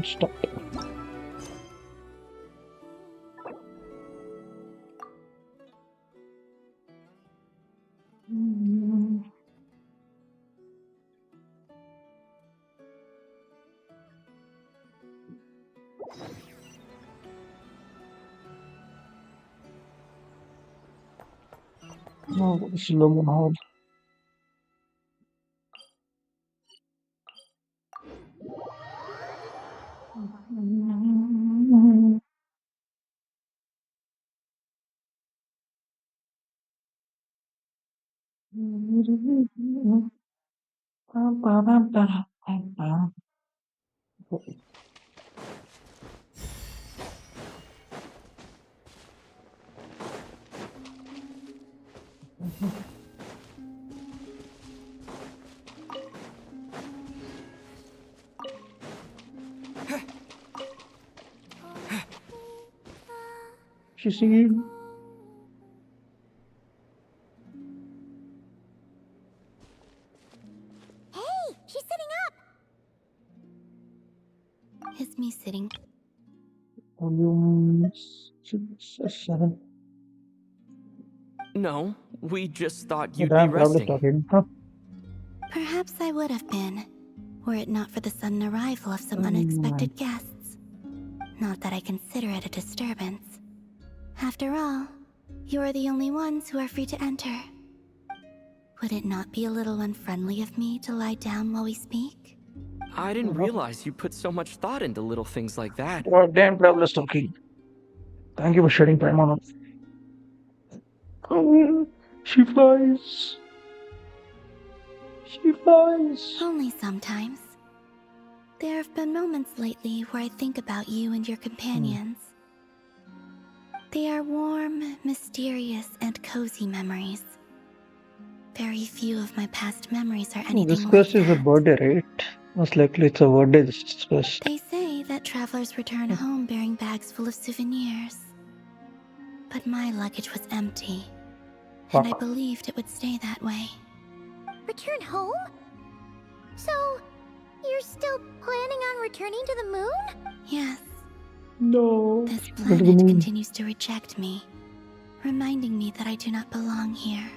Stop. No, slow mo. She's singing. Hey, she's sitting up. It's me sitting. Volume 7. No, we just thought you'd be Damn, probably resting. talking. Huh? Perhaps I would have been, were it not for the sudden arrival of some unexpected guests. Not that I consider it a disturbance. After all, you are the only ones who are free to enter. Would it not be a little unfriendly of me to lie down while we speak? I didn't realize you put so much thought into little things like that. God damn, probably talking. Thank you for shedding time on us. Oh, she flies. She flies. Only sometimes. There have been moments lately where I think about you and your companions. They are warm, mysterious, and cozy memories. Very few of my past memories are anything This like quest is a that. birthday, right? Most likely it's a birthday this quest. They say that travelers return home bearing bags full of souvenirs. But my luggage was empty, and I Fuck. believed it would stay that way. Return home? So, you're still planning on returning to the moon? Yes, No. this Go to the planet moon. continues to reject me, reminding me that I do not belong here.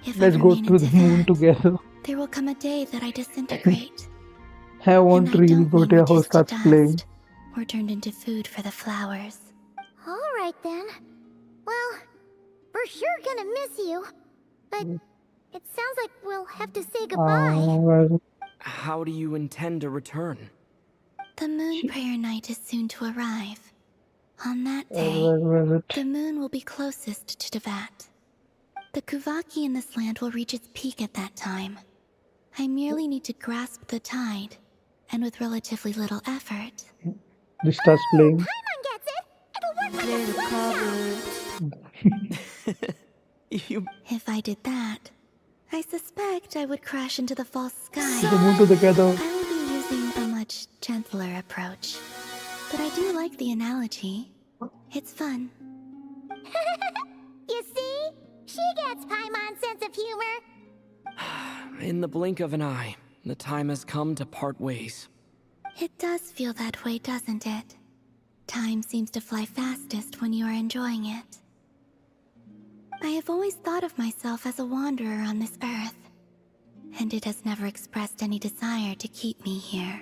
If Let's I go remain to the into moon that, together. there will come a day that I disintegrate. I want to and I really don't go mean to a reduced house to starts playing. dust or turned into food for the flowers. Alright then. Well, we're sure gonna miss you. But it sounds like we'll have to say goodbye. Well, How do you intend to return? The moon prayer night is soon to arrive. On that day, where is it? the moon will be closest to Devat. The Kuvaki in this land will reach its peak at that time. I merely need to grasp the tide, and with relatively little effort. This starts playing. Paimon gets it! It'll work like a slingshot! You... If I did that, I suspect I would crash into the false sky. To the moon together. I will be using a much gentler approach. But I do like the analogy. It's fun. You see? She gets Paimon's sense of humor. In the blink of an eye, the time has come to part ways. It does feel that way, doesn't it? Time seems to fly fastest when you are enjoying it. I have always thought of myself as a wanderer on this earth, and it has never expressed any desire to keep me here.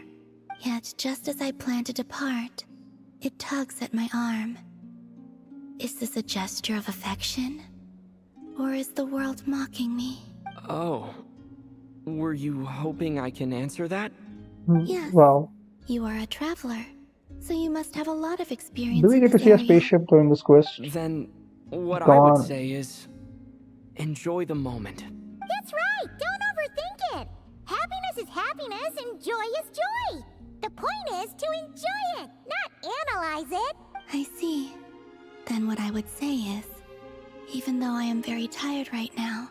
Yet, just as I plan to depart, it tugs at my arm. Is this a gesture of affection? Or is the world mocking me? Oh. Were you hoping I can answer that? Yes. Wow. You are a traveler, so you must have a lot of experience Do we in get to this see a area. spaceship during this quest? Then, what I Gone. would say is... enjoy the moment. That's right! Don't overthink it! Happiness is happiness and joy is joy! The point is to enjoy it, not analyze it! I see. Then what I would say is, even though I am very tired right now,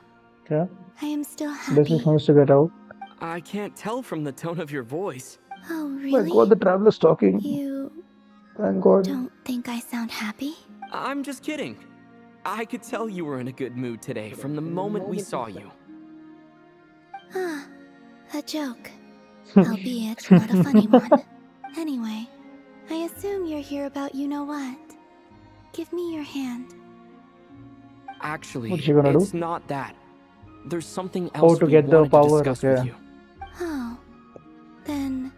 Okay. I am still This happy. is wants to get out. I can't tell from the tone of your voice. Oh, My really? God, the traveler's talking. You Thank God. don't think I sound happy? I'm just kidding. I could tell you were in a good mood today from the moment we saw you. Ah, a joke. Albeit not a funny one. Anyway, I assume you're here about you-know-what. Give me your hand. Actually, What's she gonna do? it's not that. There's something Oh, else to we get the wanted to power, discuss with okay. you. Oh, then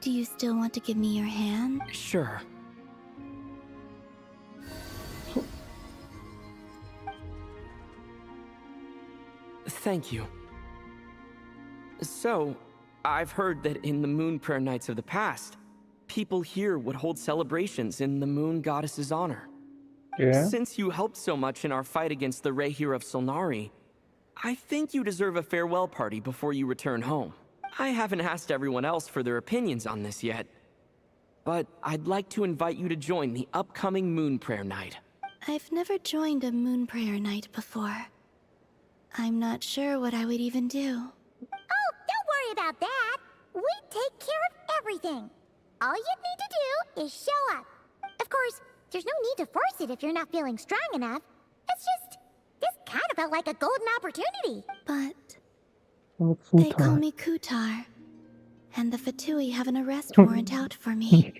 do you still want to give me your hand? Sure. Thank you. So, I've heard that in the Moon Prayer Nights of the past, people here would hold celebrations in the Moon Goddess's honor. Yeah. Since you helped so much in our fight against the Rehir of Solnari, I think you deserve a farewell party before you return home. I haven't asked everyone else for their opinions on this yet, but I'd like to invite you to join the upcoming Moon Prayer Night. I've never joined a moon prayer night before. I'm not sure what I would even do. Oh, don't worry about that. We take care of everything. All you need to do is show up. Of course, there's no need to force it if you're not feeling strong enough. It's just, this kind of felt like a golden opportunity. But Like they call Futar. me Kutar, and the Fatui have an arrest warrant out for me.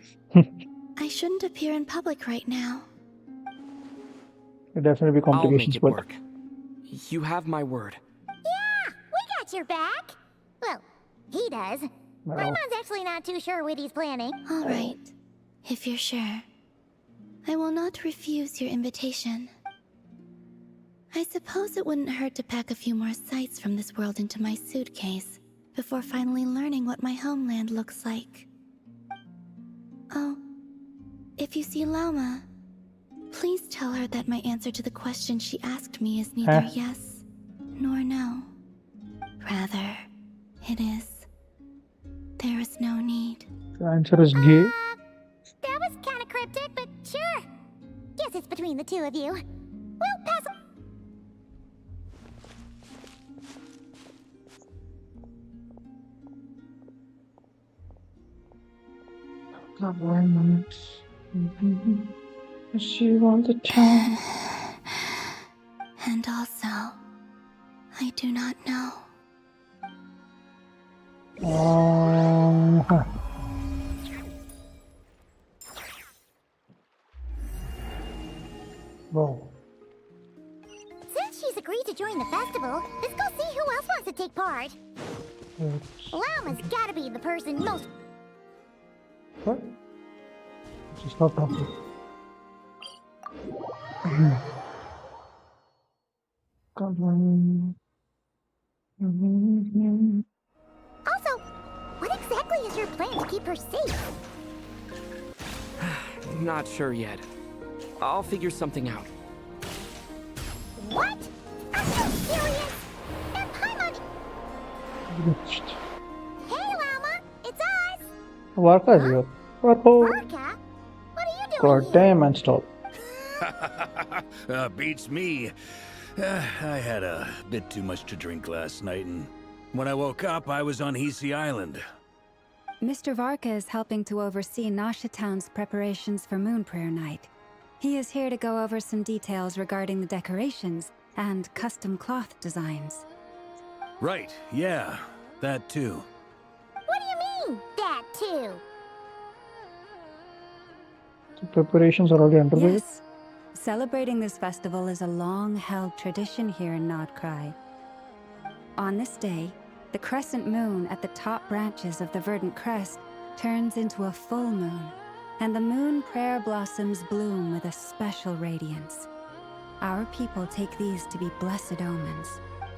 I shouldn't appear in public right now. There'll definitely be I'll make complications, it but work. You have my word. Yeah, we got your back. Well, he does. My well, mom's actually not too sure what he's planning. All right, if you're sure. I will not refuse your invitation. I suppose it wouldn't hurt to pack a few more sights from this world into my suitcase before finally learning what my homeland looks like. Oh, if you see Lauma, please tell her that my answer to the question she asked me is neither Huh? yes nor no. Rather, it is, there is no need. the answer is gay. That was kind of cryptic, but sure. Guess it's between the two of you. We'll pass. Government. She wants a town. And also, I do not know. Huh. Wow. Since she's agreed to join the festival, let's go see who else wants to take part. Lauma's gotta be the person most. What? She's not talking. Come on. Also, what exactly is your plan to keep her safe? Not sure yet. I'll figure something out. What? Are you serious? And Paimon. Hey, Lauma, it's us. Varka is here. Oh, Varka, what are you doing God here? damn and stop. Beats me. I had a bit too much to drink last night, and when I woke up, I was on Hisi Island. Mr. Varka is helping to oversee Nasha Town's preparations for Moon Prayer Night. He is here to go over some details regarding the decorations and custom cloth designs. Right, yeah, that too. What do you mean, that too? The preparations are already underway. Yes, celebrating this festival is a long-held tradition here in KRAI. On this day, the crescent moon at the top branches of the verdant crest turns into a full moon, and the moon prayer blossoms bloom with a special radiance. Our people take these to be blessed omens.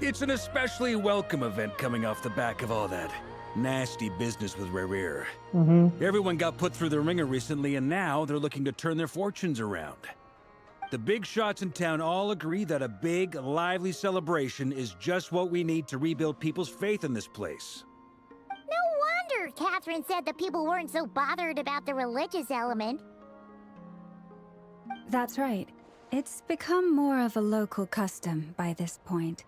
It's an especially welcome event coming off the back of all that nasty business with Rehir. Everyone got put through the ringer recently, and now they're looking to turn their fortunes around. The big shots in town all agree that a big, lively celebration is just what we need to rebuild people's faith in this place. No wonder Catherine said the people weren't so bothered about the religious element. That's right. It's become more of a local custom by this point.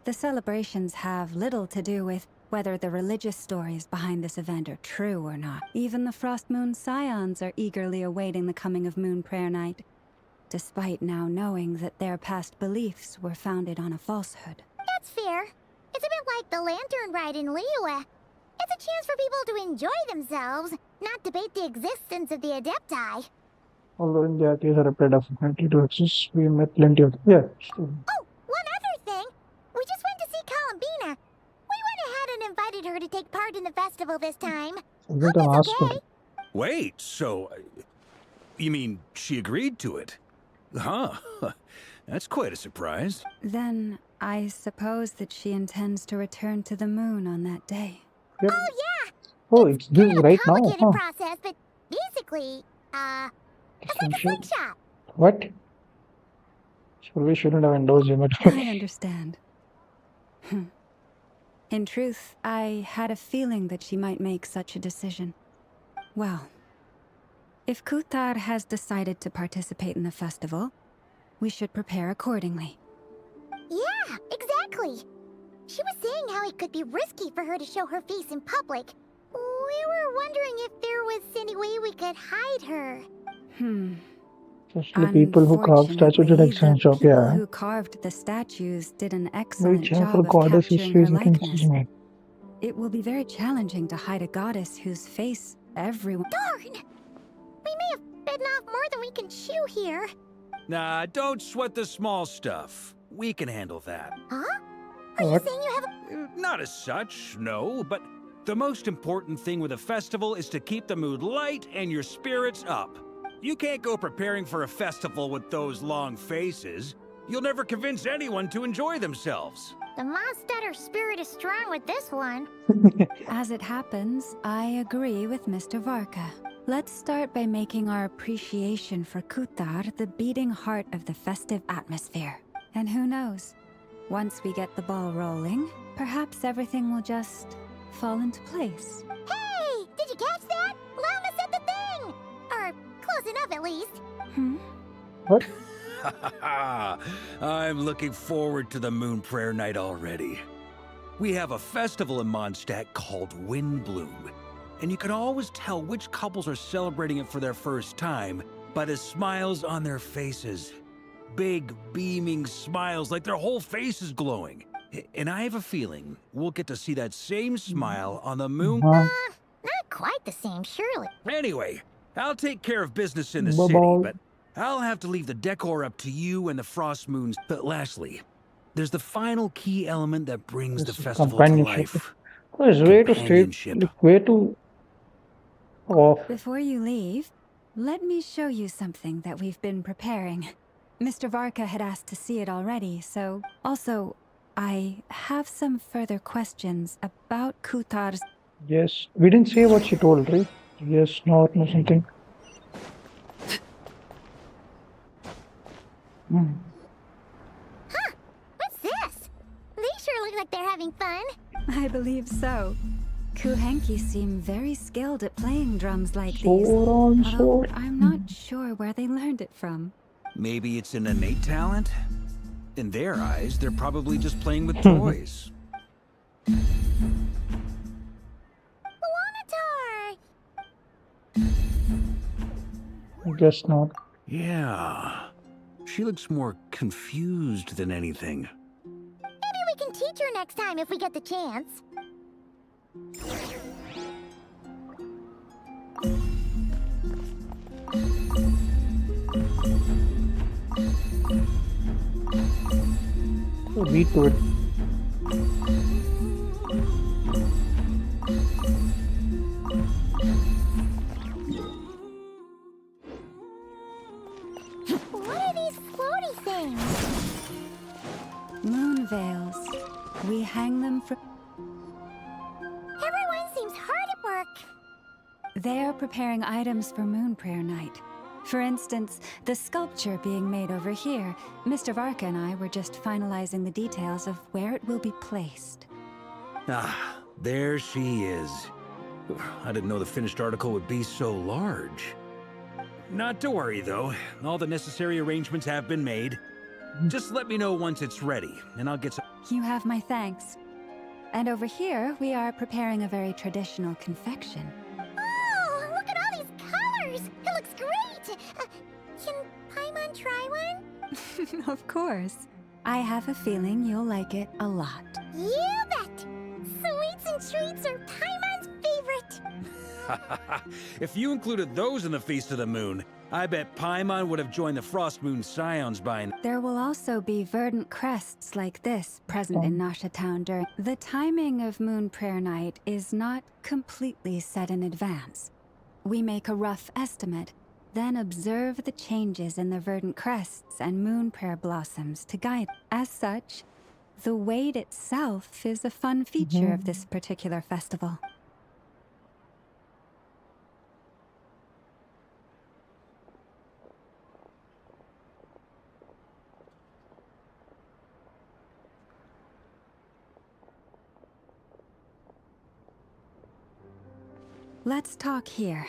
The celebrations have little to do with whether the religious stories behind this event are true or not. Even the Frost Moon Scions are eagerly awaiting the coming of Moon Prayer Night, despite now knowing that their past beliefs were founded on a falsehood. That's fair. It's a bit like the Lantern Ride in Liyue. It's a chance for people to enjoy themselves, not debate the existence of the Adepti. Although in their case, a replied opportunity to access, we met plenty of. Yeah. Oh, one other thing. We just went to see Columbina. We went ahead and invited her to take part in the festival this time. Hope it's okay. Wait, so... you mean she agreed to it? Huh. That's quite a surprise. Then I suppose that she intends to return to the moon on that day. Yep. Oh, yeah. Oh, it's this Kind of right a now. complicated Huh. process, but basically, it's like a slingshot. What? So we shouldn't have endorsed him at all. I understand. In truth, I had a feeling that she might make such a decision. Well, if Kuthar has decided to participate in the festival, we should prepare accordingly. Yeah, exactly. She was saying how it could be risky for her to show her face in public. We were wondering if there was any way we could hide her. Especially people who carve statues at Exchange Shop, people yeah. who carved the statues did an Very excellent careful job of goddess is capturing her facing likeness. confusion. It will be very challenging to hide a goddess whose face everyone... Darn! We may have bitten off more than we can chew here. Nah, don't sweat the small stuff. We can handle that. Huh? Are you What? saying you have a... Not as such, no, but the most important thing with a festival is to keep the mood light and your spirits up. You can't go preparing for a festival with those long faces. You'll never convince anyone to enjoy themselves. The Mondstatter spirit is strong with this one. As it happens, I agree with Mr. Varka. Let's start by making our appreciation for Kuthar the beating heart of the festive atmosphere. And who knows? Once we get the ball rolling, perhaps everything will just fall into place. Hey! Did you catch that? Lama said the thing! Or close enough, at least. What? I'm looking forward to the Moon Prayer Night already. We have a festival in Mondstadt called Windbloom, and you can always tell which couples are celebrating it for their first time by the smiles on their faces. Big, beaming smiles like their whole face is glowing. And I have a feeling we'll get to see that same smile on the moon. Huh? Not quite the same, surely. Anyway, I'll take care of business in the Bye-bye. city, but I'll have to leave the decor up to you and the Frost Moons. But lastly, there's the final key element that brings the This is festival to companionship. life. Oh, it's way too straight. Companionship. Like, way too off. Before you leave, let me show you something that we've been preparing. Mr. Varka had asked to see it already, so... Also, I have some further questions about Kuthar's... Yes. We didn't say what she told, right? Yes, no, no, something. What's this? They sure look like they're having fun. I believe so. Kuhenki seem very skilled at playing drums like these. Sword on Although sword. I'm not sure where they learned it from. Maybe it's an innate talent? In their eyes, they're probably just playing with toys. Wanatar! I guess not. Yeah. She looks more confused than anything. Maybe we can teach her next time if we get the chance. So beat to it. What are these floaty things? Moon veils. We hang them for... Everyone seems hard at work. They're preparing items for Moon Prayer Night. For instance, the sculpture being made over here. Mr. Varka and I were just finalizing the details of where it will be placed. Ah, there she is. I didn't know the finished article would be so large. Not to worry, though. All the necessary arrangements have been made. Just let me know once it's ready, and I'll get some... You have my thanks. And over here, we are preparing a very traditional confection. Oh, look at all these colors! It looks great! Can Paimon try one? Of course. I have a feeling you'll like it a lot. You bet! Sweets and treats are Paimon's favorite! If you included those in the Feast of the Moon, I bet Paimon would have joined the Frost Moon Scions by now. There will also be verdant crests like this present in Nasha Town during... The timing of Moon Prayer Night is not completely set in advance. We make a rough estimate, then observe the changes in the verdant crests and moon prayer blossoms to guide. As such, the wait itself is a fun feature of this particular festival. Let's talk here.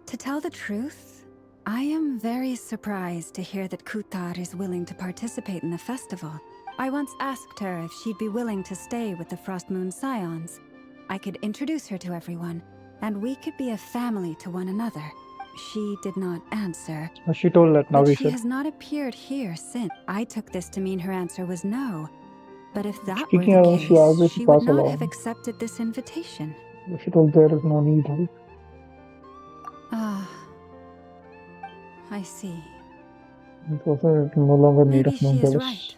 To tell the truth, I am very surprised to hear that Kutar is willing to participate in the festival. I once asked her if she'd be willing to stay with the Frost Moon Scions. I could introduce her to everyone, and we could be a family to one another. She did not answer. She told that now But we she said. has not appeared here since. I took this to mean her answer was no. But if that Speaking were the of, she always case, she would pass not along. have accepted this invitation. She told there is no need. Ah, I see. It was no longer need Maybe of she is non-jealous. right.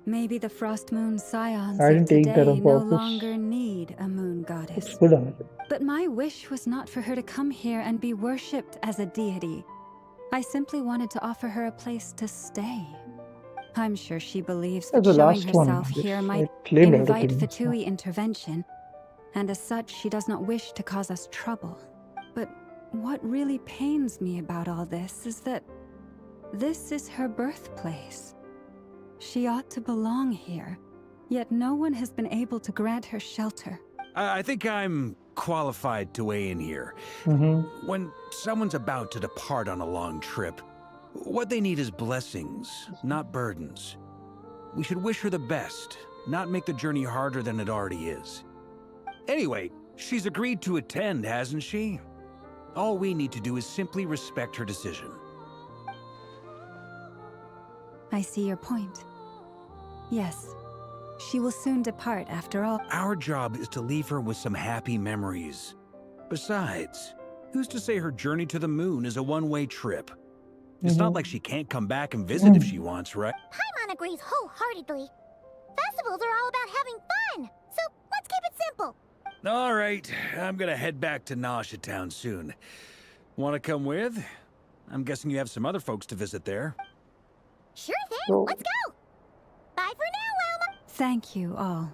Maybe the Frost Moon Scions I of didn't take that today on no purpose. longer need a moon It's goddess. good on it. But my wish was not for her to come here and be worshipped as a deity. I simply wanted to offer her a place to stay. I'm sure she believes that That's the showing last one. herself here might I claimed invite everything. Fatui intervention, and as such, she does not wish to cause us trouble. But what really pains me about all this is that this is her birthplace. She ought to belong here, yet no one has been able to grant her shelter. I think I'm qualified to weigh in here. When someone's about to depart on a long trip, what they need is blessings, not burdens. We should wish her the best, not make the journey harder than it already is. Anyway, she's agreed to attend, hasn't she? All we need to do is simply respect her decision. I see your point. Yes, she will soon depart after all. Our job is to leave her with some happy memories. Besides, who's to say her journey to the moon is a one-way trip? It's not like she can't come back and visit if she wants, right? Paimon agrees wholeheartedly. Festivals are all about having fun, so let's keep it simple. All right, I'm gonna head back to Nasha Town soon. Want to come with? I'm guessing you have some other folks to visit there. Sure thing, So- let's go. Bye for now, Wilma. Thank you all.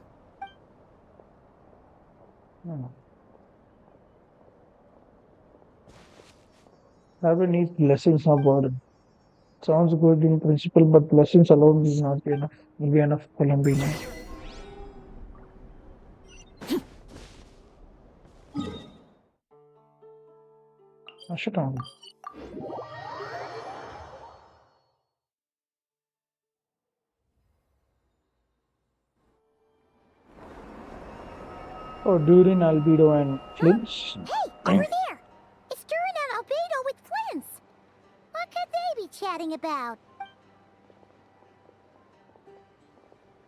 Everyone needs blessings, not burden. Sounds good in principle, but blessings alone will not be enough. Will be enough for Lumbina. Shut down. Oh, Durin, Albedo, and Flinch. Hey, over there. It's Durin and Albedo with Flints. What could they be chatting about?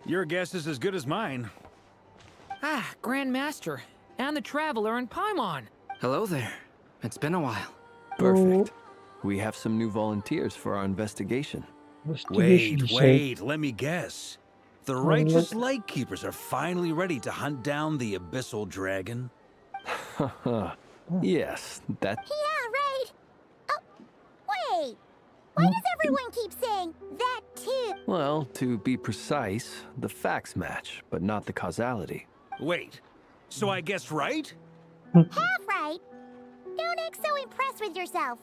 Your guess is as good as mine. Ah, Grand Master, and the Traveler and Paimon. Hello there. It's been a while. Perfect. We have some new volunteers for our investigation. Investigation, say. Wait, let me guess. The righteous Lightkeepers are finally ready to hunt down the Abyssal Dragon. Yes, that. Yeah, right. Oh, wait. Why does everyone keep saying that too? Well, to be precise, the facts match, but not the causality. Wait, so I guessed right? Half right. Don't act so impressed with yourself.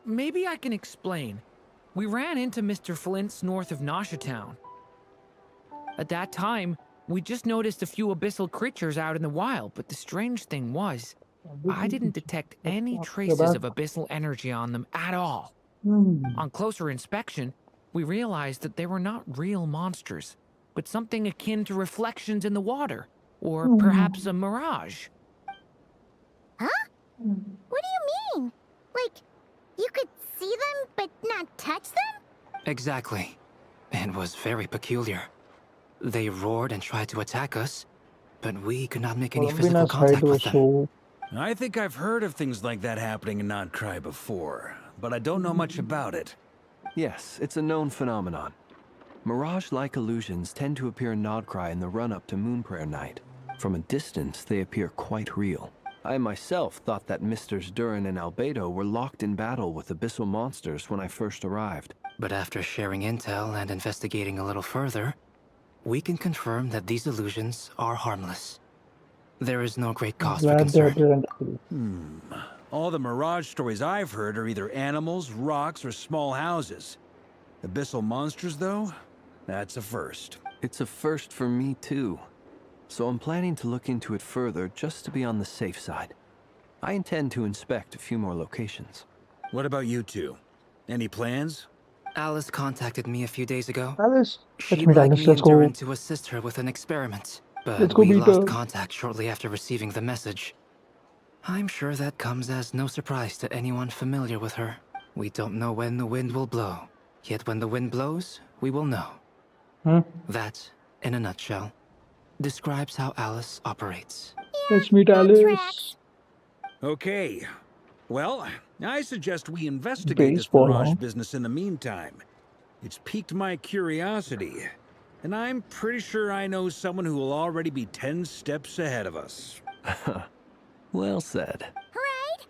Maybe I can explain. We ran into Mr. Flint's north of Nasha Town. At that time, we just noticed a few abyssal creatures out in the wild, but the strange thing was, I didn't detect any Go traces back. of abyssal energy on them at all. Hmm. On closer inspection, we realized that they were not real monsters, but something akin to reflections in the water, or perhaps a mirage. Huh? What do you mean? Like, you could see them but not touch them? Exactly. It was very peculiar. They roared and tried to attack us, but we could not make any physical Columbina's height contact with was them. so. I think I've heard of things like that happening in Not Cry before, but I don't know much about it. Yes, it's a known phenomenon. Mirage-like illusions tend to appear in Nodcry in the run-up to Moonprayer Night. From a distance, they appear quite real. I myself thought that Misters Durin and Albedo were locked in battle with abyssal monsters when I first arrived. But after sharing intel and investigating a little further, we can confirm that these illusions are harmless. There is no great cause for Glad they concern. didn't. All the Mirage stories I've heard are either animals, rocks, or small houses. Abyssal monsters, though? That's a first. It's a first for me, too. So I'm planning to look into it further just to be on the safe side. I intend to inspect a few more locations. What about you two? Any plans? Alice contacted me a few days ago. Alice, let's She'd meet like Alice. me Let's and go. Durin to assist her with an experiment, Let's but go we meet lost her. contact shortly after receiving the message. I'm sure that comes as no surprise to anyone familiar with her. We don't know when the wind will blow, yet when the wind blows, we will know. Huh? That, in a nutshell, describes how Alice operates. Let's meet that Alice. tracks. Okay. Well, I suggest we investigate this Baseball, Mirage huh? business in the meantime. It's piqued my curiosity, and I'm pretty sure I know someone who will already be 10 steps ahead of us. Well said. Right?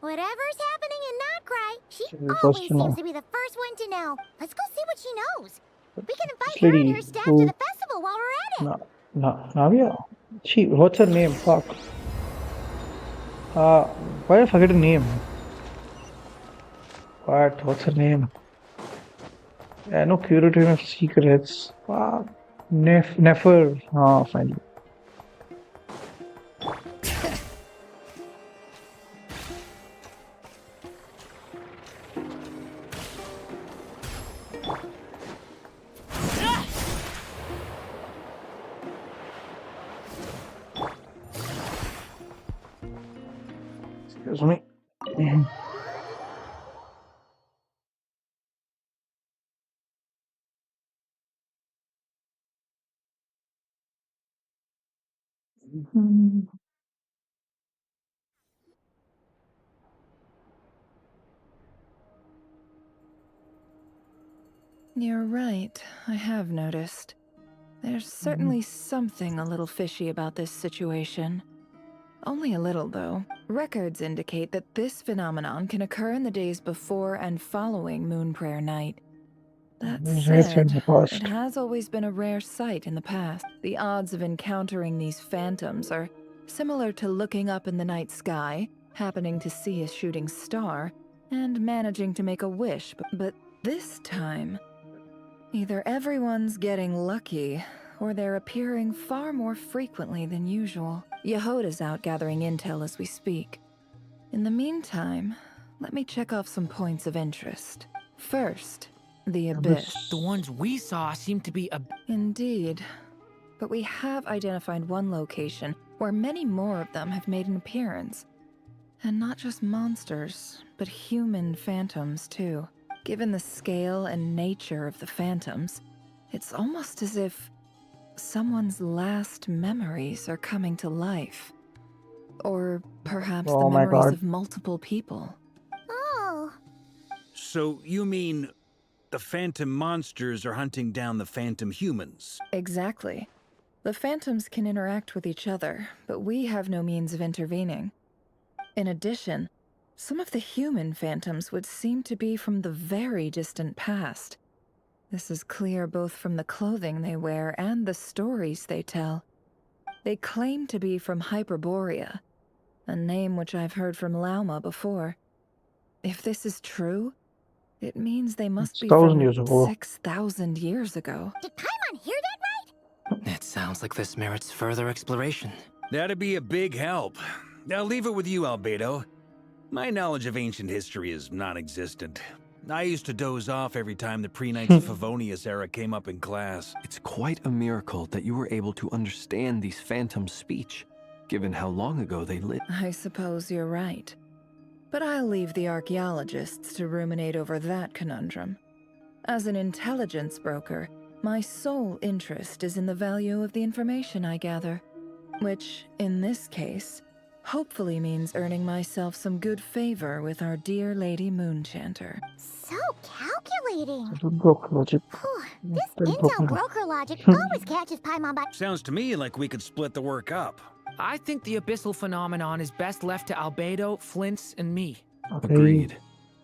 Whatever's happening in Notcry, she She's the always first to know. seems to be the first one to know. Let's go see what she knows. We can invite This her and lady her staff who- to the festival while we're at it. Navia. What's her name? Fuck. Why did I forget her name? What's her name? I know Curator of Secrets. Fuck. Nefer. Finally. Excuse me. You're right, I have noticed. There's certainly something a little fishy about this situation. Only a little, though. Records indicate that this phenomenon can occur in the days before and following Moonprayer Night. That It's in said, the past. it has always been a rare sight in the past. The odds of encountering these phantoms are similar to looking up in the night sky, happening to see a shooting star, and managing to make a wish. But this time, either everyone's getting lucky, or they're appearing far more frequently than usual. Yehoda's out gathering intel as we speak. In the meantime, let me check off some points of interest. First, the Abyss. The ones we saw seem to be Indeed. But we have identified one location where many more of them have made an appearance. And not just monsters, but human phantoms too. Given the scale and nature of the phantoms, it's almost as if someone's last memories are coming to life. Or perhaps Oh the my memories God. of multiple people. Oh, So, you mean the phantom monsters are hunting down the phantom humans? Exactly. The phantoms can interact with each other, but we have no means of intervening. In addition, some of the human phantoms would seem to be from the very distant past. This is clear both from the clothing they wear and the stories they tell. They claim to be from Hyperborea, a name which I've heard from Lauma before. If this is true, it means they must It's be 1,000 from years ago. 6,000 years ago. did Paimon hear that right? It sounds like this merits further exploration. That'd be a big help. I'll leave it with you, Albedo. My knowledge of ancient history is non-existent. I used to doze off every time the pre-Knights of Favonius era came up in class. It's quite a miracle that you were able to understand these phantoms' speech, given how long ago they lived. I suppose you're right. But I'll leave the archaeologists to ruminate over that conundrum. As an intelligence broker, my sole interest is in the value of the information I gather, which, in this case, hopefully means earning myself some good favor with our dear Lady Moonchanter. So calculating. Broke logic. This Still intel broken. broker logic always catches Paimon by... Sounds to me like we could split the work up. I think the abyssal phenomenon is best left to Albedo, Flint's, and me. Okay. Agreed.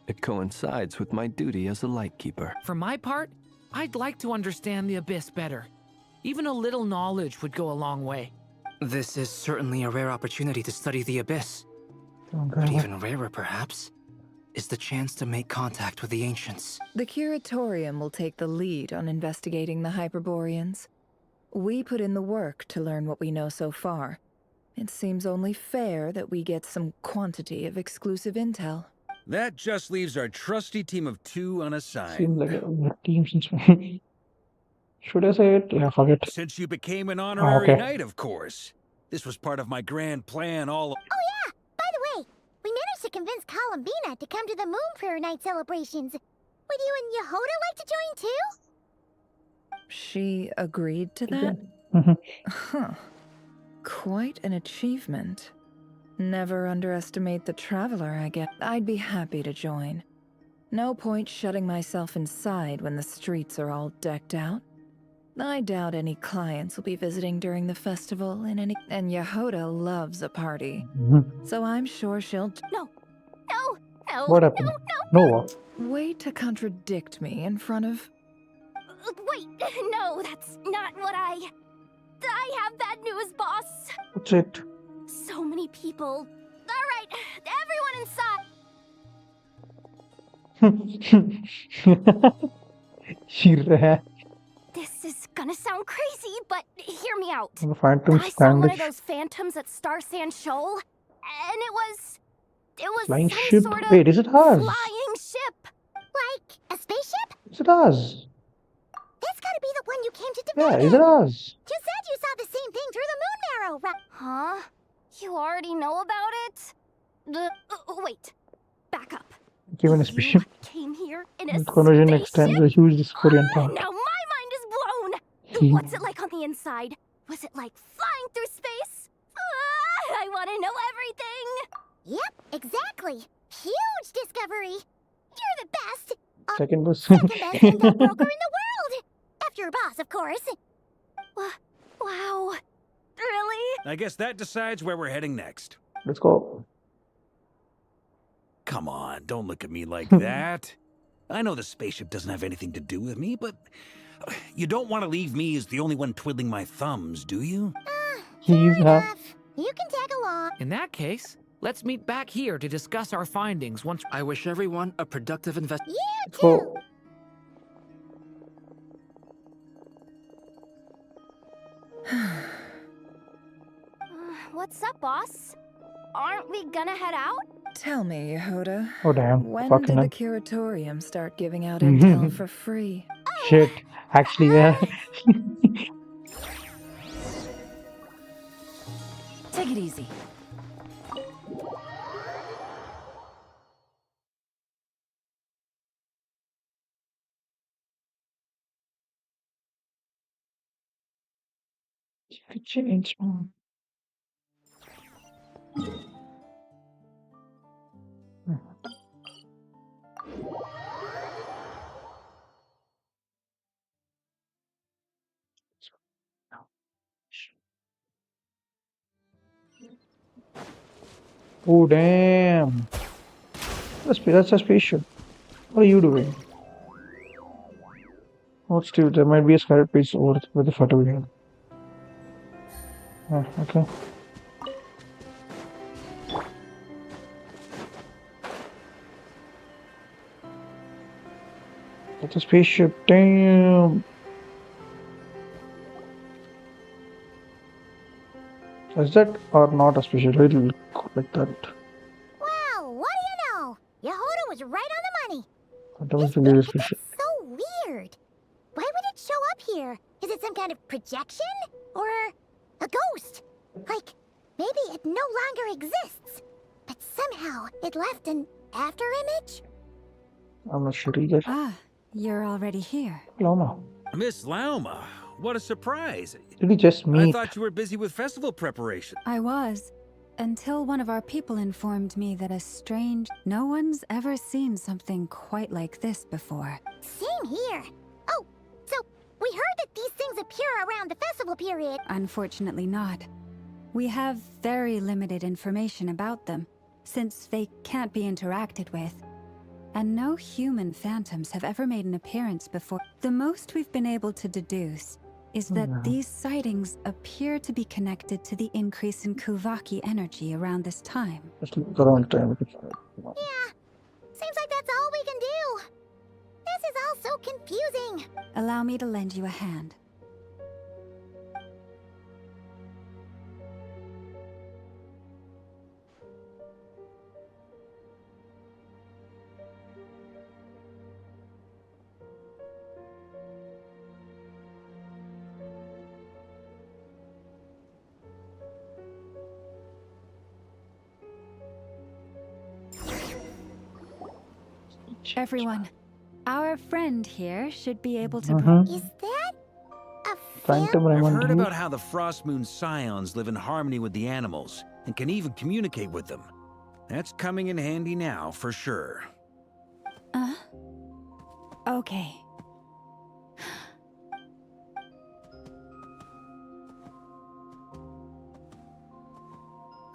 It coincides with my duty as a lightkeeper. For my part, I'd like to understand the abyss better. Even a little knowledge would go a long way. This is certainly a rare opportunity to study the abyss. But Okay. even rarer, perhaps, is the chance to make contact with the ancients. The Curatorium will take the lead on investigating the Hyperboreans. We put in the work to learn what we know so far. It seems only fair that we get some quantity of exclusive intel. That just leaves our trusty team of 2 unassigned. Seems like a good team since. Should I say it? Yeah, forget. Since you became an honorary okay. knight, of course. This was part of my grand plan all... Oh yeah! By the way, we managed to convince Columbina to come to the Moon Prayer Night celebrations. Would you and Yehoda like to join too? She agreed to that? Mhm. Huh. Quite an achievement. Never underestimate the traveler, I guess. I'd be happy to join. No point shutting myself inside when the streets are all decked out. I doubt any clients will be visiting during the festival and Yehoda loves a party. So I'm sure she'll... No, What happened? No what? Way to contradict me in front of... Wait, no, that's not what I have bad news, boss. What's it? So many people. All right, everyone inside. She ran. This is gonna sound crazy, but hear me out. The phantom I saw one of standish. those phantoms at Star Sand Shoal, and it was Flying some ship? sort of Wait, is it ours? flying ship. Like a spaceship? Is it ours? That's gotta be the one you came to Yeah, defend. is it ours? You said you saw the same thing through the moon marrow, right? Huh? You already know about it? Wait. Back up. Given a You spaceship. came here in a The conversion spaceship? extends a huge Discordian part. Now my mind is blown! What's it like on the inside? Was it like flying through space? I want to know everything! Yep, exactly. Huge discovery. You're the best. Second was. Second best intel broker in the world. After your boss, of course. Wow. Really? I guess that decides where we're heading next. Let's go. Come on, don't look at me like that. I know the spaceship doesn't have anything to do with me, but you don't want to leave me as the only one twiddling my thumbs, do you? He's Enough. You can tag along. In that case, let's meet back here to discuss our findings once... I wish everyone a productive You Let's too. go. What's up, boss? Aren't we gonna head out? Tell me, Yehoda. Oh damn. When Fucking did the hell. Curatorium start giving out intel for free? Shit. Actually, yeah. Take it easy. Could change, man. Oh damn. That's a spaceship. What are you doing? Oh, Steve, there might be a scarlet piece over with the photo here. Oh, okay. That's a spaceship. Damn. Is that or not a special? It'll look like that. Well, what do you know? Yehuda was right on the money. That was really special. That's so weird. Why would it show up here? Is it some kind of projection? Or a ghost? Like, maybe it no longer exists. But somehow it left an after image? I'm not sure either. Ah, you're already here. Lama. Miss Lauma, what a surprise. Did we just I meet? thought you were busy with festival preparation. I was, until one of our people informed me that a strange... No one's ever seen something quite like this before. Same here. Oh, so we heard that these things appear around the festival period. Unfortunately not. We have very limited information about them, since they can't be interacted with. And no human phantoms have ever made an appearance before. The most we've been able to deduce is that these sightings appear to be connected to the increase in Kuvaki energy around this time. Just look around time. Yeah, seems like that's all we can do. This is all so confusing. Allow me to lend you a hand. Everyone, our friend here should be able to... Is that a Phantom I've Raymond. heard about how the Frost Moon Scions live in harmony with the animals and can even communicate with them. That's coming in handy now, for sure. Okay.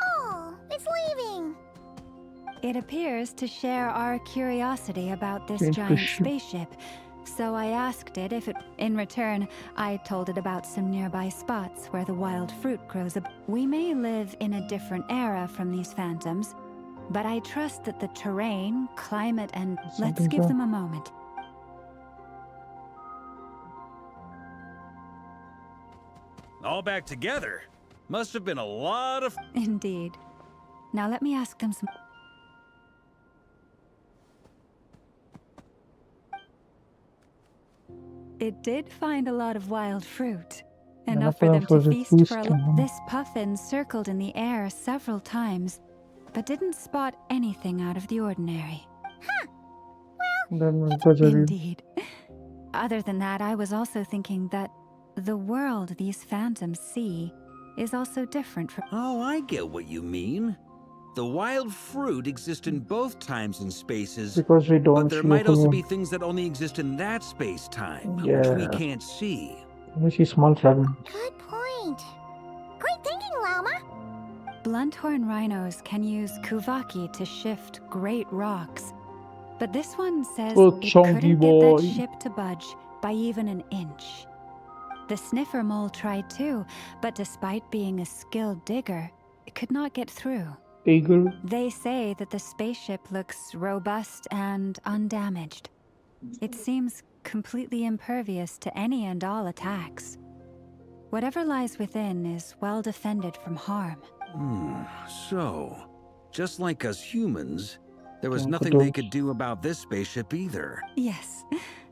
Oh, it's leaving. It appears to share our curiosity about this Strange giant spaceship. spaceship. So I asked it if it... In return, I told it about some nearby spots where the wild fruit grows. We may live in a different era from these phantoms, but I trust that the terrain, climate, and... Let's Something give so. them a moment. All back together. Must have been a lot of... Indeed. Now let me ask them some... It did find a lot of wild fruit. Enough for them to feast for This puffin circled in the air several times, but didn't spot anything out of the ordinary. Indeed. Other than that, I was also thinking that the world these phantoms see is also different from... Oh, I get what you mean. The wild fruit exist in both times and spaces, Because we don't but there see might also who- be things that only exist in that space-time, which we Yeah. can't see. We see small fragments. Good point. Great thinking, Lama. Blunthorn rhinos can use Kuvaki to shift great rocks, but this one says Oh, it chunky couldn't boy. get that ship to budge by even an inch. The sniffer mole tried too, but despite being a skilled digger, it could not get through. Eagle. They say that the spaceship looks robust and undamaged. It seems completely impervious to any and all attacks. Whatever lies within is well defended from harm. So, just like us humans, there was Don't nothing forget- they could do about this spaceship either. Yes,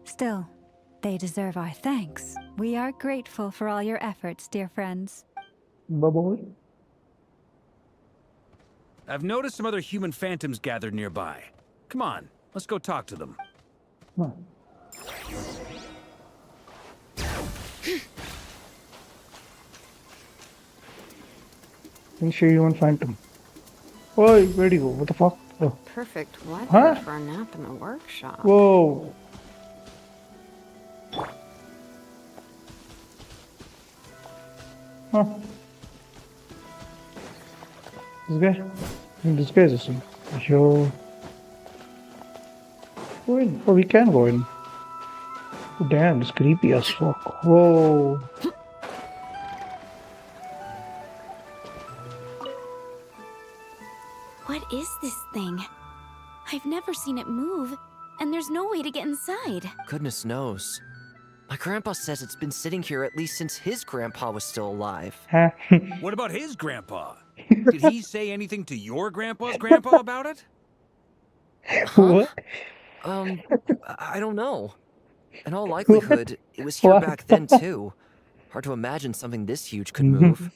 still, they deserve our thanks. We are grateful for all your efforts, dear friends. Bye-bye. I've noticed some other human phantoms gathered nearby. Come on, let's go talk to them. Huh. Make sure you won't find him. Oi, where'd he go? What the fuck? Oh. Perfect weather Huh? for a nap in the workshop. Whoa. Huh. This guy? I think this guy is the same. Yo. Go in. Oh, we can go in. Oh, damn, it's creepy as fuck. Whoa. What is this thing? I've never seen it move, and there's no way to get inside. Goodness knows. My grandpa says it's been sitting here at least since his grandpa was still alive. Huh? What about his grandpa? Did he say anything to your grandpa's grandpa about it? Huh? What? I don't know. In all What? likelihood, it was here What? back then too. Hard to imagine something this huge could move.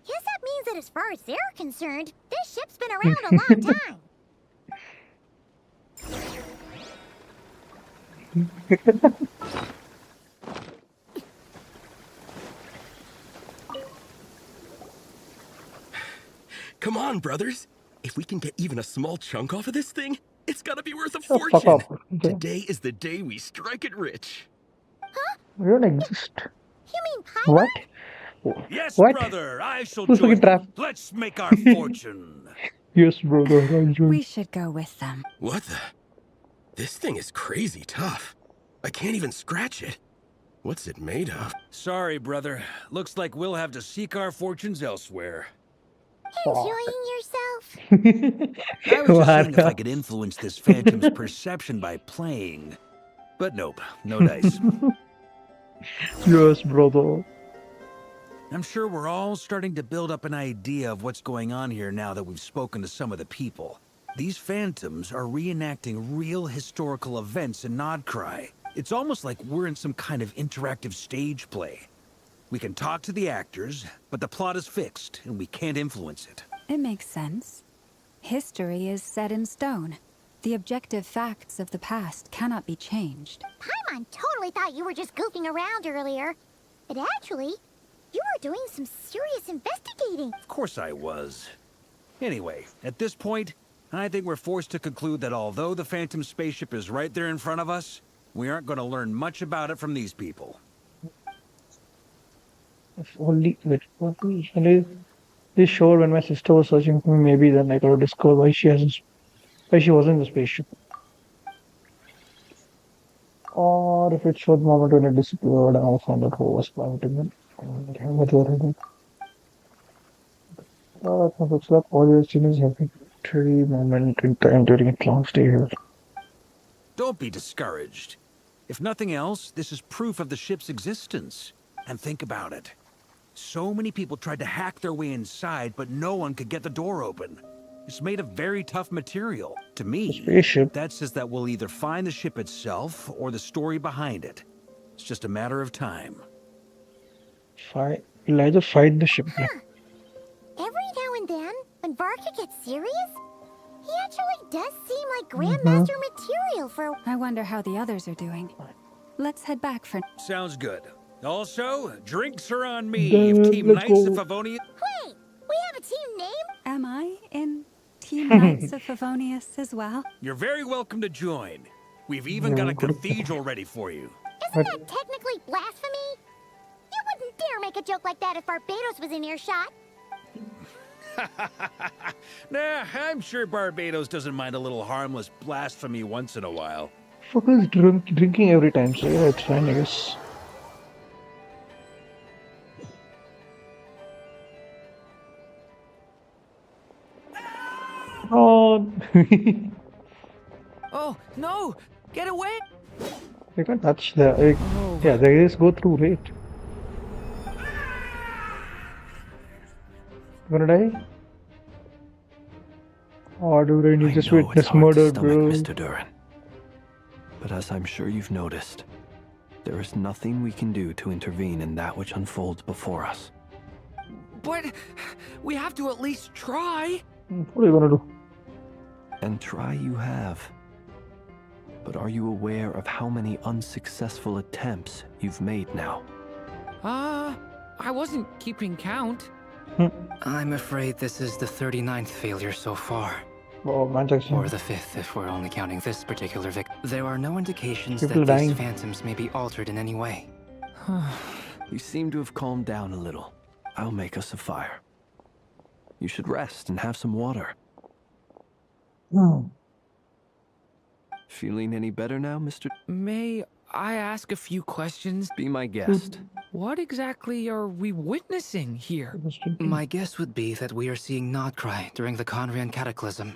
Guess that means that as far as they're concerned, this ship's been around a long time. Come on, brothers. If we can get even a small chunk off of this thing, it's gotta be worth a Shut the fuck fortune. up. Okay. Today is the day we strike it rich. We don't exist. You mean Paimon? What? Yes, What? brother, I shall Who's join looking trap? you. Let's make our fortune. Yes, brother. I'll join. We should go with them. What the? This thing is crazy tough. I can't even scratch it. What's it made of? Sorry, brother. Looks like we'll have to seek our fortunes elsewhere. Enjoying yourself? I was just seeing if I What? could influence this phantom's perception by playing. But nope, no dice. Yes, brother. I'm sure we're all starting to build up an idea of what's going on here now that we've spoken to some of the people. These phantoms are reenacting real historical events in Nodcry. It's almost like we're in some kind of interactive stage play. We can talk to the actors, but the plot is fixed, and we can't influence it. It makes sense. History is set in stone. The objective facts of the past cannot be changed. Paimon totally thought you were just goofing around earlier. But actually, you were doing some serious investigating. Of course I was. Anyway, at this point, I think we're forced to conclude that although the Phantom spaceship is right there in front of us, we aren't going to learn much about it from these people. If only. Wait, what? This sure when my sister was searching for me, maybe then I could have discovered why she was in the spaceship. Or if it showed the moment when it disappeared and I found out who was planting it. It looks like all you've seen is every moment in time during a long stay here. Don't be discouraged. If nothing else, this is proof of the ship's existence. And think about it. So many people tried to hack their way inside, but no one could get the door open. It's made of very tough material. To me, Spaceship. that says that we'll either find the ship itself or the story behind it. It's just a matter of time. We'll either fight the ship. Every now and then, when Varka gets serious, he actually does seem like Grandmaster material for... I wonder how the others are doing. Let's head back for... Sounds good. Also, drinks are on me if Team let's Knights of go. Favonia... Wait, we have a team name? Am I in Team Knights of Favonius as well? You're very welcome to join. We've even got a cathedral ready for you. Isn't that technically blasphemy? You wouldn't dare make a joke like that if Barbados was in earshot. Nah, I'm sure Barbados doesn't mind a little harmless blasphemy once in a while. Fuckers drinking every time, so yeah, it's fine, I guess. Oh, Oh, no! Get away! I can't touch the. Yeah, they just go through, right? Gonna die? Or do they need just know it's witness hard to murder, stomach, bro? Mr. Duran. But as I'm sure you've noticed, there is nothing we can do to intervene in that which unfolds before us. But we have to at least try. What are you gonna do? And try you have. But are you aware of how many unsuccessful attempts you've made now? I wasn't keeping count. I'm afraid this is the 39th failure so far. Oh, man, Jackson. Or the 5th, if we're only counting this particular There are no indications People that dying. these phantoms may be altered in any way. You seem to have calmed down a little. I'll make us a fire. You should rest and have some water. Hmm. Feeling any better now, Mr.? May I ask a few questions? Be my guest. What exactly are we witnessing here? My guess would be that we are seeing Nodcry during the Conrian Cataclysm.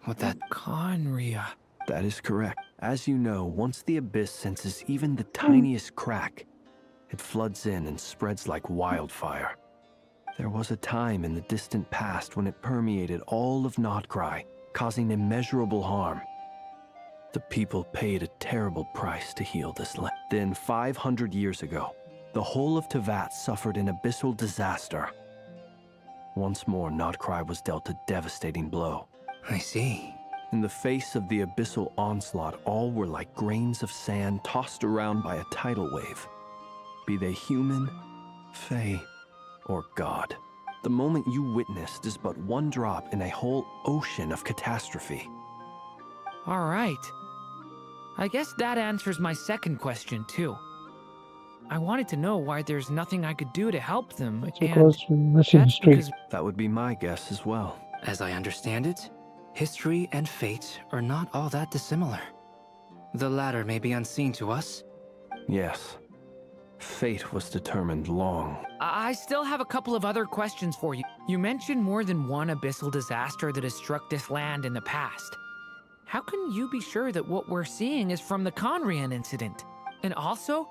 With that... Conria. That is correct. As you know, once the abyss senses even the tiniest crack, it floods in and spreads like wildfire. There was a time in the distant past when it permeated all of Nodcry, causing immeasurable harm. The people paid a terrible price to heal this land. Then 500 years ago, the whole of Tevat suffered an abyssal disaster. Once more, Nodcry was dealt a devastating blow. I see. In the face of the abyssal onslaught, all were like grains of sand tossed around by a tidal wave. Be they human, fae, or god. The moment you witnessed is but one drop in a whole ocean of catastrophe. All right. I guess that answers my second question, too. I wanted to know why there's nothing I could do to help them, Because we're missing that's history. because That would be my guess as well. As I understand it, history and fate are not all that dissimilar. The latter may be unseen to us. Yes. Fate was determined long. I still have a couple of other questions for you. You mentioned more than one abyssal disaster that has struck this land in the past. How can you be sure that what we're seeing is from the Conrian incident? And also,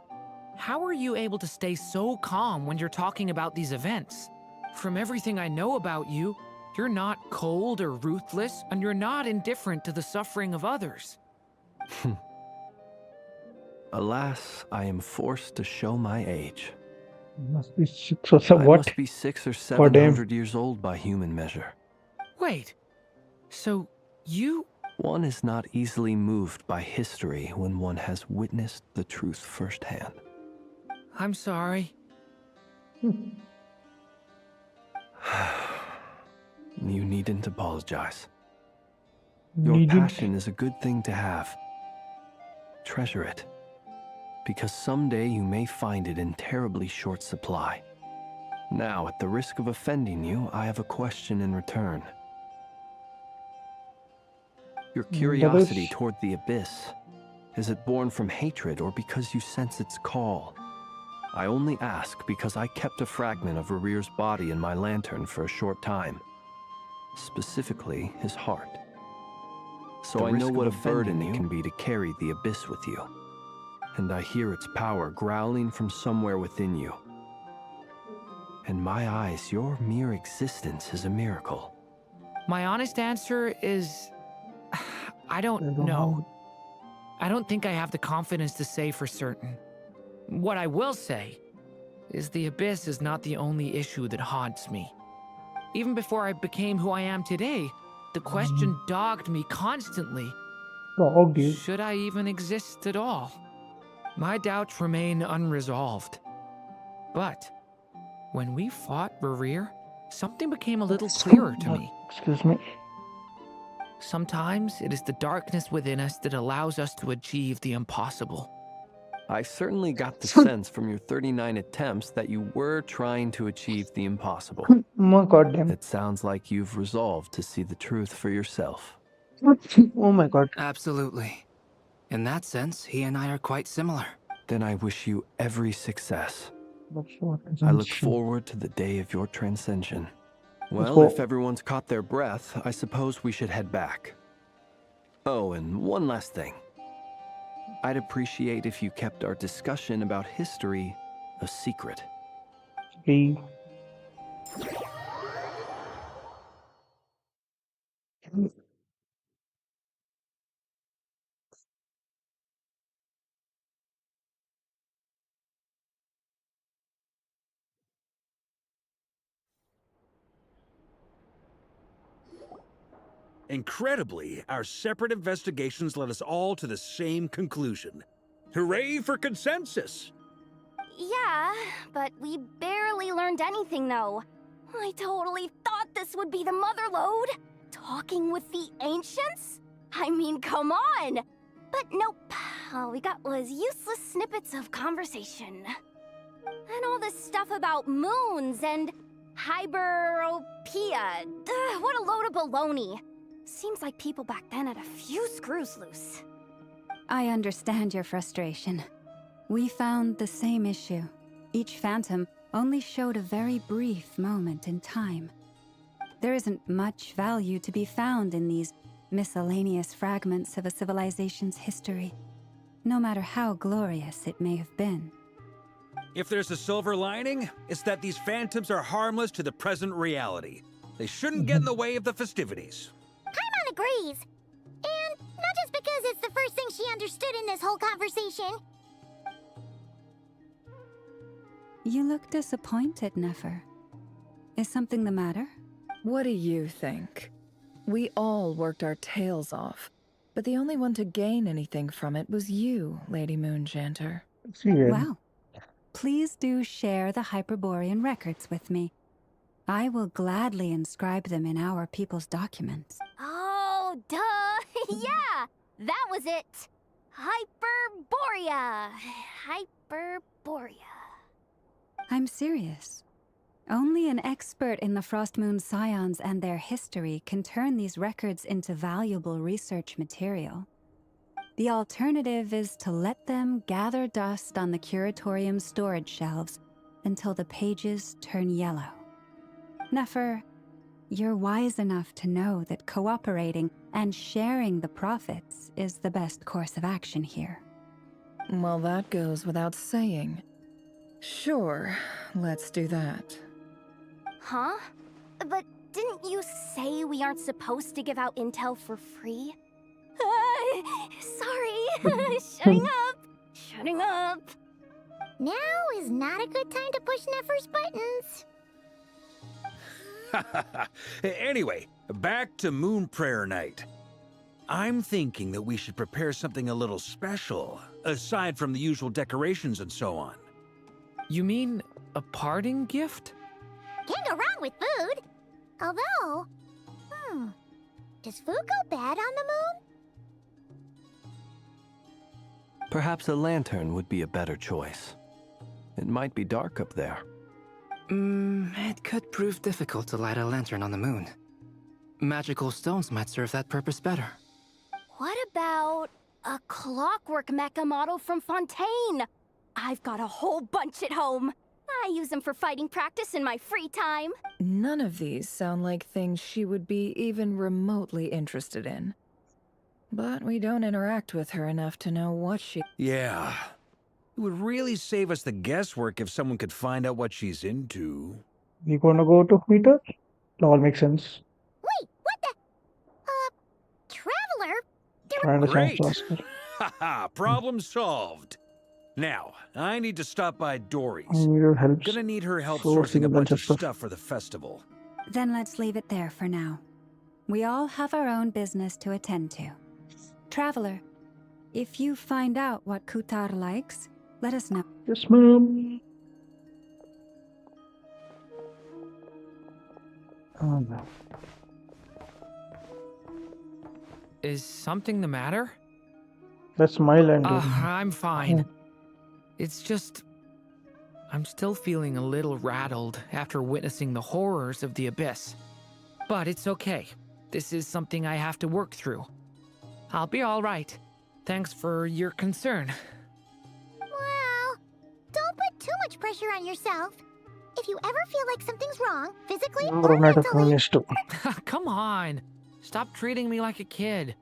how are you able to stay so calm when you're talking about these events? From everything I know about you, you're not cold or ruthless, and you're not indifferent to the suffering of others. Alas, I am forced to show my age. Must be 6 or 7. I What? must be 600 or Goddamn. 700 years old by human measure. Wait, so you... One is not easily moved by history when one has witnessed the truth firsthand. I'm sorry. You needn't apologize. Your Needn't. passion is a good thing to have. Treasure it, because someday you may find it in terribly short supply. Now, at the risk of offending you, I have a question in return. Your curiosity toward the abyss, is it born from hatred or because you sense its call? I only ask because I kept a fragment of Rarir's body in my lantern for a short time. Specifically, his heart. So I know what a burden it can be to carry the abyss with you. And I hear its power growling from somewhere within you. In my eyes, your mere existence is a miracle. My honest answer is... I don't know. I don't think I have the confidence to say for certain. What I will say is the abyss is not the only issue that haunts me. Even before I became who I am today, the question dogged me constantly. Should I even exist at all? My doubts remain unresolved. But when we fought Rarir, something became a little clearer to me. Excuse me. Sometimes it is the darkness within us that allows us to achieve the impossible. I certainly got the sense from your 39 attempts that you were trying to achieve the impossible. Oh god damn. It sounds like you've resolved to see the truth for yourself. Oh my god. Absolutely. In that sense, he and I are quite similar. Then I wish you every success. That's what I look assumption. forward to the day of your transcension. Well, go. if everyone's caught their breath, I suppose we should head back. Oh, and one last thing. I'd appreciate if you kept our discussion about history a secret. Okay. Incredibly, our separate investigations led us all to the same conclusion. Hooray for consensus! Yeah, but we barely learned anything, though. I totally thought this would be the mother lode. Talking with the ancients? I mean, come on! But nope. All we got was useless snippets of conversation. And all this stuff about moons and hyperopia. What a load of baloney. Seems like people back then had a few screws loose. I understand your frustration. We found the same issue. Each phantom only showed a very brief moment in time. There isn't much value to be found in these miscellaneous fragments of a civilization's history, no matter how glorious it may have been. If there's a silver lining, it's that these phantoms are harmless to the present reality. They shouldn't get in the way of the festivities. Paimon agrees. And not just because it's the first thing she understood in this whole conversation. You look disappointed, Nefer. Is something the matter? What do you think? We all worked our tails off, but the only one to gain anything from it was you, Lady Moonjanter. Well, please do share the Hyperborean records with me. I will gladly inscribe them in our people's documents. Oh, duh! Yeah! That was it! Hyperborea! Hyperborea. I'm serious. Only an expert in the Frostmoon Scions and their history can turn these records into valuable research material. The alternative is to let them gather dust on the Curatorium's storage shelves until the pages turn yellow. Nefer, you're wise enough to know that cooperating and sharing the profits is the best course of action here. Well, that goes without saying. Sure, let's do that. Huh? But didn't you say we aren't supposed to give out intel for free? Sorry. Shutting up. Shutting up. Now is not a good time to push Nefer's buttons. Anyway, back to Moon Prayer Night. I'm thinking that we should prepare something a little special, aside from the usual decorations and so on. You mean a parting gift? Can't go wrong with food. Although, does food go bad on the moon? Perhaps a lantern would be a better choice. It might be dark up there. It could prove difficult to light a lantern on the moon. Magical stones might serve that purpose better. What about a clockwork mecha model from Fontaine? I've got a whole bunch at home. I use them for fighting practice in my free time. None of these sound like things she would be even remotely interested in. But we don't interact with her enough to know what she... Yeah. It would really save us the guesswork if someone could find out what she's into. We gonna go to meet her? It all makes sense. Wait, what the? Traveler? Trying to chance Great! to ask her. Haha, problem solved. Now, I need to stop by Dory's. I need her help. Gonna need her help Sourcing sourcing a a bunch bunch of of stuff. stuff for the festival. Then let's leave it there for now. We all have our own business to attend to. Traveler, if you find out what Kutar likes, let us know. Yes, ma'am. Oh, no. Is something the matter? That's my land. I'm fine. It's just... I'm still feeling a little rattled after witnessing the horrors of the Abyss. But it's okay. This is something I have to work through. I'll be all right. Thanks for your concern. Well, don't put too much pressure on yourself. If you ever feel like something's wrong, physically or mentally... Come on. Stop treating me like a kid.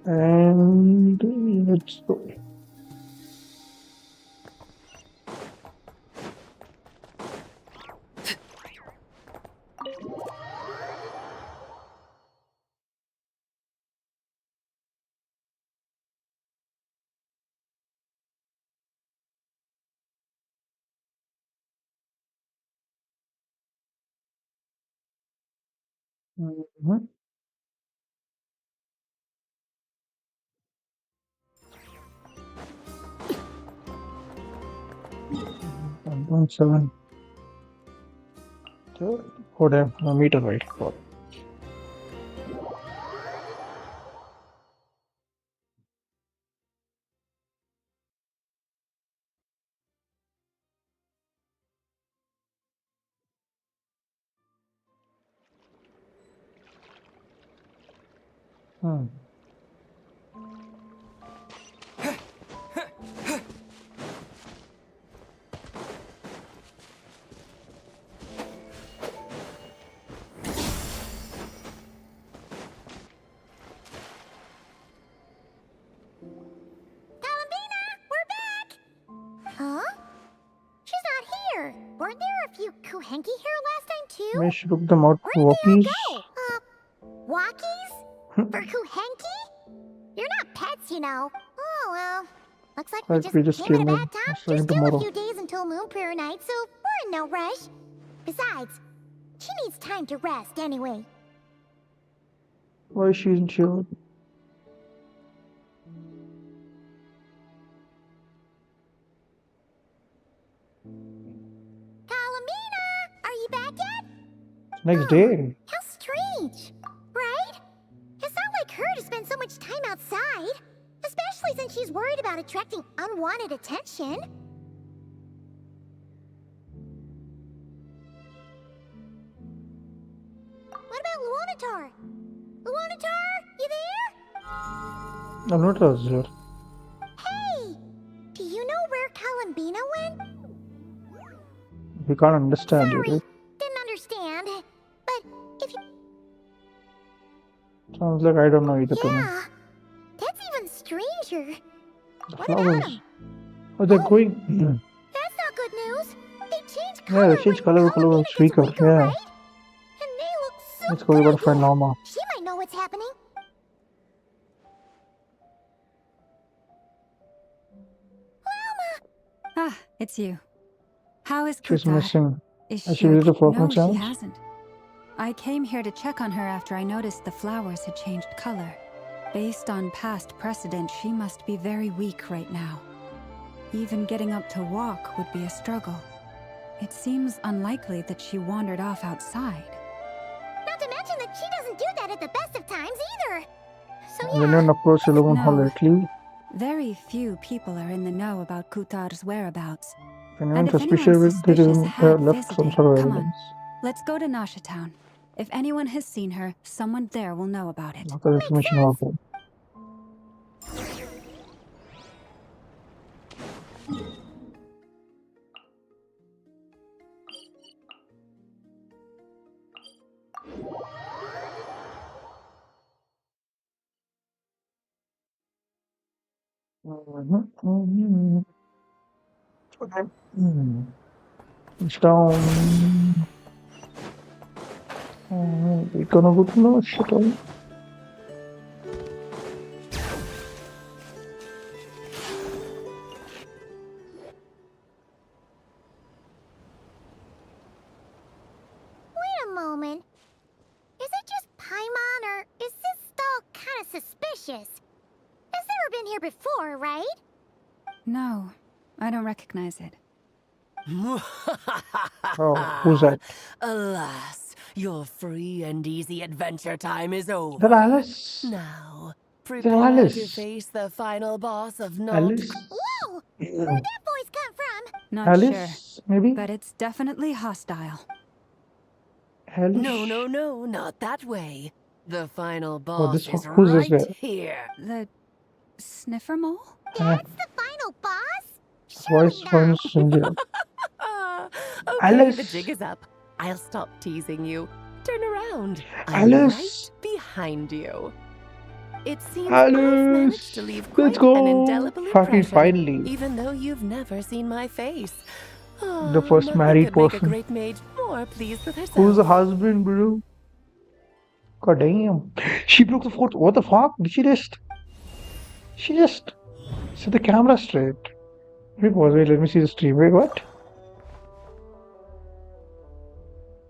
And let's go. One seven. Oh damn, a meter right. God. Kuhenki here last time too? Maybe she took them out for Where did they walkies. all go? Walkies? For Kuhenki? You're not pets, you know. Oh well. Looks like we just came at a bad time. There's still a few days until Moon Prayer Night, so we're in no rush. Besides, she needs time to rest anyway. Why she isn't here? Kalamina! Are you back yet? Next day. How strange, right? It's not like her to spend so much time outside. Especially since she's worried about attracting unwanted attention. What about Luonatar? Luonatar, you there? I'm not here. Hey! Do you know where Kalambina went? We can't understand you, right? Didn't understand. But if you... Sounds like I don't know either to me. Yeah, that's even stranger. The What about flowers. them? Oh, they're going. That's not good news. They changed Yeah, color they changed when color. Color Kalambina was gets weaker. weaker, Yeah. right? And they look so Let's go. We gotta find Norma. She might know what's happening. Ah, it's you. How is She's Kutar? missing. Is Has she visited the folk No, by she chance? hasn't. I came here to check on her after I noticed the flowers had changed color. Based on past precedent, she must be very weak right now. Even getting up to walk would be a struggle. It seems unlikely that she wandered off outside. Not to mention that she doesn't do that at the best of times either. So When anyone approached the Logan Hall lately, Very few people are in the know about Kutar's whereabouts. if anyone And if anyone suspicious, they suspicious didn't had left some visited, sort of come on. evidence. Let's go to Nasha Town. If anyone has seen her, someone there will know about it. Not the information about her. Okay. It's down. We're gonna go to no shit on. wait a moment. Is it just Paimon, or is this stall kind of suspicious? It's never been here before, right? No, I don't recognize it. Oh, who's that? Alas, your free and easy adventure time is over. That Alice? Now, That prepare Alice? to face the final boss of Alice? Whoa! Where'd that voice come from? Not Alice, sure. maybe? But it's definitely hostile. Alice? No, not that way. The final Oh, boss this is who's this right guy? here. The sniffer mole? That's the final boss? Voice from India. Okay, Alice. the jig is up. I'll stop teasing you. Turn around. Alice. I'm right behind you. It seems Alice. I've managed to leave Let's quite an go. indelible Fucking impression, finally. even though you've never seen my face. The first Nothing married could make person. a great mage more pleased with herself. Who's the husband, bro? God damn. She broke the fourth. What the fuck? Did she just? She just set the camera straight. Wait, pause. Wait, let me see the stream. Wait, what?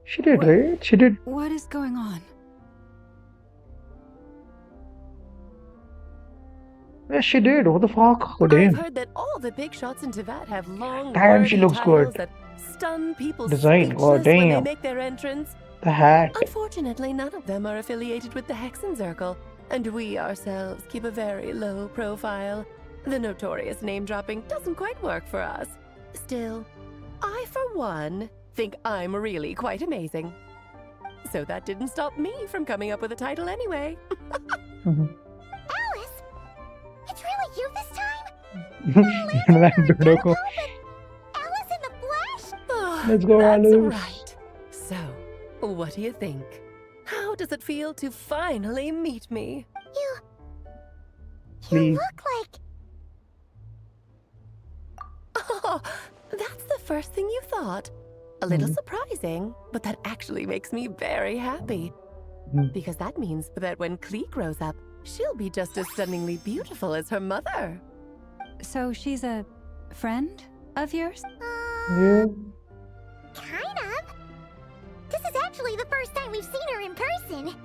She did, right? She did. What is going on? Yes, she did. What the fuck? God I've damn. heard that all the big shots in Teyvat have long, Damn, she wordy looks titles good. that stun people Design. God speechless when they damn. make their entrance. The hat. Unfortunately, none of them are affiliated with the Hexen Circle, and we ourselves keep a very low profile. The notorious name-dropping doesn't quite work for us. Still, I, for one, think I'm really quite amazing. So that didn't stop me from coming up with a title anyway. Alice? It's really you this time? Dodoko. Alice in the flesh? Oh, Let's go, that's Alice. right. So, what do you think? How does it feel to finally meet me? You Please. look like... Oh, that's the first thing you thought. A little surprising, but that actually makes me very happy. Because that means that when Klee grows up, she'll be just as stunningly beautiful as her mother. So she's a friend of yours? Yeah. Kind of. This is actually the first time we've seen her in person.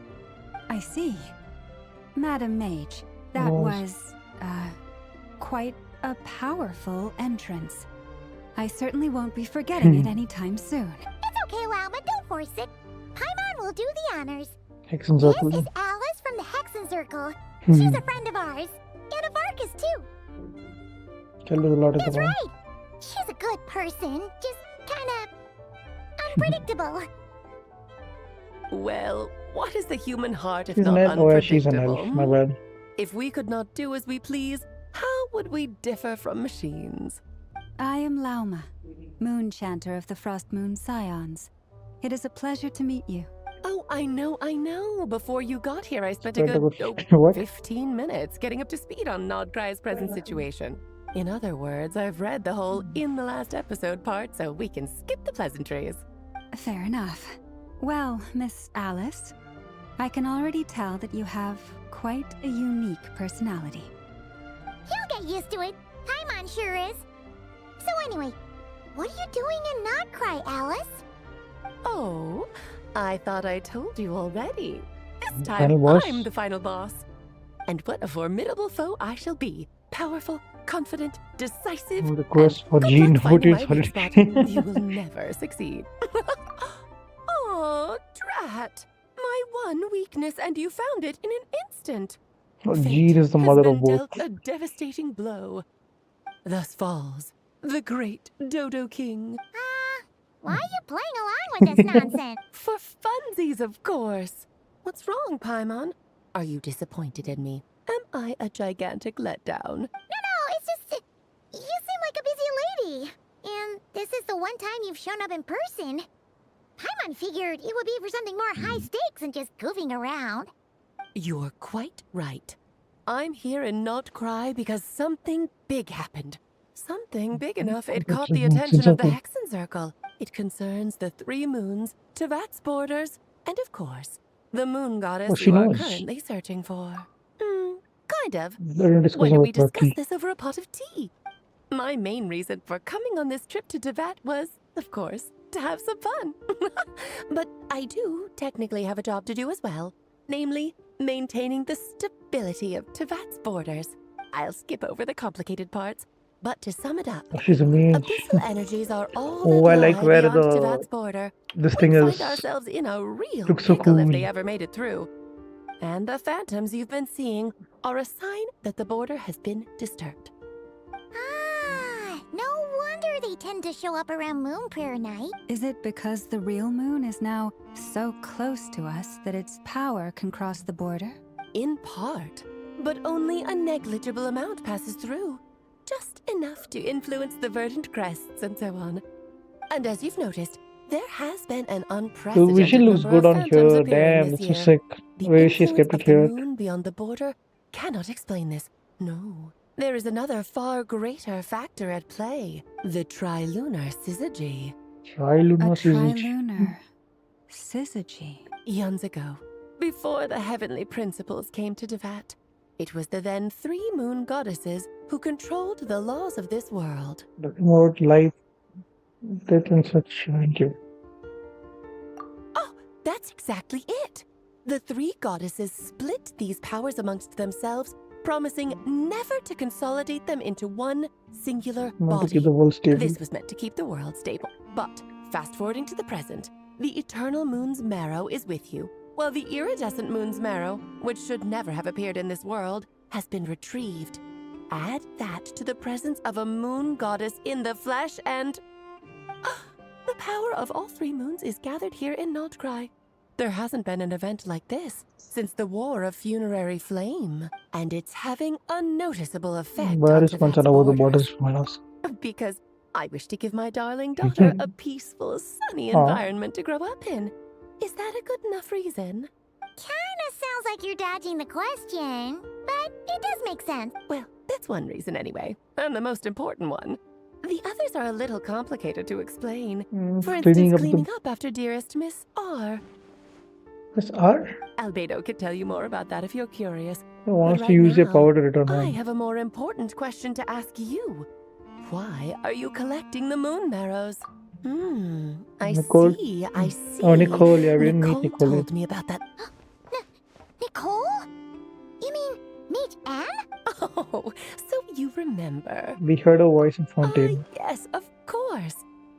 I see. Madam Mage, that was, quite a powerful entrance. I certainly won't be forgetting it anytime soon. It's okay, Lauma, don't force it. Paimon will do the honors. Hexen Circle. This is Alice from the Hexen Circle. She's a friend of ours. And of Arcus, too. Tell us a lot That's about right. She's a good person, just kinda unpredictable. Well, what is the human heart if She's not an elf. Oh, yeah, she's an unpredictable? elf. My bad. If we could not do as we please, how would we differ from machines? I am Lauma, Moon Chanter of the Frost Moon Scions. It is a pleasure to meet you. Oh, I know. Before you got here, I spent Spent a a good good- 15 minutes getting up to speed on Nodkrai's present situation. In other words, I've read the whole in the last episode part, so we can skip the pleasantries. Fair enough. Well, Miss Alice, I can already tell that you have quite a unique personality. He'll get used to it. Paimon sure is. So anyway, what are you doing in Nodcrai, Alice? Oh, I thought I told you already. This Final time, boss? I'm the final boss. And what a formidable foe I shall be. Powerful, confident, decisive, The quest for good Jean luck finding my Hotel. weak spot. You will never succeed. Oh, drat. My one weakness, and you found it in an instant. Oh, Fate Jean is the has mother been of both. dealt a devastating blow. Thus falls the great Dodo King. Why are you playing along with this nonsense? For funsies, of course. What's wrong, Paimon? Are you disappointed in me? Am I a gigantic letdown? No, it's just you seem like a busy lady. And this is the one time you've shown up in person. Paimon figured it would be for something more high stakes than just goofing around. You're quite right. I'm here in Nodcrai because something big happened. Something big enough it caught the attention of the Hexen Circle. It concerns the three moons, Tevat's borders, and of course, the moon goddess Oh, she you are knows. currently searching for. Kind of. They're gonna discuss Why don't we about discuss tea. this over a pot of tea? My main reason for coming on this trip to Tevat was, of course, to have some fun. But I do technically have a job to do as well. Namely, maintaining the stability of Tevat's borders. I'll skip over the complicated parts. But to sum it up, She's a mage. abyssal energies are all Oh, that I like lie where beyond the- Tevat's border. This We'd thing find is. ourselves in a real Looks so pickle if cool. they ever made it through. And the phantoms you've been seeing are a sign that the border has been disturbed. No wonder they tend to show up around Moon Prayer Night. Is it because the real moon is now so close to us that its power can cross the border? In part, but only a negligible amount passes through. Just enough to influence the verdant crests and so on. And as you've noticed, there has been an The unprecedented vision looks number good of on phantoms here. appearing Damn, this it's so year. sick. The The way she's influence kept it of the here. moon beyond the border cannot explain this. No. There is another far greater factor at play. The trilunar syzygy. Trilunar A syzygy. trilunar syzygy. Eons ago, before the heavenly principles came to Tevat, it was the then three moon goddesses who controlled the laws of this world. Talking about life, death, and such. Thank you. Oh, that's exactly it. The three goddesses split these powers amongst themselves, promising never to consolidate them into one singular Meant to body. keep the world stable. This was meant to keep the world stable. But, fast forwarding to the present, the eternal moon's marrow is with you, while the iridescent moon's marrow, which should never have appeared in this world, has been retrieved. Add that to the presence of a moon goddess in the flesh and... the power of all three moons is gathered here in Nodcrai. There hasn't been an event like this since the War of Funerary Flame, and it's having a noticeable effect Where on is Tevat's concern about the borders. borders from my house? Because I wish to give my darling daughter a peaceful, sunny Aw. environment to grow up in. Is that a good enough reason? Kinda sounds like you're dodging the question, but it does make sense. Well, that's one reason anyway, and the most important one. The others are a little complicated to explain. For Cleaning instance, up cleaning up after dearest Miss R. Miss R? Albedo could tell you more about that if you're curious. He But wants to right use their now, power to return I home. have a more important question to ask you. Why are you collecting the moon marrows? I Nicole. see, I see. Oh, Nicole. Yeah, we didn't meet Nicole Nicole yet. told me about that. Nicole? You mean meet Anne? Oh, so you remember. We heard a voice in Fontaine. Yes, of course.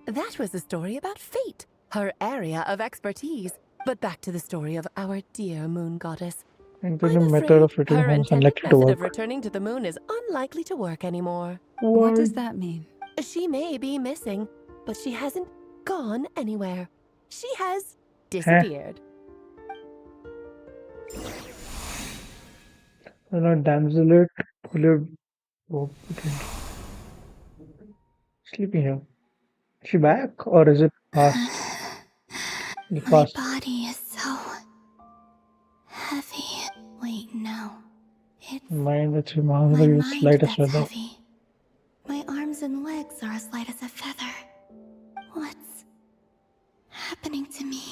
That was a story about fate, her area of expertise. But back to the story of our dear moon goddess. And then the method of returning Her home is intended unlikely to method of work. returning to the moon is unlikely to work anymore. What does that mean? She may be missing, but she hasn't gone anywhere. She has disappeared. Damselate who lived. Oh, okay. Sleeping here. Is she back or is it past? The My past. body is so heavy. Wait, no. It's Mind that's my it's mind light as that's feather. heavy. My arms and legs are as light as a feather. What's happening to me?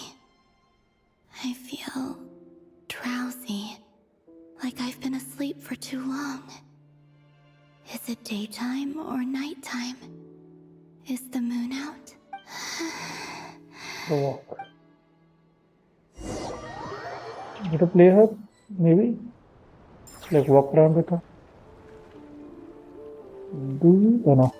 I feel drowsy, like I've been asleep for too long. Is it daytime or nighttime? Is the moon out? The walk. You to play her? Maybe? Like walk around with her? Do you or no?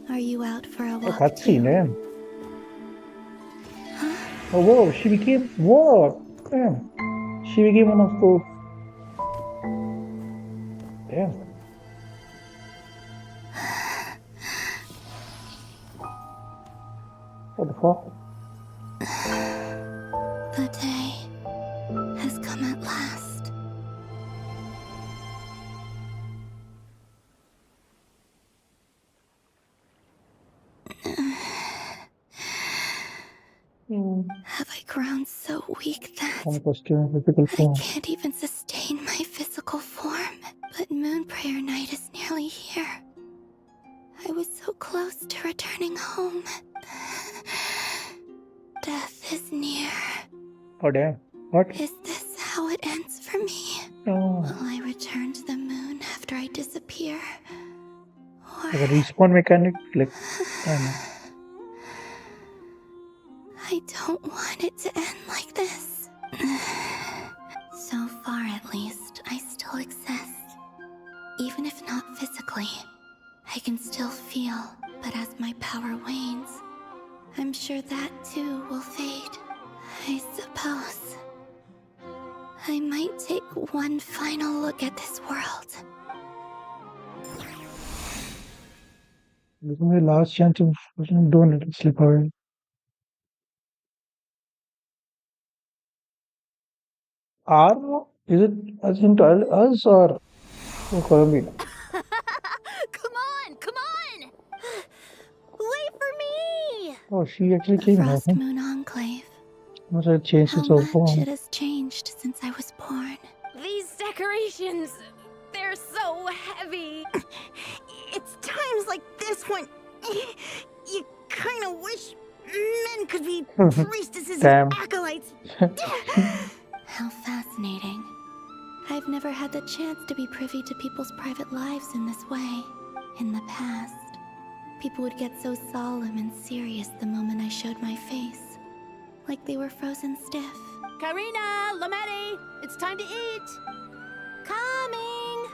Are you out for a A walk cutscene, too? damn. Oh, whoa, she became. Whoa! Damn. She became one of those. Damn. What the fuck? The day has come at last. Have I grown so weak that Some costume, physical I form. can't even sustain my physical form? But Moon Prayer Night is nearly here. I was so close to returning home. Death is near. Oh, damn. What? Is this how it ends for me? No. Will I return to the moon after I disappear? Or Like a respawn mechanic? Like, I don't know. I don't want it to end like this. So far, at least, I still exist. Even if not physically, I can still feel, but as my power wanes, I'm sure that too will fade. I suppose I might take one final look at this world. This is my last chance of doing it. Slip away. R? Is it as into us or Colombia? Come on, come on! Wait for me! Oh, she actually The came here. Frost Moon Enclave. Must have changed How its whole much form. it has changed since I was born. These decorations, they're so heavy. It's times like this when you kind of wish men could be priestesses Damn. and acolytes. How fascinating. I've never had the chance to be privy to people's private lives in this way. In the past, people would get so solemn and serious the moment I showed my face. Like they were frozen stiff. Karina, Lametti, it's time to eat. Coming.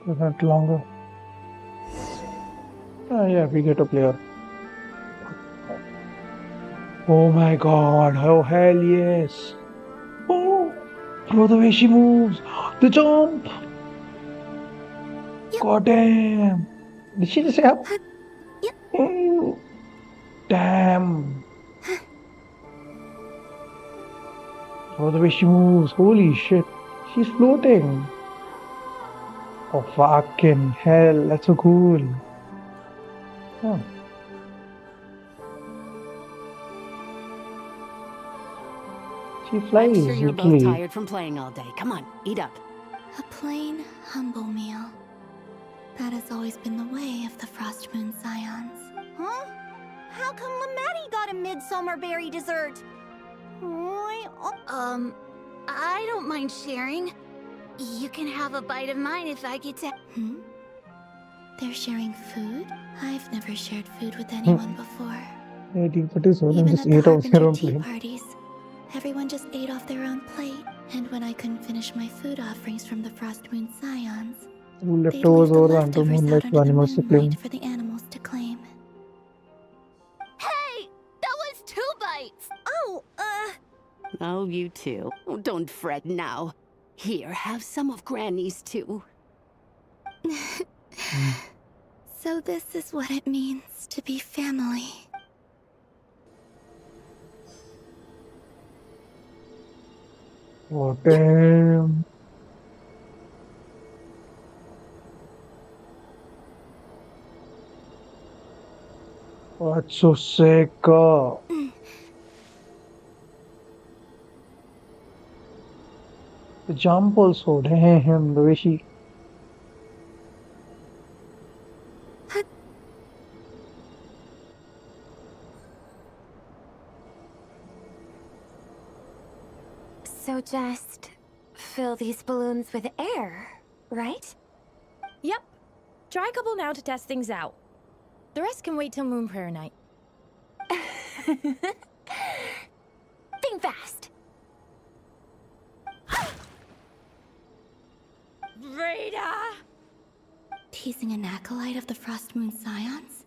It's not longer. Ah, yeah, we get a player. Oh my god, oh hell yes. Oh, bro, the way she moves. The jump. God damn. Did she just say up? Oh, damn. Bro, the way she moves. Holy shit. She's floating. Oh, fucking hell. That's so cool. Huh. She I'm flies, sure you're both literally. tired from playing all day. Come on, eat up. A plain, humble meal. That has always been the way of the Frost Moon Scions. Huh? How come Lamatti got a midsummer berry dessert? I don't mind sharing. You can have a bite of mine if I get to. They're sharing food? I've never shared food with anyone before. 1837 and Even just at the ate off their Harbinger own tea plate. parties, everyone just ate off their own plate. And when I couldn't finish my food offerings from the Frost Moon Scions, they'd Leftovers leave the over the Hunter leftovers Moon out like under the animals to claim. moonlight for the animals to claim. Hey! That was 2 bites! Oh, you too. Oh, don't fret now. Here, have some of Granny's too. So this is what it means to be family. Oh, damn. Oh, that's so sick. The jump also, damn, the way she. So just fill these balloons with air, right? Yep. Try a couple now to test things out. The rest can wait till Moon Prayer night. Think fast. Rita! Teasing an acolyte of the Frost Moon Scions?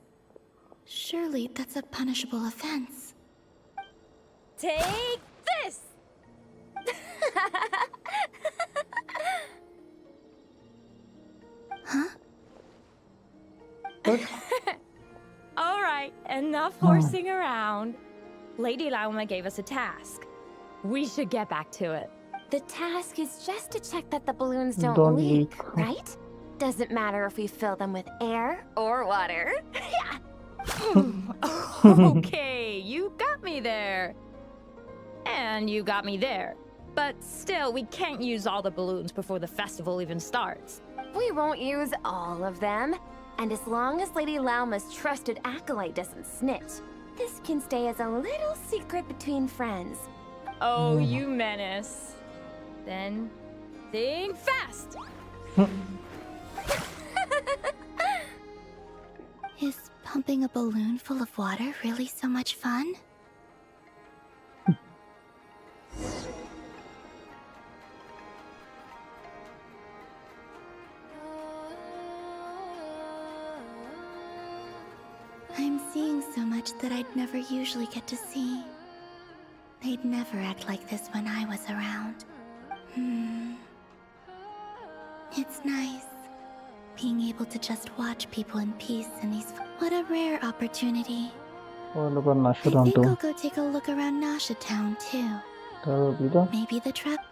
Surely that's a punishable offense. Take this! Huh? Alright, enough horsing around. Lady Lauma gave us a task. We should get back to it. The task is just to check that the balloons don't, Don't leak, leak. right? Doesn't matter if we fill them with air or water. Okay, you got me there. And you got me there. But still, we can't use all the balloons before the festival even starts. We won't use all of them. And as long as Lady Lauma's trusted acolyte doesn't snitch, this can stay as a little secret between friends. Oh, you menace. Then, think fast! Is pumping a balloon full of water really so much fun? I'm seeing so much that I'd never usually get to see. They'd never act like this when I was around. It's nice, being able to just watch people in peace in these... What a rare opportunity. Oh, look at I Nasha think too. I'll go take a look around Nasha Town too. That will be the. Maybe the trap...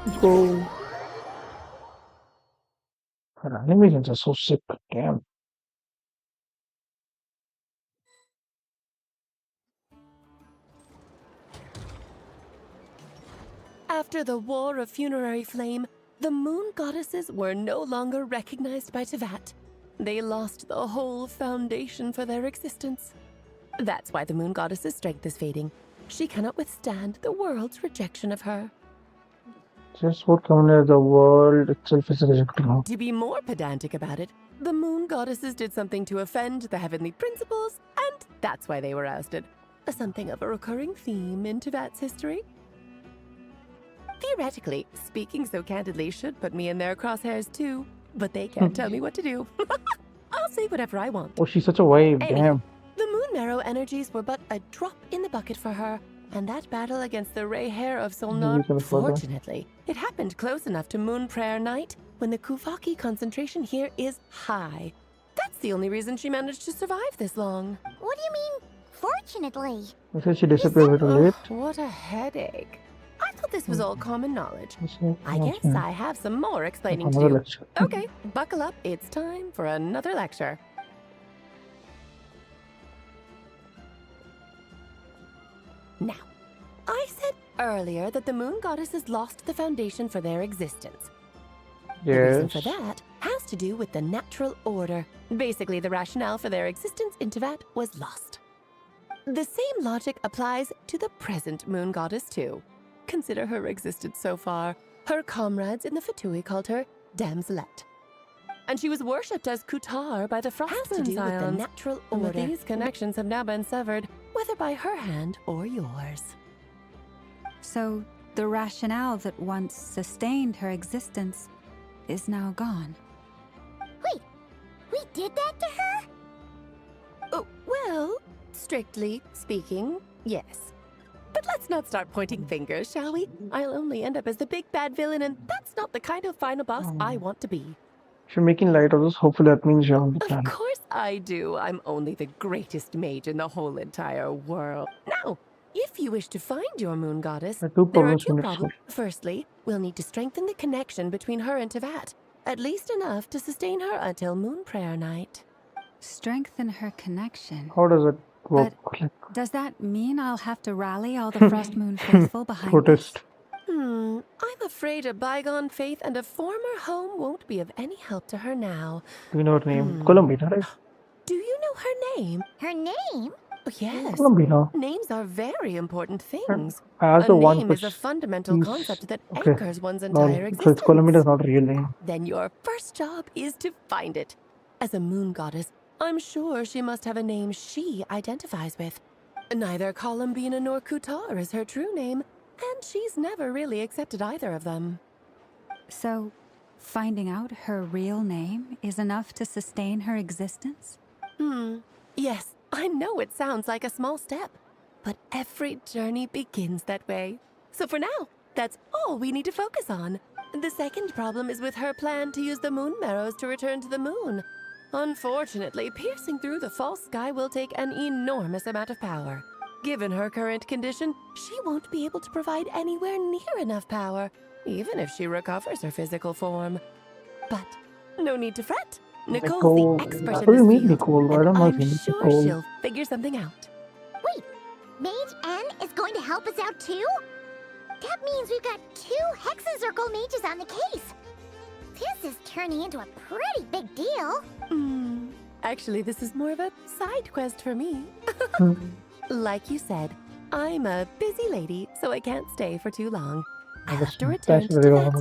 Let's go. Her animations are so sick. Damn. After the War of Funerary Flame, the moon goddesses were no longer recognized by Tevat. They lost the whole foundation for their existence. That's why the moon goddess's strength is fading. She cannot withstand the world's rejection of her. Just what coming the world itself is rejecting her. To be more pedantic about it, the moon goddesses did something to offend the heavenly principles, and that's why they were ousted. Something of a recurring theme in Tevat's history. Theoretically, speaking so candidly should put me in their crosshairs too, but they can't tell me what to do. I'll say whatever I want. Oh, she's such a wave. Damn. The moon marrow energies were but a drop in the bucket for her, and that battle against the Ray Hair of Solnar, fortunately, it happened close enough to Moon Prayer Night when the Kuvaki concentration here is high. That's the only reason she managed to survive this long. What do you mean, fortunately? I said she disappeared a little late. What a headache. I thought this was all common knowledge. I guess Okay. I have some more explaining to Another do. lecture. Okay, buckle up. It's time for another lecture. Now, I said earlier that the moon goddesses lost the foundation for their existence. The reason for that has to do with the natural order. Basically, the rationale for their existence in Tevat was lost. The same logic applies to the present moon goddess too. Consider her existence so far. Her comrades in the Fatui called her Damselette. And she was worshipped as Kutar by the Frost Moon Scions. With the natural order. These connections have now been severed, whether by her hand or yours. So, the rationale that once sustained her existence is now gone. Wait, we did that to her? Oh, well, strictly speaking, yes. But let's not start pointing fingers, shall we? I'll only end up as the big bad villain, and that's not the kind of final boss I want to be. If you're making light of this, hopefully that means you're on the Of plan. course I do. I'm only the greatest mage in the whole entire world. Now, if you wish to find your moon goddess, there are two problems. Firstly, we'll need to strengthen the connection between her and Tevat, at least enough to sustain her until moon prayer night. Strengthen her connection. How does it work? Does that mean I'll have to rally all the Frost Moon faithful behind Protest. I'm afraid a bygone faith and a former home won't be of any help to her now. Do you know her name? Columbina, right? Do you know her name? Her name? Oh, yes. Columbina. Names are very important things. I asked A the one name is a fundamental concept that anchors one's No, entire so existence. it's Columbina's not a real name. Then your first job is to find it. As a moon goddess, I'm sure she must have a name she identifies with. Neither Columbina nor Kutar is her true name, and she's never really accepted either of them. So, finding out her real name is enough to sustain her existence? Yes, I know it sounds like a small step, but every journey begins that way. So for now, that's all we need to focus on. The second problem is with her plan to use the moon marrows to return to the moon. Unfortunately, piercing through the false sky will take an enormous amount of power. Given her current condition, she won't be able to provide anywhere near enough power, even if she recovers her physical form. But no need to fret. Nicole's the expert in this field, Nicole. I don't know if I'm you need sure Nicole. she'll figure something out. Wait, Mage N is going to help us out too? That means we've got 2 Hexacircle mages on the case. This is turning into a pretty big deal. Actually, this is more of a side quest for me. Like you said, I'm a busy lady, so I can't stay for too long. I have to return to Tibet.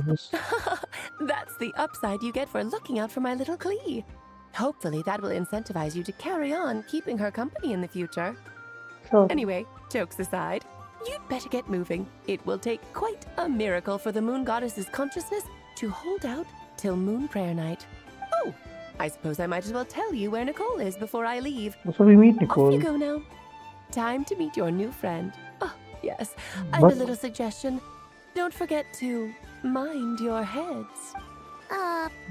That's the upside you get for looking out for my little Klee. Hopefully that will incentivize you to carry on keeping her company in the future. Sure. Anyway, jokes aside, you'd better get moving. It will take quite a miracle for the moon goddess's consciousness to hold out till moon prayer night. Oh, I suppose I might as well tell you where Nicole is before I leave. So we meet Nicole. Off you go now. Time to meet your new friend. Oh, yes. And a little suggestion. Don't forget to mind your heads.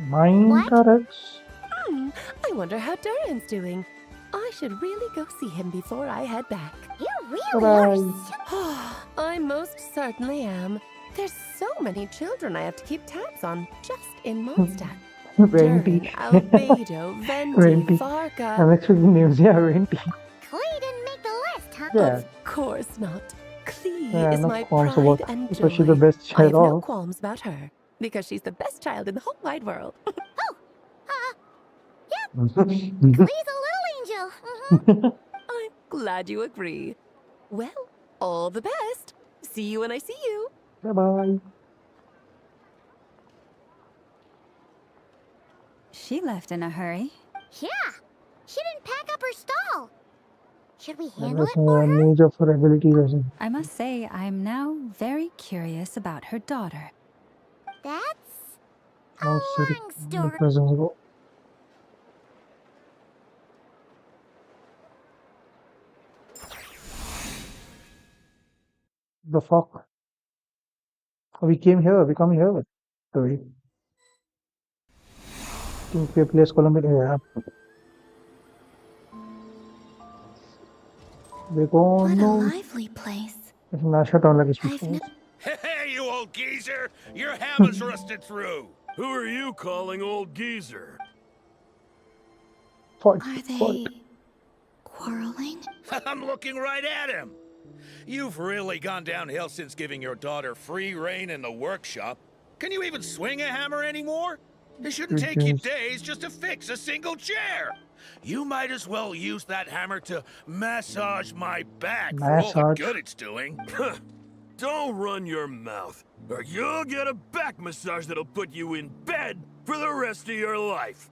Mind our heads? I wonder how Duran's doing. I should really go see him before I head back. You really are I most certainly am. There's so many children I have to keep tabs on just in Mondstadt. Venti. Albedo, Venti, Varka. I'm expecting names. Yeah, Venti. Klee didn't make the list, huh? Yeah. Of course not. Klee Yeah, is no my qualms pride about and because joy. she's the best I child have no of. qualms about her, because she's the best child in the whole wide world. Klee's a little angel. I'm glad you agree. Well, all the best. See you when I see you. Bye-bye. She left in a hurry. Yeah, she didn't pack up her stall. Should we I handle was it for a her? mage of her abilities or something. I must say, I'm now very curious about her daughter. That's Now long story. The fuck? We come here. Sorry. Think we place Columbia. Yeah. What a lively place. It's Nasha town like I've no Hey, you old geezer! Your habits rusted through! Who are you calling old geezer? Are they quarreling? I'm looking right at him! You've really gone downhill since giving your daughter free reign in the workshop. Can you even swing a hammer anymore? It shouldn't take you days just to fix a single chair. You might as well use that hammer to massage my back for all the Massage. good it's doing. Don't run your mouth, or you'll get a back massage that'll put you in bed for the rest of your life.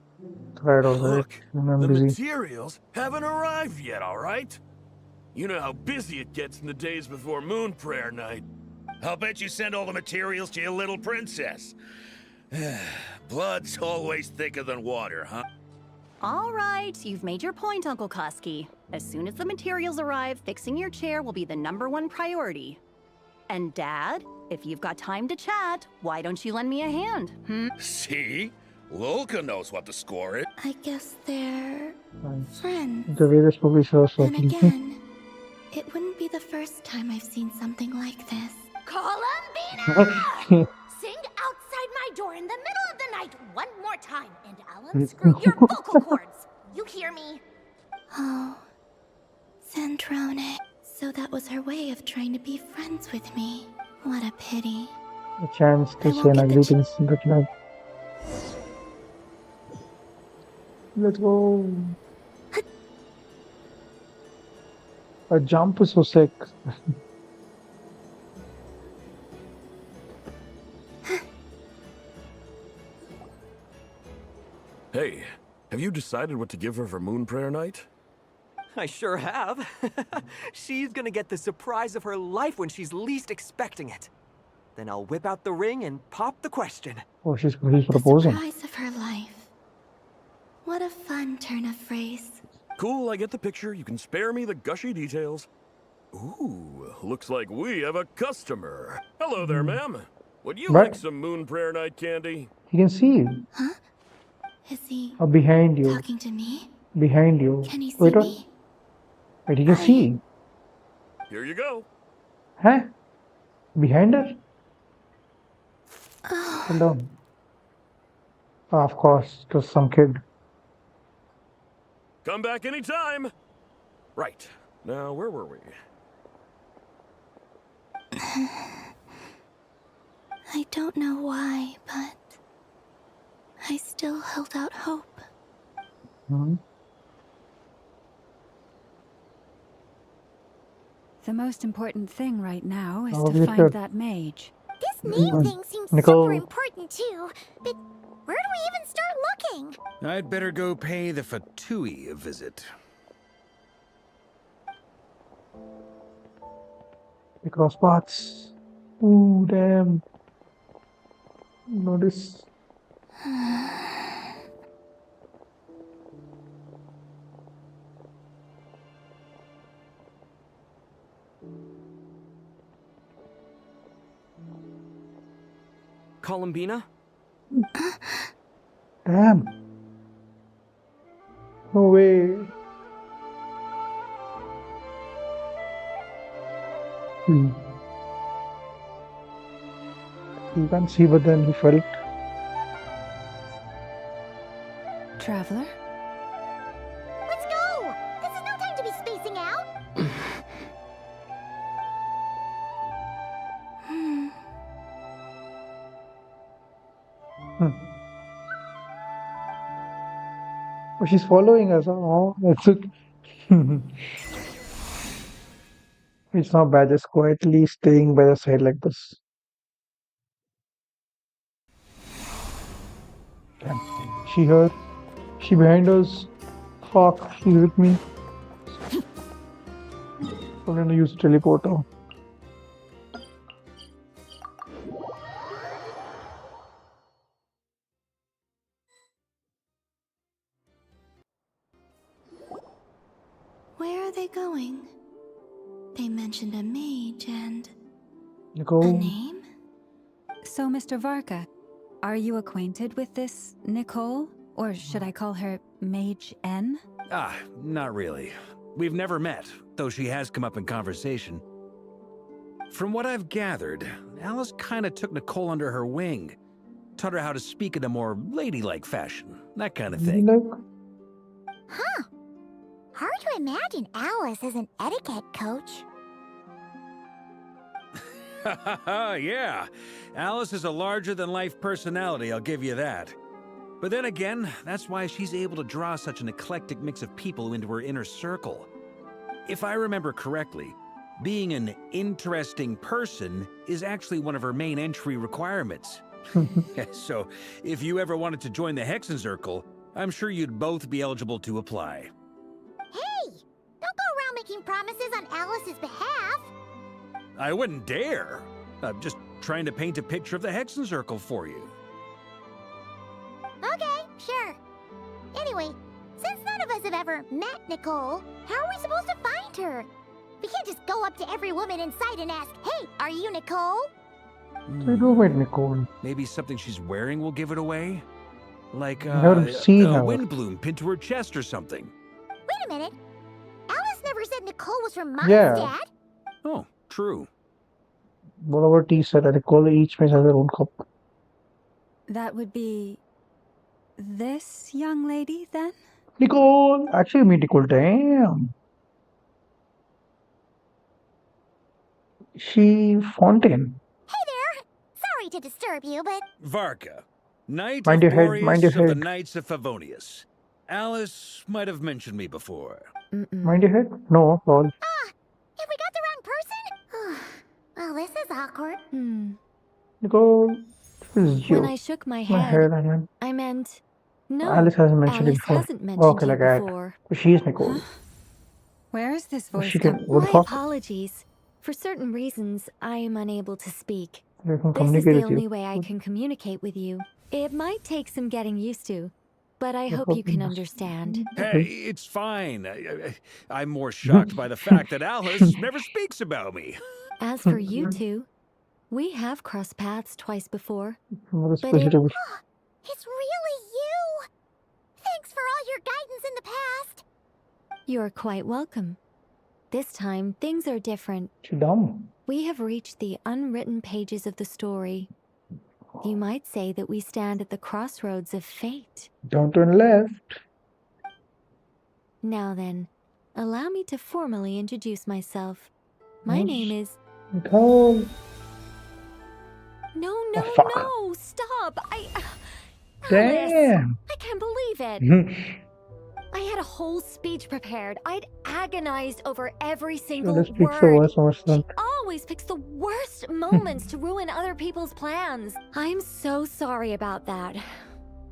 Right, alright. Look, I'm the busy. materials haven't arrived yet, all right? You know how busy it gets in the days before Moon Prayer Night. I'll bet you send all the materials to your little princess. Blood's always thicker than water, huh? All right, you've made your point, Uncle Koski. As soon as the materials arrive, fixing your chair will be the #1 priority. And Dad, if you've got time to chat, why don't you lend me a hand, See? Lolka knows what the score is. I guess they're friends. The way this movie shows so Then again, it wouldn't be the first time I've seen something like this. Columbina! Sing outside my door in the middle of the night one more time, and I'll unscrew your vocal cords. You hear me? Oh, Zandrone. So that was her way of trying to be friends with me. What a pity. a chance to say my greetings in the club. Let's go. A jump is so sick. Hey, have you decided what to give her for Moon Prayer Night? I sure have. She's gonna get the surprise of her life when she's least expecting it. Then I'll whip out the ring and pop the question. Oh, he's proposing. Surprise of her life. What a fun turn of phrase. Cool, I get the picture. You can spare me the gushy details. Ooh, looks like we have a customer. Hello there, ma'am. Would you What? like some Moon Prayer Night candy? He can see you. Huh? Is he Behind you. talking to me? Behind you. Can he see Wait, what? me? Wait, he can see. Here you go. Huh? Behind her? Oh, Hold on. Oh, of course, just some kid. Come back anytime. Right. Now, where were we? I don't know why, but I still held out hope. The most important thing right now is Oh, to yes, find sir. that mage. This name thing seems Nicole. super important too, but where do we even start looking? I'd better go pay the Fatui a visit. We cross paths. Ooh, damn. Notice. Columbina? Damn. No way. He can't see, but then he felt. Traveler? Let's go! This is no time to be spacing out! Oh, she's following us. Oh, that's it. It's not bad, just quietly staying by the side like this. Damn. She here. She behind us. Fuck, she's with me. I'm gonna use teleporter. Where are they going? They mentioned a mage and a Nicole. name? So, Mr. Varka, are you acquainted with this Nicole? Or should I call her Mage N? Ah, not really. We've never met, though she has come up in conversation. From what I've gathered, Alice kinda took Nicole under her wing. Taught her how to speak in a more ladylike fashion, that kind of thing. Huh. Hard to imagine Alice as an etiquette coach. Yeah, Alice is a larger-than-life personality, I'll give you that. But then again, that's why she's able to draw such an eclectic mix of people into her inner circle. If I remember correctly, being an interesting person is actually one of her main entry requirements. So, if you ever wanted to join the Hexenzirkel, I'm sure you'd both be eligible to apply. Hey! Don't go around making promises on Alice's behalf. I wouldn't dare. I'm just trying to paint a picture of the Hexenzirkel for you. Okay, sure. Anyway, since none of us have ever met Nicole, how are we supposed to find her? We can't just go up to every woman in sight and ask, "Hey, are you Nicole?" I do with Nicole. Maybe something she's wearing will give it away? Like I haven't seen a her. wind bloom pinned to her chest or something. Wait a minute. Alice never said Nicole was from Mom's Yeah. dad. Oh, true. Whatever tea said, Nicole each has their own cup. That would be this young lady, then? Nicole! Actually, meet Nicole. Damn. She Fontaine. Hey there. Sorry to disturb you, but Varka, Knight Mind of your head, mind your Boreas of the head. Knights of Favonius. Alice might have mentioned me before. Mind your head? No, lol. have we got the wrong person? Well, this is awkward. Nicole, this is you. When I shook my My head, head, I meant. I meant no. Alice hasn't mentioned it Alice before. hasn't mentioned Okay, you like that. before. But she's Nicole. Where is this But voice she can. coming What the My fuck? apologies. For certain reasons, I am unable to speak. I can This is communicate the with you. only way I can communicate with you. It might take some getting used to, but I hope you can understand. Hey, it's fine. I'm more shocked by the fact that Alice never speaks about me. As for you two, we have crossed paths twice before. What is But it- vegetable? It's really you. Thanks for all your guidance in the past. You're quite welcome. This time, things are different. She dumb. We have reached the unwritten pages of the story. You might say that we stand at the crossroads of fate. Don't turn left. Now then, allow me to formally introduce myself. My Yes. name is... Nicole. No, fuck. no, stop! Alice! Damn. I can't believe it! I had a whole speech prepared. I'd agonized over every single Let's speak word. for words ourselves. Always picks the worst moments to ruin other people's plans. I'm so sorry about that.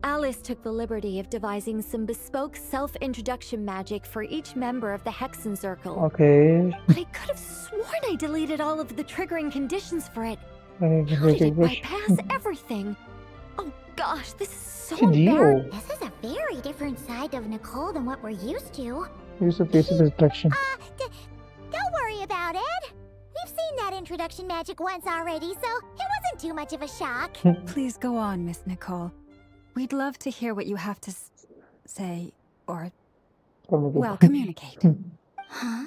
Alice took the liberty of devising some bespoke self-introduction magic for each member of the Hexenzirkel. Okay. But I could have sworn I deleted all of the triggering conditions for it. How did it bypass everything? Oh gosh, this is so embarrassing. This is a very different side of Nicole than what we're used to. Use the face of instruction. Don't worry about it. We've seen that introduction magic once already, so it wasn't too much of a shock. Please go on, Miss Nicole. We'd love to hear what you have to say, or, well, communicate. Huh?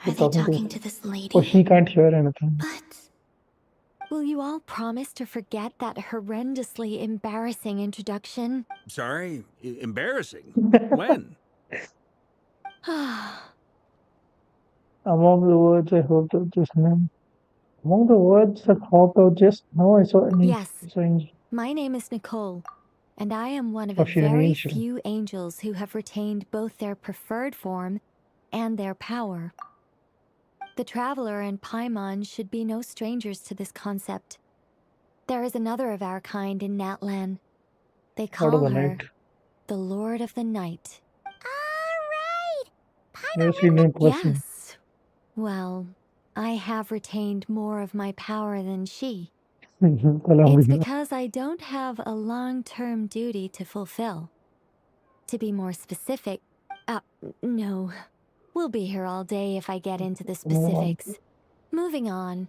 Are they talking to this lady? Oh, she can't hear anything. Will you all promise to forget that horrendously embarrassing introduction? Sorry? Embarrassing? When? Among the words I hope that just now. Among the words that hope out just now, I saw an Yes. angel. My name is Nicole, and I am one of Oh, a she's an very angel. few angels who have retained both their preferred form and their power. The Traveler and Paimon should be no strangers to this concept. There is another of our kind in Natlan. They Lord of call the her Night. the Lord of the Night. Never seen her in person. Yes. Well, I have retained more of my power than she. It's because I don't have a long-term duty to fulfill. To be more specific, no. We'll be here all day if I get into the specifics. Moving on.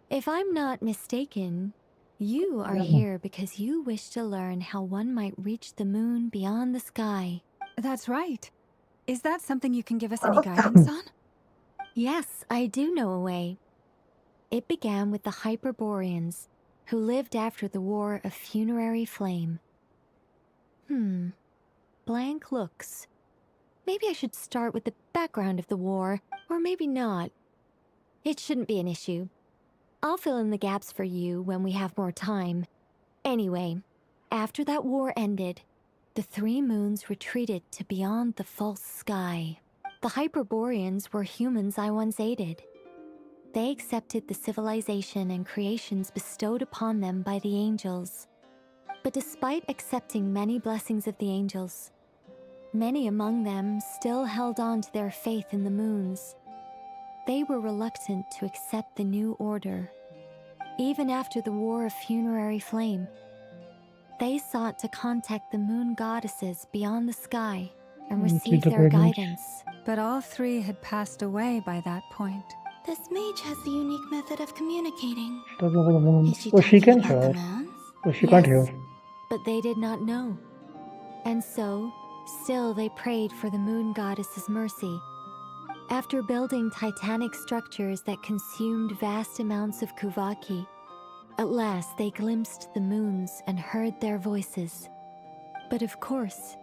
If I'm not mistaken, you are here because you wish to learn how one might reach the moon beyond the sky. That's right. Is that something you can give us any guidance on? Yes, I do know a way. It began with the Hyperboreans, who lived after the War of Funerary Flame. Blank looks. Maybe I should start with the background of the war, or maybe not. It shouldn't be an issue. I'll fill in the gaps for you when we have more time. Anyway, after that war ended, the three moons retreated to beyond the false sky. The Hyperboreans were humans I once aided. They accepted the civilization and creations bestowed upon them by the angels. But despite accepting many blessings of the angels, many among them still held on to their faith in the moons. They were reluctant to accept the new order. Even after the War of Funerary Flame, they sought to contact the moon goddesses beyond the sky and receive their guidance. But all three had passed away by that point. This mage has a unique method of communicating. Talking about the moon. Is she Oh, she talking can about hear. the moons? Oh, she can't hear. But they did not know. And so, still they prayed for the moon goddess's mercy. After building titanic structures that consumed vast amounts of Kuvaki, at last they glimpsed the moons and heard their voices. But of course,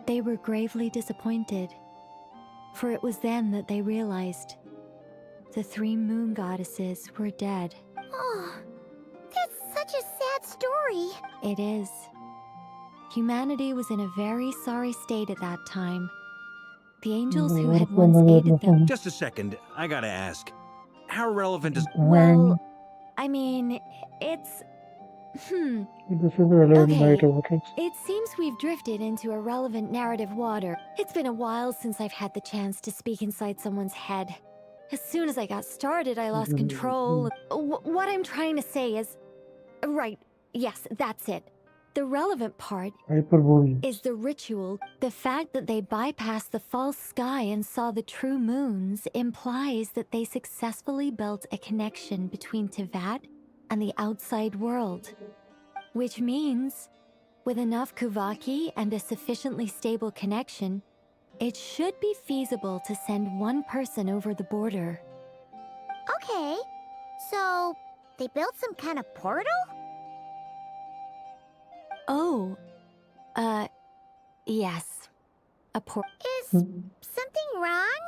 they were gravely disappointed. For it was then that they realized the three moon goddesses were dead. Oh, that's such a sad story. It is. Humanity was in a very sorry state at that time. The angels who had once aided them... Just a second, I gotta ask. How relevant is... Well, I mean, it's... This is a relevant night of it. It seems we've drifted into irrelevant narrative water. It's been a while since I've had the chance to speak inside someone's head. As soon as I got started, I lost control. What I'm trying to say is... Right, yes, that's it. The relevant part is the ritual. The fact that they bypassed the false sky and saw the true moons implies that they successfully built a connection between Tevat and the outside world. Which means, with enough Kuvaki and a sufficiently stable connection, it should be feasible to send one person over the border. Okay, so they built some kind of portal? Oh, yes. Is something wrong?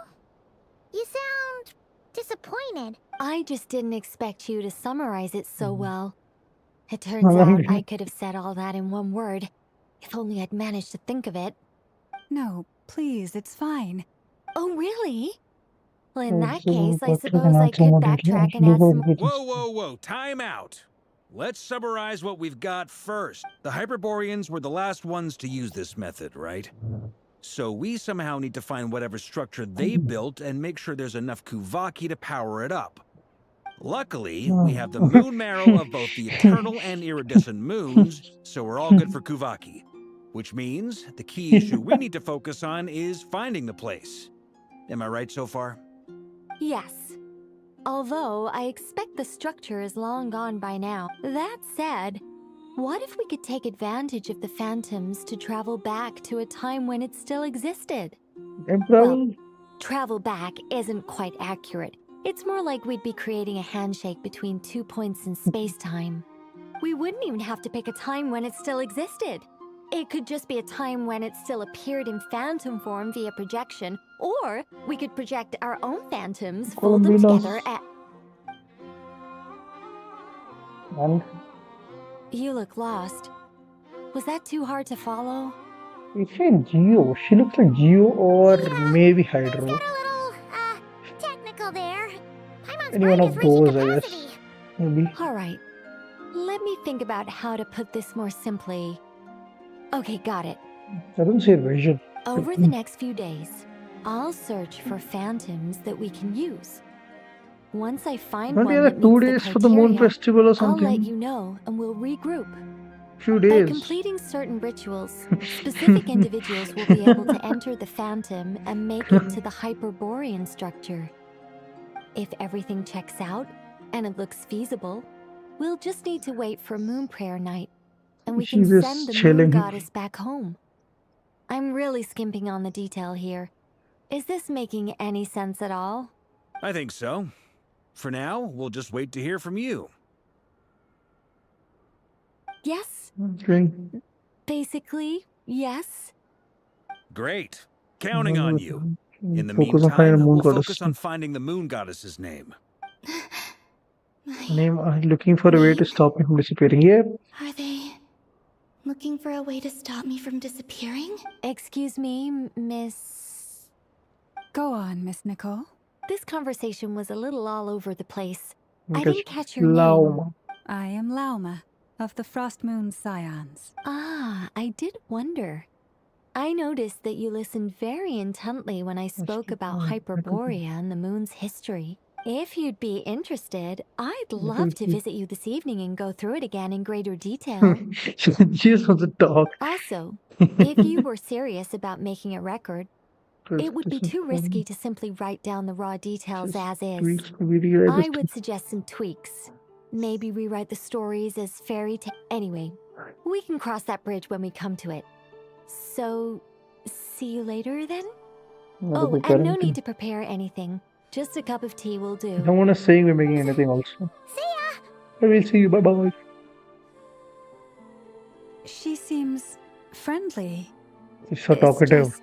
You sound disappointed. I just didn't expect you to summarize it so well. It turns out I could have said all that in one word, if only I'd managed to think of it. No, please, it's fine. Oh, really? Well, in that case, I suppose I could backtrack and add some... Whoa, time out! Let's summarize what we've got first. The Hyperboreans were the last ones to use this method, right? So we somehow need to find whatever structure they built and make sure there's enough Kuvaki to power it up. Luckily, we have the moon marrow of both the eternal and iridescent moons, so we're all good for Kuvaki. Which means the key issue we need to focus on is finding the place. Am I right so far? Yes. Although, I expect the structure is long gone by now. That said, what if we could take advantage of the phantoms to travel back to a time when it still existed? Well, travel back isn't quite accurate. It's more like we'd be creating a handshake between 2 points in space-time. We wouldn't even have to pick a time when it still existed. It could just be a time when it still appeared in phantom form via projection, or we could project our own phantoms, fold them together You look lost. Was that too hard to follow? It's a Geo. She looks like Geo or maybe Hydro. Technical there. Any one of those, I guess. Maybe. Alright. Let me think about how to put this more simply. Okay, got it. I don't see vision. Over the next few days, I'll search for phantoms that we can use. Once I find Don't one we have that 2 meets days the for the moon criteria, festival or I'll something? let you know and we'll regroup. Few By days. completing certain rituals, specific individuals will be able to enter the phantom and make it to the Hyperborean structure. If everything checks out, and it looks feasible, we'll just need to wait for Moon Prayer Night, and we can She's just send the chilling. moon goddess back home. I'm really skimping on the detail here. Is this making any sense at all? I think so. For now, we'll just wait to hear from you. Yes. Okay. Basically, yes. Great. Counting on you. In the Focus on finding meantime, the moon we'll goddess. focus on finding the moon goddess's name. Name looking for a way to stop me from disappearing. Yep. Are they looking for a way to stop me from disappearing? Excuse me, Miss... Go on, Miss Nicole. This conversation was a little all over the place. I Because didn't catch your name. Lauma. I am Lauma, of the Frost Moon Scions. Ah, I did wonder. I noticed that you listened very intently when I spoke about Hyperborea and the moon's history. If you'd be interested, I'd love to visit you this evening and go through it again in greater detail. She just wants to talk. Also, if you were serious about making a record, it would be too risky to simply write down the raw details as is. I would suggest some tweaks. Maybe rewrite the stories as fairy tale. Anyway, we can cross that bridge when we come to it. So, see you later then? Oh, and no need to prepare anything. Just a cup of tea will do. I don't want to say we're making anything also. See ya! I will see you. Bye bye. She seems friendly. She's so talkative.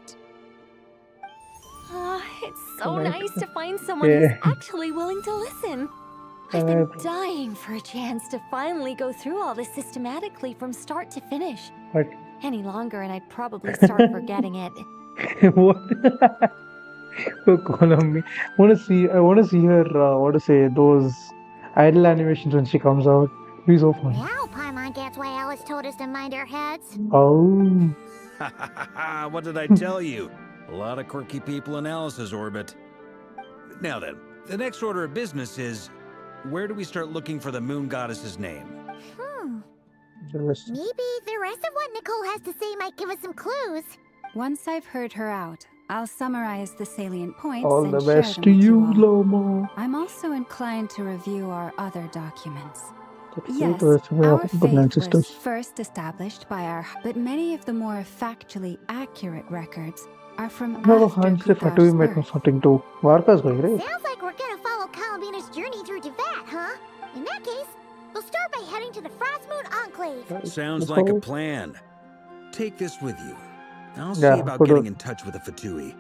It's so nice to find someone who's actually willing to listen. I've been dying for a chance to finally go through all this systematically from start to finish. What? Any longer and I'd probably start forgetting it. What? Oh, call on me. I want to see her, those idle animations when she comes out. It'll be so fun. Now Paimon gets why Alice told us to mind our heads. Oh. What did I tell you? A lot of quirky people in Alice's orbit. Now then, the next order of business is, where do we start looking for the moon goddess's name? Maybe the rest of what Nicole has to say might give us some clues. Once I've heard her out, I'll summarize the salient points All and the share best them to with you, all. Loma. I'm also inclined to review our other documents. Yes, Yes, our our faith was sisters. first established by our... But many of the more factually accurate records are from No, after Hans se Fatui met Kuthar's something too. Varka's going, right? Sounds like we're gonna follow Columbina's journey through Devat, huh? In that case, we'll start by heading to the Frostmoon Enclave. Sounds like a plan. Take this with you. I'll see Yeah, about put getting it- in touch with the Fatui.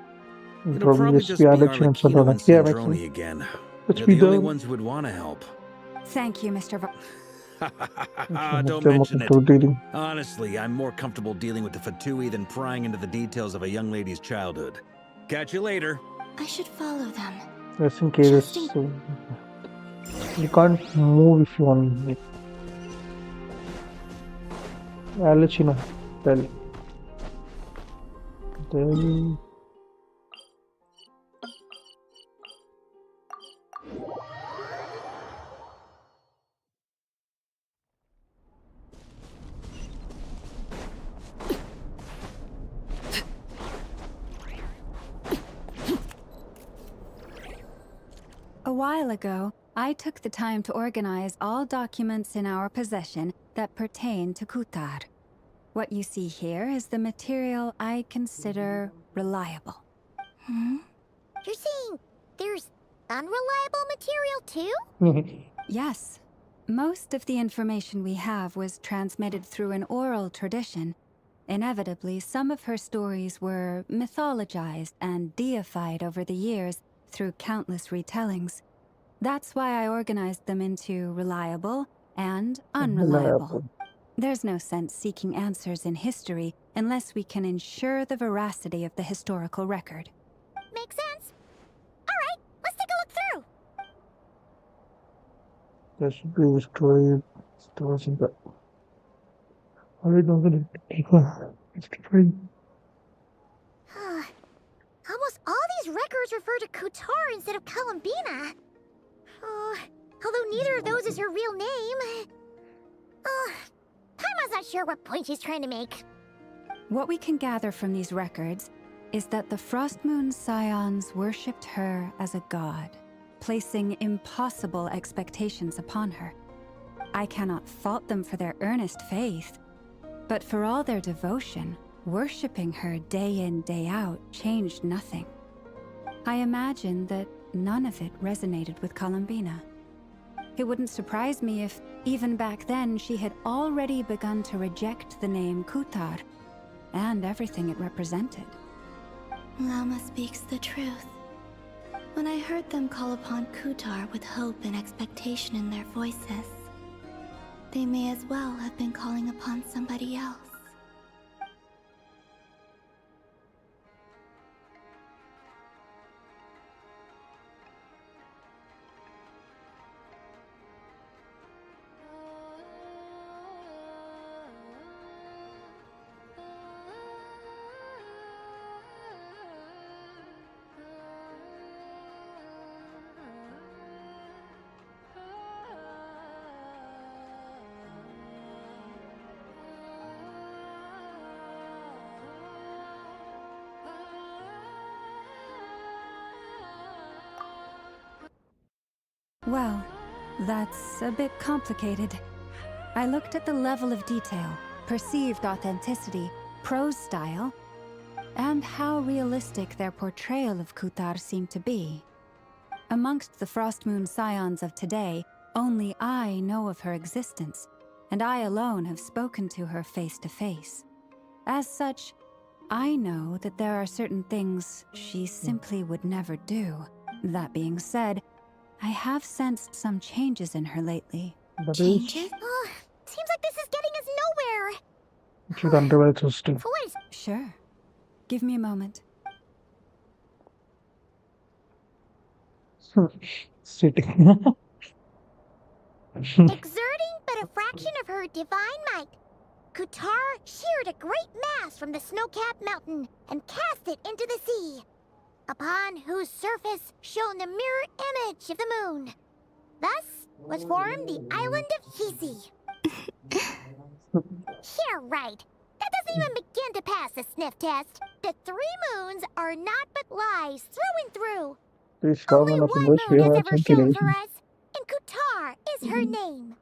It'll Probably probably just just be be Alex and Arlecchino Sandrone. and Yeah, makes Sandrone sense. again. Let's They're be the only done. ones who would want to help. Thank you, Mr. Don't mention it. Honestly, I'm more comfortable dealing with the Fatui than prying into the details of a young lady's childhood. Catch you later. I should follow them. Just in case you can't move if you want. I'll let you know. Tell. A while ago, I took the time to organize all documents in our possession that pertain to Kutar. What you see here is the material I consider reliable. You're saying there's unreliable material too? Yes. Most of the information we have was transmitted through an oral tradition. Inevitably, some of her stories were mythologized and deified over the years through countless retellings. That's why I organized them into reliable and unreliable. There's no sense seeking answers in history unless we can ensure the veracity of the historical record. Makes sense. Alright, let's take a look through. There should be destroyed stores in the. Alright, don't get it. It's destroyed. Almost all these records refer to Kutar instead of Columbina. Although neither of those is her real name. Paimon's not sure what point she's trying to make. What we can gather from these records is that the Frostmoon Scions worshipped her as a god, placing impossible expectations upon her. I cannot fault them for their earnest faith, but for all their devotion, worshipping her day in, day out changed nothing. I imagine that none of it resonated with Columbina. It wouldn't surprise me if, even back then, she had already begun to reject the name Kutar and everything it represented. Lama speaks the truth. When I heard them call upon Kutar with hope and expectation in their voices. They may as well have been calling upon somebody else. Well, that's a bit complicated. I looked at the level of detail, perceived authenticity, prose style, and how realistic their portrayal of Kutar seemed to be. Amongst the Frostmoon scions of today, only I know of her existence, and I alone have spoken to her face to face. As such, I know that there are certain things she simply would never do. That being said, I have sensed some changes in her lately. Changes? Oh, seems like this is getting us nowhere. It should underwear system. For what is... Sure. Give me a moment. Sitting. Exerting but a fraction of her divine might, Kutar sheared a great mass from the snow-capped mountain and cast it into the sea, upon whose surface shone the mirror image of the moon. Thus was formed the island of Hisi. Yeah, right. That doesn't even begin to pass the sniff test. The 3 moons are not but lies through and through. Please stop Only on one the moon has ever shone for us, and Kutar is her name.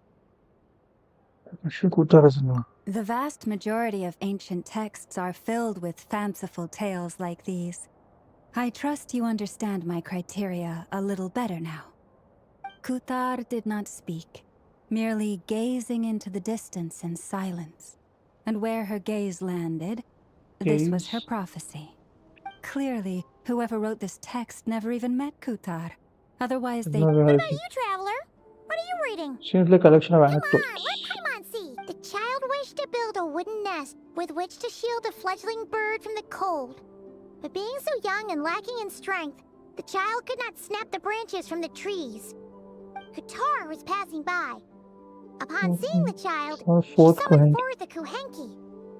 The vast majority of ancient texts are filled with fanciful tales like these. I trust you understand my criteria a little better now. Kutar did not speak, merely gazing into the distance in silence. And where her gaze landed, this was her prophecy. Clearly, whoever wrote this text never even met Kutar. Otherwise, they... What about you, Traveler? What are you reading? Seems like a collection of Come anecdotes. on, let Paimon see. The child wished to build a wooden nest with which to shield a fledgling bird from the cold. But being so young and lacking in strength, the child could not snap the branches from the trees. Kutar was passing by. Upon seeing the child, she summoned forth a Kuhenki,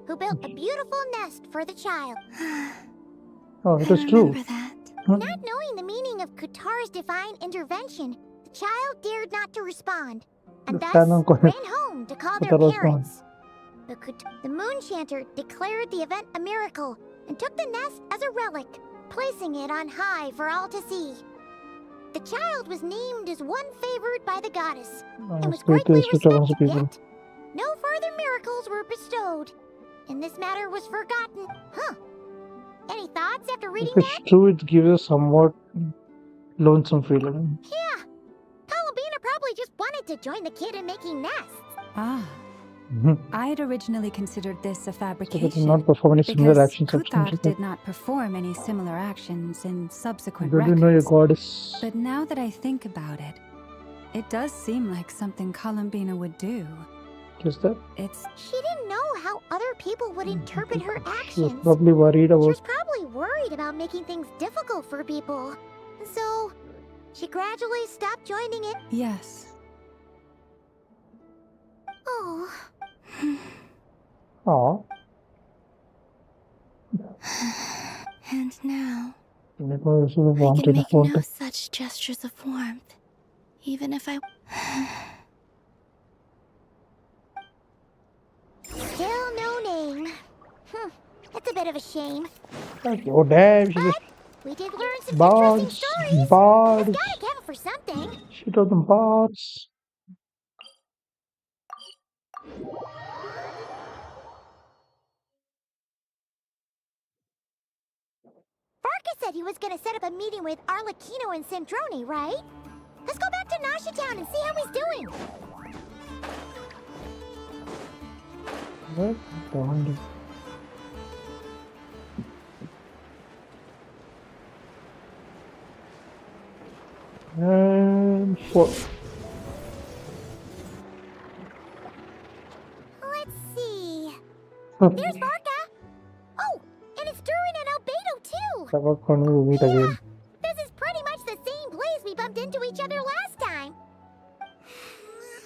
who built a beautiful nest for the child. Oh, it is true. Not knowing the meaning of Kutar's divine intervention, the child dared not to respond, and thus ran home to call their parents. The moon chanter declared the event a miracle and took the nest as a relic, placing it on high for all to see. The child was named as one favored by the goddess, and was greatly respected, yet no further miracles were bestowed, and this matter was forgotten. Huh. Any thoughts after reading If it's that? true, it gives a somewhat lonesome feeling. Yeah. Columbina probably just wanted to join the kid in making nests. Ah. I'd originally considered this a So fabrication, it did not perform any similar because actions. Kutar did not perform any similar actions in subsequent Did you know your records. goddess? But now that I think about it, it does seem like something Columbina would do. Just that? It's... She didn't know how other people would interpret her She was actions. probably worried She about. was probably worried about making things difficult for people. So, she gradually stopped joining it. Yes. Oh. Aw. And now, It was sort of I can wanted. make no such gestures of warmth, even if I... Still no name. That's a bit of a shame. Oh damn! She just We did learn some interesting bards, stories. bards. It's gotta count for something. She told them bards. Farkas said he was gonna set up a meeting with Arlecchino and Sandrone, right? Let's go back to Nasha Town and see how he's doing. What? Bond. And 4. Let's see. There's Varka. Oh, and it's Durin and Albedo too. When we meet again. This is pretty much the same place we bumped into each other last time.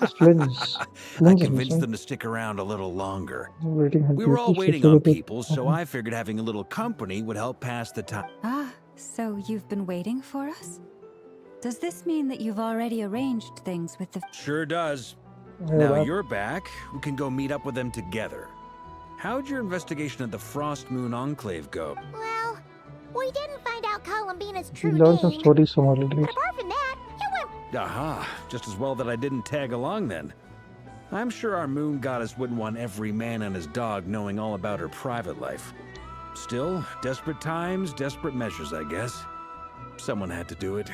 I convinced them to stick around a little longer. We were all waiting on people, so I figured having a little company would help pass the time. Ah, so you've been waiting for us? Does this mean that you've already arranged things with the... Sure does. Now you're back, we can go meet up with them together. How'd your investigation of the Frost Moon Enclave go? Well, we didn't find out Columbina's true We learned some name. stories from her already. But apart from that, you went... Aha, just as well that I didn't tag along then. I'm sure our moon goddess wouldn't want every man and his dog knowing all about her private life. Still, desperate times, desperate measures, I guess. Someone had to do it.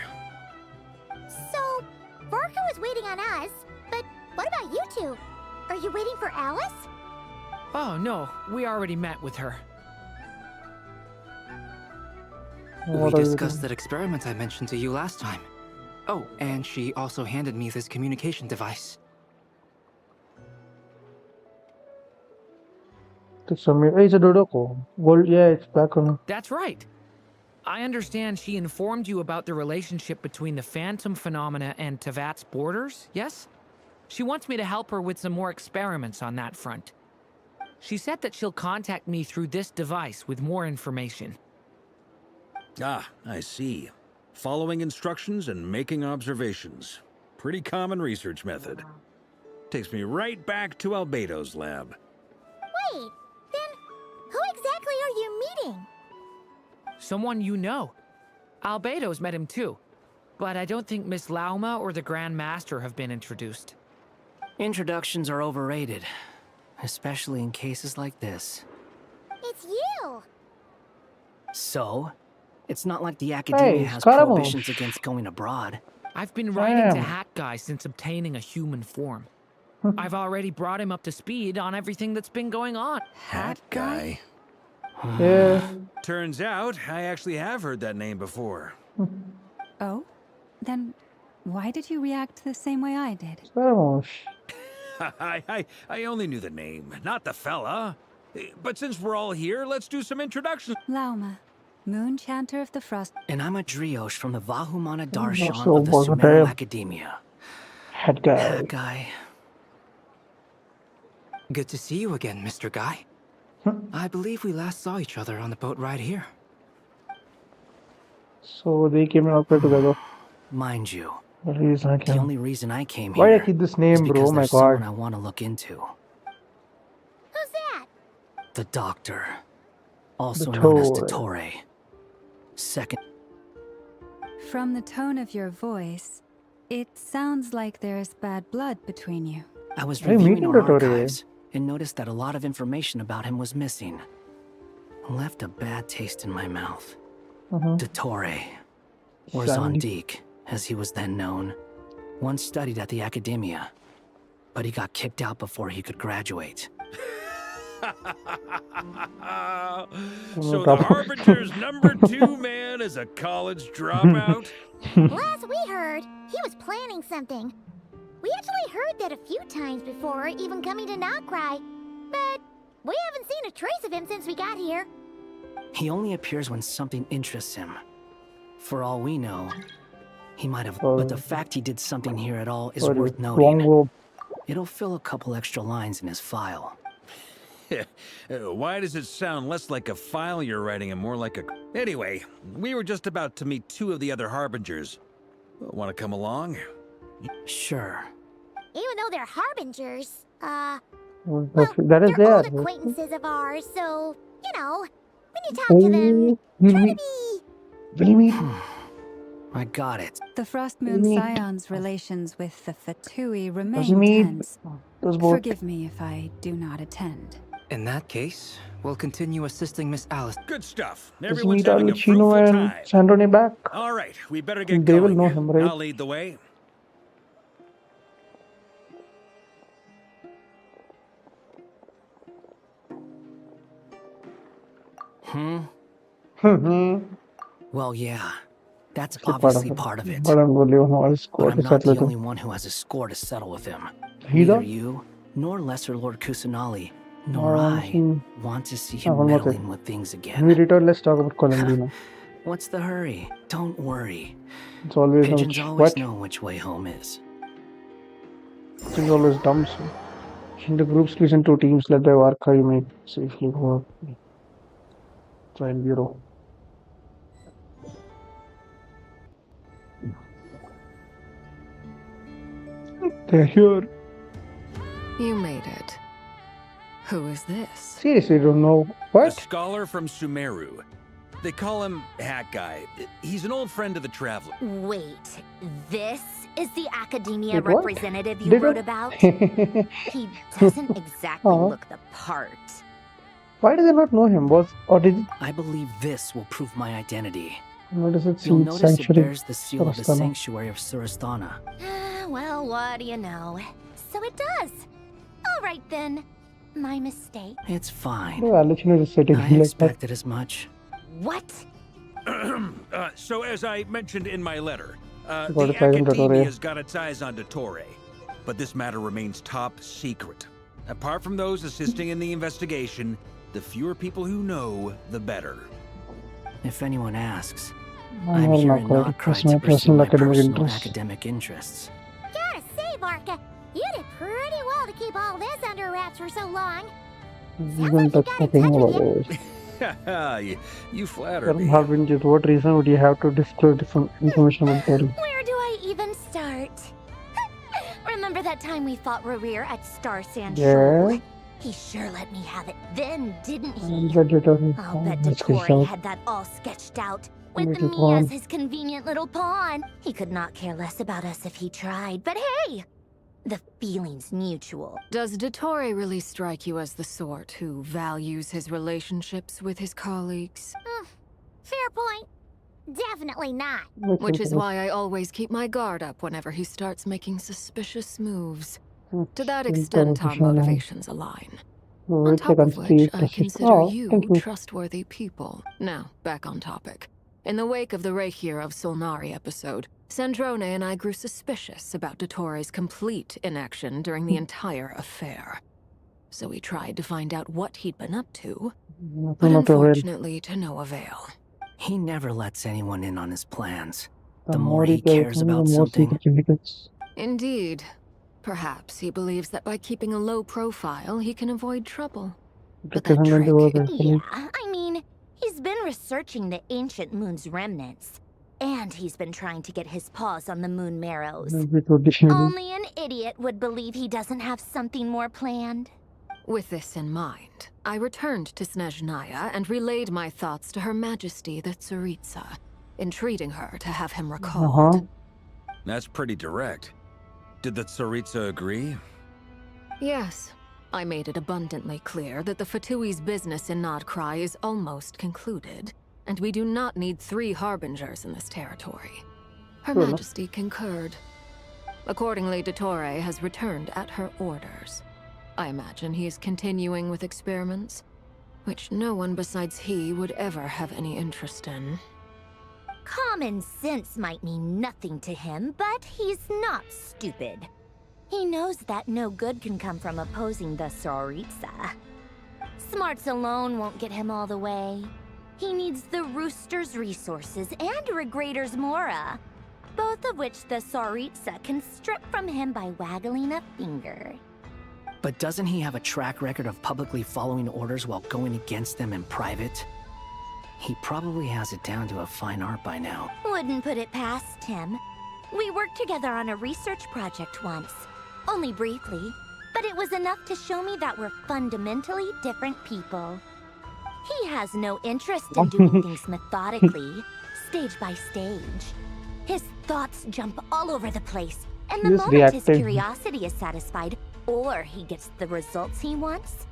So, Varka was waiting on us, but what about you two? Are you waiting for Alice? Oh, no. We already met with her. We discussed that experiment I mentioned to you last time. Oh, and she also handed me this communication device. It's a Dodoko. Gold, yeah, it's back on. That's right. I understand she informed you about the relationship between the Phantom phenomena and Tevat's borders, yes? She wants me to help her with some more experiments on that front. She said that she'll contact me through this device with more information. Ah, I see. Following instructions and making observations. Pretty common research method. Takes me right back to Albedo's lab. Wait, then who exactly are you meeting? Someone you know. Albedo's met him too. But I don't think Miss Lauma or the Grand Master have been introduced. Introductions are overrated. Especially in cases like this. It's you! So? It's not like the Academia has prohibitions against going abroad. I've been writing to Hat Guy since obtaining a human form. I've already brought him up to speed on everything that's been going on. Hat Guy? Yeah. Turns out, I actually have heard that name before. Oh? Then why did you react the same way I did? I only knew the name, not the fella. But since we're all here, let's do some introductions. Lauma, Moon Chanter of the Frost. And I'm a Drioche from the Vahumana Darshan so of the important. Sumeru Academia. Hat Guy. Hat Guy. Good to see you again, Mr. Guy. I believe we last saw each other on the boat ride here. So they came and operated together. Mind you, the only reason I came Why here did I keep this is name, because bro? My there's someone god. I want to look into. Who's that? The Doctor, also The known as Toad. Dottore. Second. From the tone of your voice, it sounds like there's bad blood between you. I was Hey, reviewing meeting our Dottore. archives and noticed that a lot of information about him was missing. Left a bad taste in my mouth. Dottore, or Zondique, as he was then known, once studied at the Academia, but he got kicked out before he could graduate. So the Harbinger's #2 man is a college dropout? Last we heard, he was planning something. We actually heard that a few times before, even coming to KRAI, but we haven't seen a trace of him since we got here. He only appears when something interests him. For all we know, he might have, but the fact he did something here at all is worth noting. It'll fill a couple extra lines in his file. Why does it sound less like a file you're writing and more like a... Anyway, we were just about to meet 2 of the other Harbingers. Want to come along? Sure. Even though they're harbingers, That is they're old there. acquaintances of ours, so, you know, when you talk to them, try to be... Will meet? I got it. The Frost Moon Scion's relations with the Fatui Does remain he meet? tense. Those both. Forgive me if I do not attend. In that case, we'll continue assisting Miss Alice. Good stuff. Does he Everyone's meet having a Chino fruitful and time. Sandrone back? All right, we better get They going. will know him, right? I'll lead the way. Well, yeah. That's obviously part of it. But I'm But I'm not the only one who has a score to settle with him. Neither you, nor Lesser Lord Kusanali, nor I want to see him meddling with things again. Let's talk about Columbina. What's the hurry? Don't worry. It's always Pigeons always know which way home is. It's always dumb. So. In the group split into teams led by Varka, you may safely go up. Trial Bureau. They're here. You made it. Who is this? Seriously, don't know. What? A scholar from Sumeru. They call him Hat Guy. He's an old friend of the Traveler. Wait, this is the academia Wait, what? representative you wrote about? He doesn't exactly look the part. Why do they not know him? I believe this will prove my identity. What does it You'll seem? notice it Sanctuary bears the seal of the Surasthana. Sanctuary of Surasthana. Well, what do you know? So it does. All right then. My mistake. It's fine. No, I'll let you know the setting. I expected as much. What? So as I mentioned in my letter, Got the a try on Academia's got its eyes on Dottore, but this matter remains top secret. Apart from those assisting in the investigation, the fewer people who know, the better. If anyone asks, Oh, I'm here in God, Notcry it's my to pursue personal my academic personal interests. academic interests. Gotta say, Varka, you did pretty well to keep all this under wraps for so long. You don't touch nothing about it. you flatter me. Harbinger, what reason would you have to disclose this information about Terry? Where do I even start? Remember that time we fought Rerir at Star Sand Yeah. Shore? He sure let me have it then, didn't he? I'll bet Dottore had that all sketched out. With Little me pawn. as his convenient little pawn. He could not care less about us if he tried. But hey! The feeling's mutual. Does Dottore really strike you as the sort who values his relationships with his colleagues? Fair point. Definitely not. Which is why I always keep my guard up whenever he starts making suspicious moves. To that extent, our motivations align. On top of which, I consider you trustworthy people. Now, back on topic. In the wake of the Reikir of Solnari episode, Sandrone and I grew suspicious about Dottore's complete inaction during the entire affair. So we tried to find out what he'd been up to, but unfortunately to no avail. He never lets anyone in on his plans. The more he cares about something. Indeed. Perhaps he believes that by keeping a low profile, he can avoid trouble. But that Yeah, I mean, he's been researching the ancient moon's remnants. And he's been trying to get his paws on the moon marrows. Only an idiot would believe he doesn't have something more planned. With this in mind, I returned to Snezhnaya and relayed my thoughts to Her Majesty the Tsaritsa, entreating her to have him recalled. That's pretty direct. Did the Tsaritsa agree? Yes. I made it abundantly clear that the Fatui's business in Nodcry is almost concluded, and we do not need 3 harbingers in this territory. Her Majesty concurred. Accordingly, Dottore has returned at her orders. I imagine he is continuing with experiments, which no one besides he would ever have any interest in. Common sense might mean nothing to him, but he's not stupid. He knows that no good can come from opposing the Tsaritsa. Smarts alone won't get him all the way. He needs the Rooster's resources and Regrator's Mora, both of which the Tsaritsa can strip from him by waggling a finger. But doesn't he have a track record of publicly following orders while going against them in private? He probably has it down to a fine art by now. Wouldn't put it past him. We worked together on a research project once. Only briefly, but it was enough to show me that we're fundamentally different people. He has no interest in doing things methodically, stage by stage. His thoughts jump all over the place, and the moment his curiosity is satisfied, or he gets the results he wants,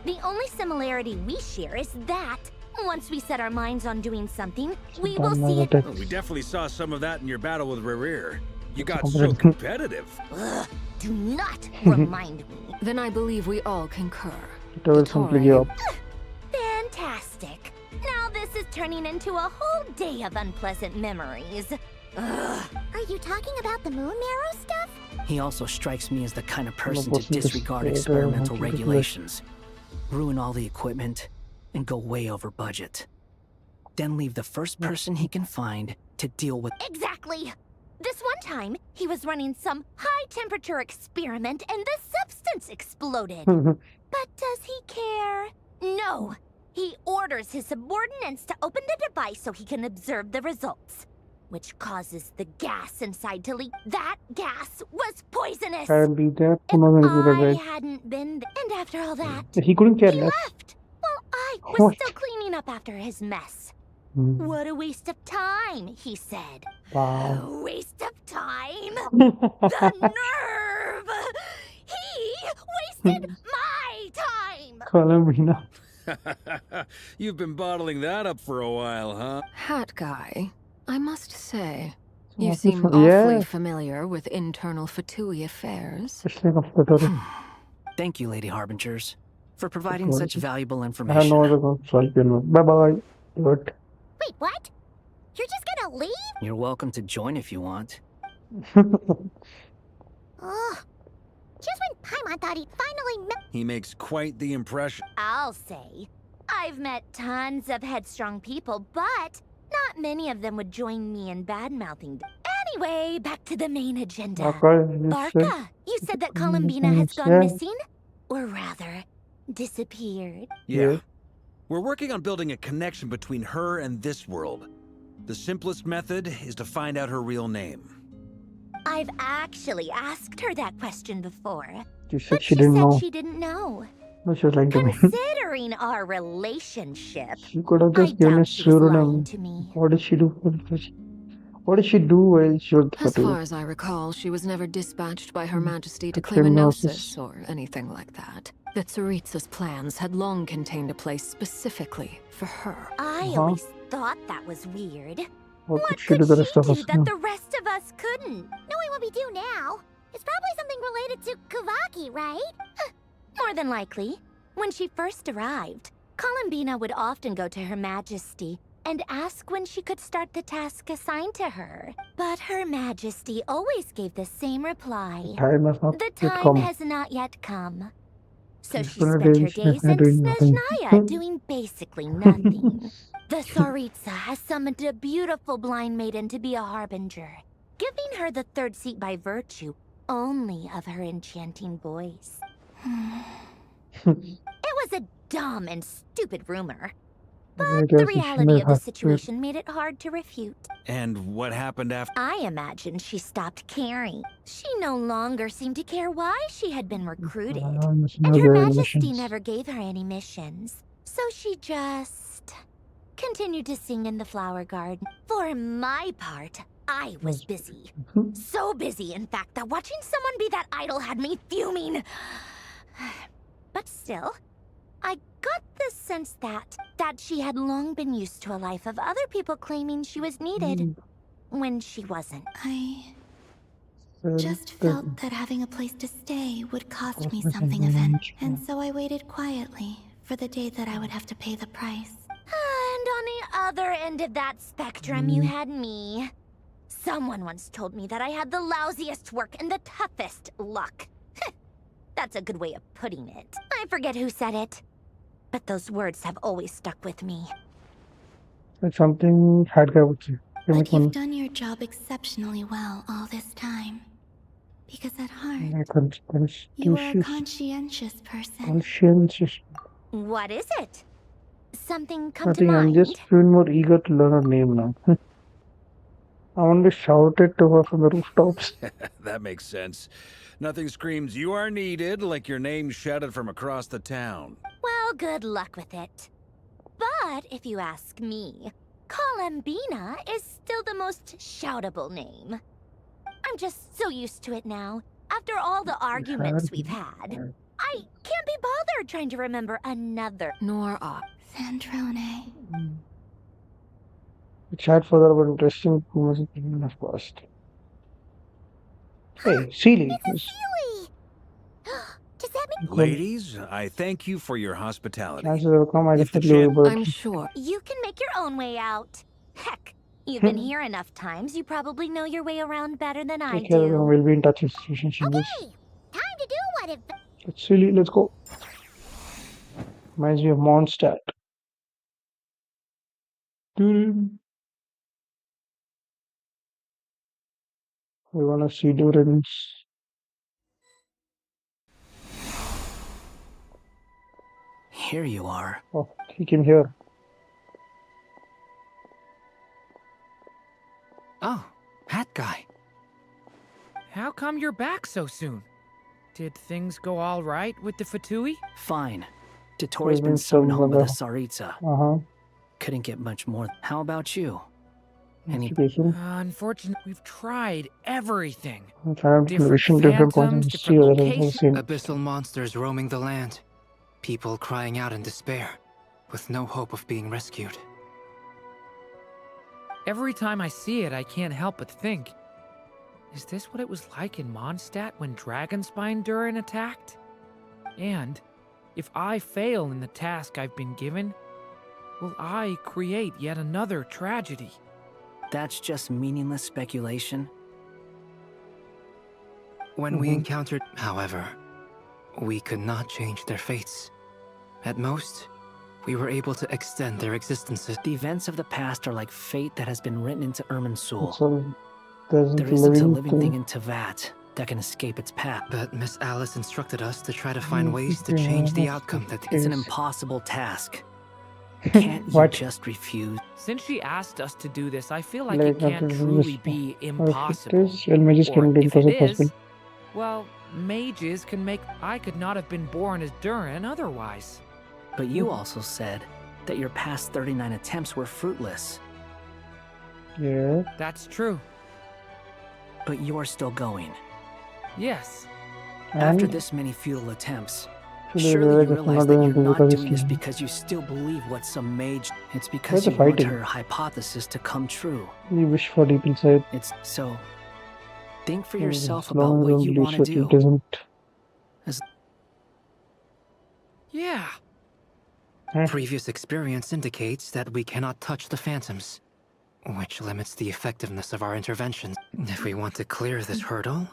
the only similarity we share is that once we set our minds on doing something, we will see it. Well, we definitely saw some of that in your battle with Rerir. You got so competitive. Ugh, do not remind me. Then I believe we all concur. Fantastic. Now this is turning into a whole day of unpleasant memories. Ugh. Are you talking about the moon marrow stuff? He also strikes me as the kind of person to disregard experimental regulations, ruin all the equipment, and go way over budget. Then leave the first person he can find to deal with. Exactly! This one time, he was running some high-temperature experiment and the substance exploded. But does he care? No. He orders his subordinates to open the device so he can observe the results, which causes the gas inside to leak. That gas was poisonous! If I hadn't been there, and after all that, he couldn't care he less. left. Well, I was still cleaning up after his mess. What a waste of time, he said. Wow. A waste of time? The nerve! He wasted my time! Columbina. You've been bottling that up for a while, huh? Hat guy, I must say, you What seem is- awfully yeah. familiar with internal Fatui affairs. It's like a photo. Thank you, Lady Harbingers, for providing course. such valuable I had information. no other console. Bye bye. Good. Wait, what? You're just gonna leave? You're welcome to join if you want. Ugh. Just when Paimon thought he'd finally met. He makes quite the impression. I'll say, I've met tons of headstrong people, but not many of them would join me in bad-mouthing. Anyway, back to the main agenda. Barca, you said that Columbina has gone missing? Or rather, disappeared. Yeah. We're working on building a connection between her and this world. The simplest method is to find out her real name. I've actually asked her that question before. She said But she didn't know. she didn't know. No, she was lying to me. Considering our relationship, She could have just given a pseudonym. What did she do? What did she do while she was As far as I recall, she was never dispatched by Her Majesty to claim a Hypnosis. gnosis or anything like that. The Tsaritsa's plans had long contained a place specifically for her. I always thought that was weird. What could she do the rest of us? That the rest of us couldn't. Knowing what we do now, it's probably something related to Kavaki, right? More than likely. When she first arrived, Columbina would often go to Her Majesty and ask when she could start the task assigned to her. But Her Majesty always gave the same reply. Time has not The yet time come. has not yet come. So She's she gonna spent do her days in doing nothing. Snezhnaya doing basically nothing. The Tsaritsa has summoned a beautiful blind maiden to be a harbinger, giving her the third seat by virtue only of her enchanting voice. It was a dumb and stupid rumor, but the reality of the situation made it hard to refute. And what happened after? I imagine she stopped caring. She no longer seemed to care why she had been recruited, and Her Majesty never gave her any missions. So she just continued to sing in the flower garden. For my part, I was busy. So busy, in fact, that watching someone be that idol had me fuming. But still, I got the sense that she had long been used to a life of other people claiming she was needed when she wasn't. I just felt that having a place to stay would cost me something eventually, and so I waited quietly for the day that I would have to pay the price. And on the other end of that spectrum, you had me. Someone once told me that I had the lousiest work and the toughest luck. That's a good way of putting it. I forget who said it, but those words have always stuck with me. It's something had guy would say. But you've done your job exceptionally well all this time. Because at heart, you are a conscientious person. Conscientious. What is it? Something come I to think I'm mind? just feeling more eager to learn her name now. I want to shout it to her from the rooftops. That makes sense. Nothing screams you are needed like your name shouted from across the town. Well, good luck with it. But if you ask me, Columbina is still the most shoutable name. I'm just so used to it now. After all the arguments we've had, I can't be bothered trying to remember another. Nor I. Sandrone. Chat further about interesting music in the past. Hey, Sealy. Sealy! Does that mean... Ladies, I thank you for your hospitality. Chances will come, I If the definitely will, but I'm sure. You can make your own way out. Heck, you've been here enough times, you probably know your way around better than I take care of them. do. We'll be in touch with situation changes. Okay, time to do what if... It's silly. Let's go. Reminds me of Mondstadt. Durin. We wanna see Durin's. Here you are. Oh, he came here. Oh, that guy. How come you're back so soon? Did things go all right with the Fatui? Fine. Dottoro's been summoned home by the Tsaritsa. Couldn't get much more. How about you? Any... Unfortunately, we've tried everything. Different points of view that is the same. Abyssal monsters roaming the land. People crying out in despair, with no hope of being rescued. Every time I see it, I can't help but think, is this what it was like in Mondstadt when Dragonspine Durin attacked? And if I fail in the task I've been given, will I create yet another tragedy? That's just meaningless speculation. When we encountered, however, we could not change their fates. At most, we were able to extend their existences. The events of the past are like fate that has been written into Irminsul. There isn't a living thing in Tevat that can escape its path. But Miss Alice instructed us to try to find ways to change the outcome. It's an impossible task. Can't you just refuse? Since she asked us to do this, I feel like it can't truly be impossible. Well, mages can do it. Well, mages can make... I could not have been born as Durin otherwise. But you also said that your past 39 attempts were fruitless. Yeah. That's true. But you are still going. Yes. After this many futile attempps, surely you realize that you're not doing this because you still believe what some mage... It's because you want her hypothesis to come true. You wish for deep inside. It's so... Think for yourself about what you want to do. It doesn't. Yeah. Previous experience indicates that we cannot touch the phantoms, which limits the effectiveness of our interventions. If we want to clear this hurdle,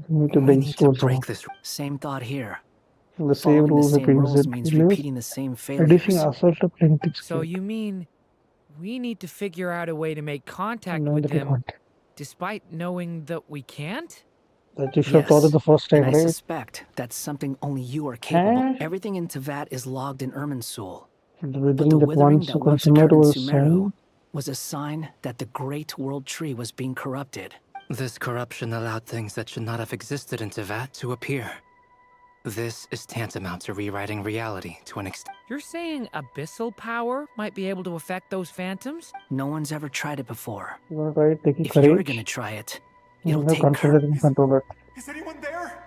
we need to break this. Same thought here. The same rules means repeating the same failures. So you mean we need to figure out a way to make contact with them, despite knowing that we can't? That you should have thought it the first time, and right? I suspect that's something only you are capable. Everything in Tevat is logged in Irminsul. But the withering that once occurred in Sumeru was a sign that the Great World Tree was being corrupted. This corruption allowed things that should not have existed in Tevat to appear. This is tantamount to rewriting reality to an extent. You're saying abyssal power might be able to affect those phantoms? No one's ever tried it before. You want to try it? Taking if courage? you're gonna try it, it'll take courage. Control it. Is anyone there?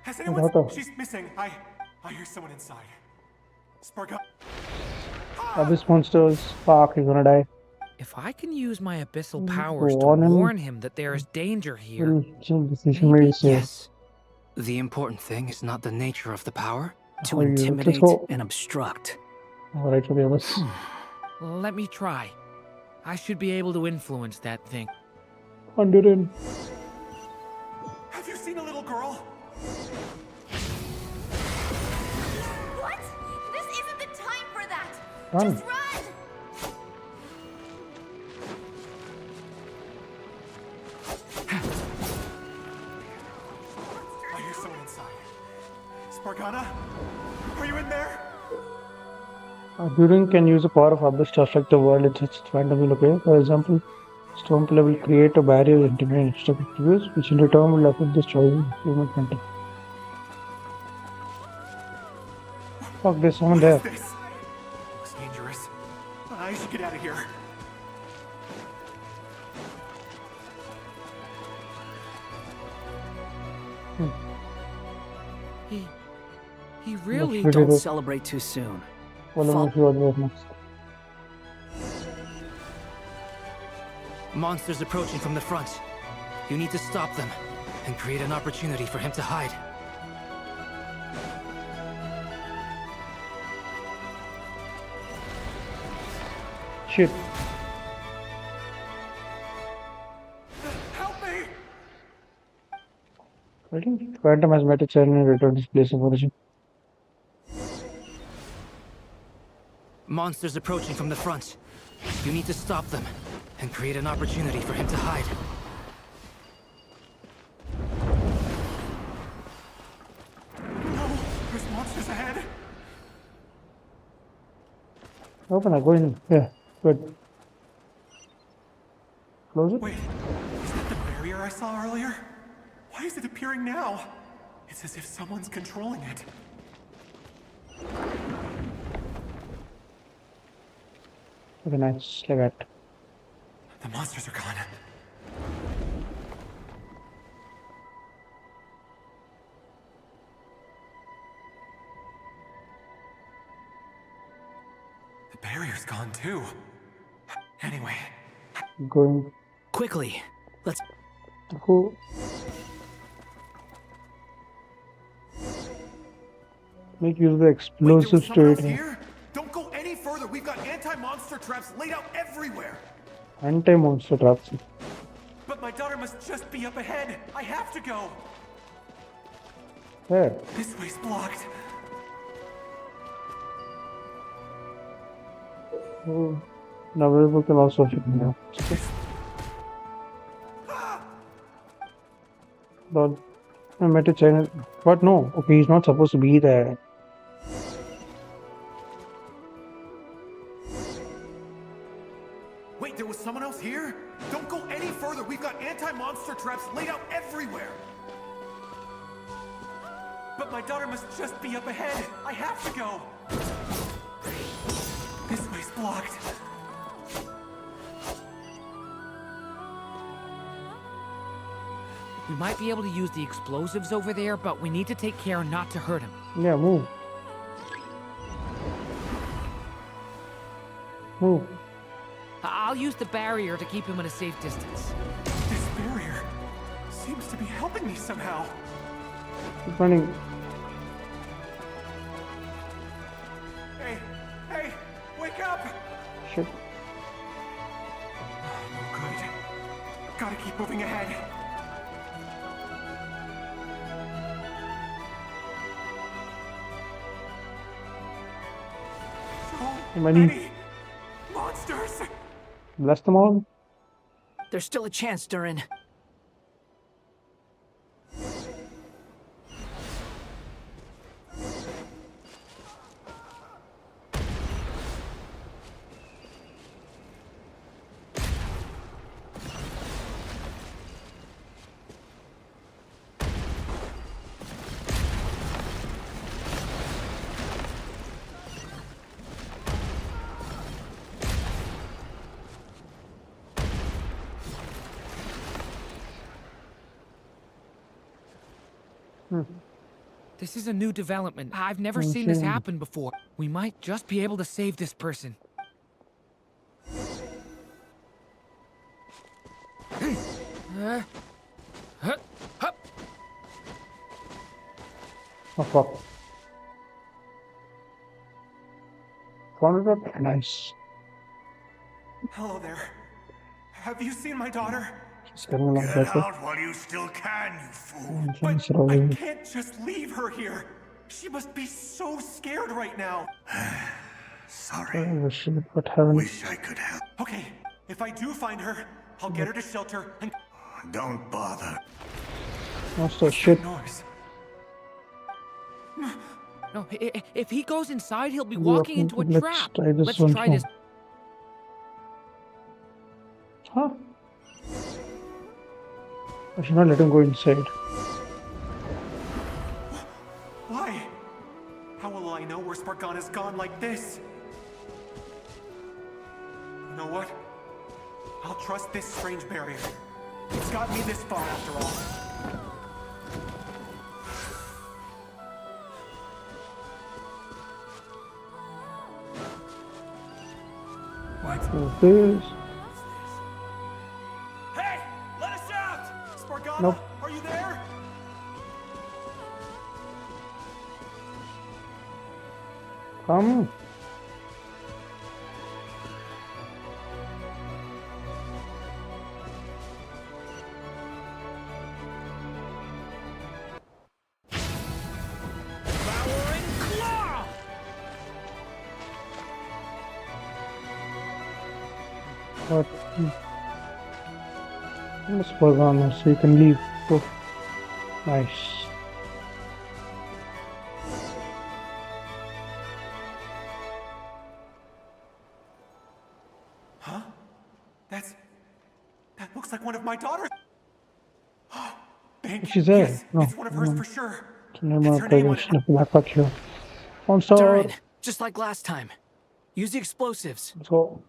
Has anyone... She's missing. I hear someone inside. Spark up. Abyss monsters. Fuck, he's gonna die. If I can use my abyssal powers to warn him that there is danger here... Yes. The important thing is not the nature of the power. To intimidate and obstruct. Alright, for the others. Let me try. I should be able to influence that thing. Durin. Have you seen a little girl? What? This isn't the time for that! Run. Just run! I hear someone inside. Spargana? Are you in there? Durin can use the power of Abyss to affect the world in its randomly located. For example, Storm Pillar will create a barrier intimidate use, which in return will affect the choice of human hunting. Fuck, there's someone there. This looks dangerous. I should get out of here. He really... Don't celebrate too soon. Monsters approaching from the front. You need to stop them and create an opportunity for him to hide. Shit. Help me! I think Phantom has met its end and returned to its place of origin. Monsters approaching from the front. You need to stop them and create an opportunity for him to hide. No! There's monsters ahead! Open, I go in. Yeah, good. Close it. Wait, is that the barrier I saw earlier? Why is it appearing now? It's as if someone's controlling it. Okay, nice. Like that. The monsters are gone. The barrier's gone too. Anyway. Going. Quickly, let's go. Make use of the explosive straight. Here? Don't go any further. We've got anti-monster traps laid out everywhere. Anti-monster traps. But my daughter must just be up ahead. I have to go. Where? This way's blocked. Oh, now we can also fit now. Lord, I met a channel. What? No. Okay, he's not supposed to be there. Wait, there was someone else here? Don't go any further. We've got anti-monster traps laid out everywhere. But my daughter must just be up ahead. I have to go. This way's blocked. We might be able to use the explosives over there, but we need to take care not to hurt him. Yeah, move. Move. I'll use the barrier to keep him at a safe distance. This barrier seems to be helping me somehow. Keep running. Hey, wake up! Shit. Oh, good. Gotta keep moving ahead. So many monsters! Blast them all. There's still a chance, Durin. This is a new development. I've never seen this happen before. We might just be able to save this person. Oh fuck. Found it up. Nice. Hello there. Have you seen my daughter? She's coming along that way. while you still can, you fool. But I can't just leave her here. She must be so scared right now. Sorry. What happened? Wish I could help. Okay, if I do find her, I'll get her to shelter and... Don't bother. Monster shit. Noise. No, if he goes inside, he'll be walking into a trap. Let's one try this. Huh? I should not let him go inside. Why? How will I know where Spargana's gone like this? You know what? I'll trust this strange barrier. It's got me this far after all. What is? Hey! Let us out! Spargana, Nope. are you there? Come. But let's work on this so you can leave. Oh, nice. Huh? That looks like one of my daughters. She's there. Yes, No, it's one of hers for sure. It's her name on the backpack here. Monster. Durin, just like last time. Use the explosives. Let's go.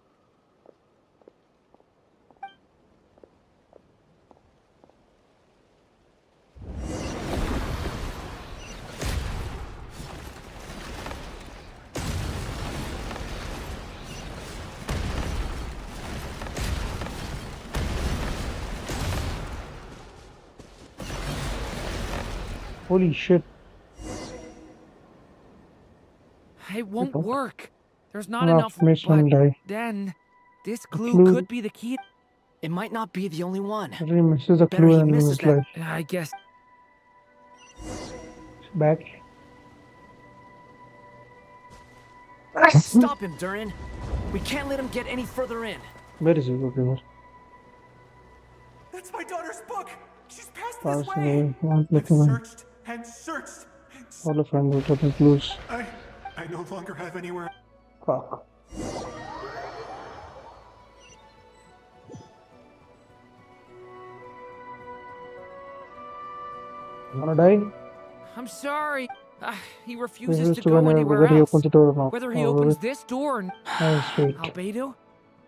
Holy shit. It won't work. There's not Enough enough. Mason die. Then, this clue- clue could be the key. It might not be the only one. He misses the Better clue he and misses his that. life. I guess. Back. Stop him, Durin. We can't let him get any further in. Where is he? Okay, where? That's my daughter's book. She's passed Pass this away. way. Not I've looking at searched and searched. all the friends with open clues. I no longer have anywhere. Fuck. You wanna die? I'm sorry. He This refuses is to to go whether anywhere he else. opens the door or not. Whether he Oh, opens really? this door or Nice, wait. Albedo?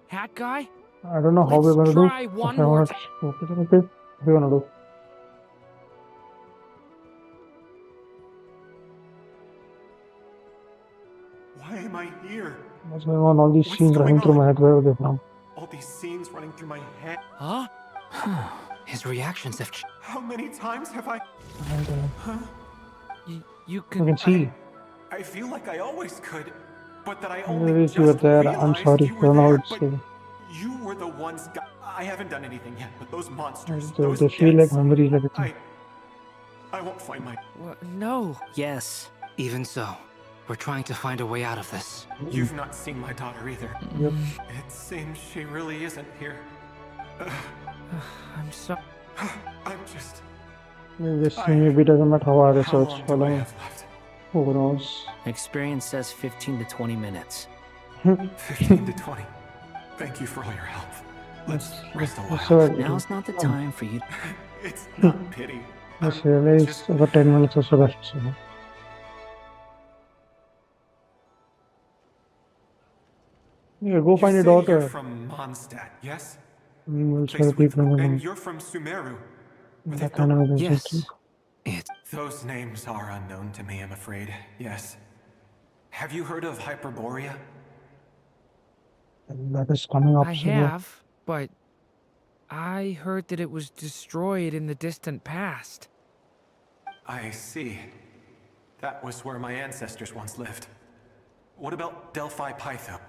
Hat guy? I don't know how we're gonna do. try one Okay, more okay. Okay, what we're gonna do. Why am I here? What's going on? All these scenes running through my head. Where are they from? All these scenes running through my head. Huh? His reactions have changed. How many times have I? Huh? You can see. I feel like I always could, but that I Where only is you were just there? I'm realized sorry. you I were don't know how there, it's but saying. you were the ones. I haven't done anything yet, but those monsters, They those feel like dents, memories, like everything. I won't find my. No. Yes, even so. We're trying to find a way out of this. You've not seen my daughter either. Yep. It seems she really isn't here. I'm sorry. I'm just. Maybe it doesn't matter how hard I search. long do I have left? Who knows? Experience says 15 to 20 minutes. 15 to 20. Thank you for all your help. Let's rest a while. Now's not the time for you. It's not pity. Let's realize about 10 minutes or so left. So. Yeah, go find your You say daughter. You're from Mondstadt, yes? We'll Place try people with- in and the you're from Sumeru. Were they that kind of Yes. Those names are unknown to me, I'm afraid. Yes. Have you heard of Hyperborea? That is coming up I soon. have, but I heard that it was destroyed in the distant past. I see. That was where my ancestors once lived. What about Delphi Pytho?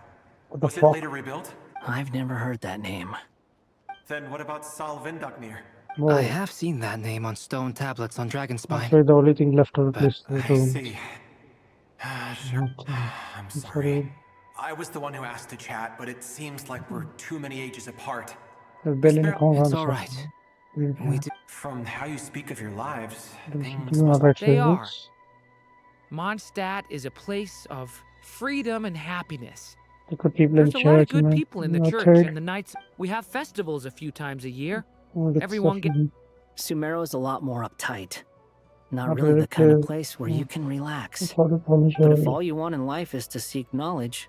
What the Was it fuck? later rebuilt? I've never heard that name. Then what about Salvindaknir? Whoa. I have seen that name on stone tablets on Dragonspine. That's like the only thing left of the place. I see. Sure. I'm Sorry. sorry. I was the one who asked to chat, but it seems like we're too many ages apart. It's alright. From how you speak of your lives, things They are. Mondstadt is a place of freedom and happiness. They could people in There's a lot of church, good man. people in the Not church, church. and the nights we have festivals a few times a year. Oh, that's Everyone gets. definitely- Sumeru is a lot more uptight. Not Not really really the kind of clear. place where you can relax. It's hard to polish But if early. all you want in life is to seek knowledge,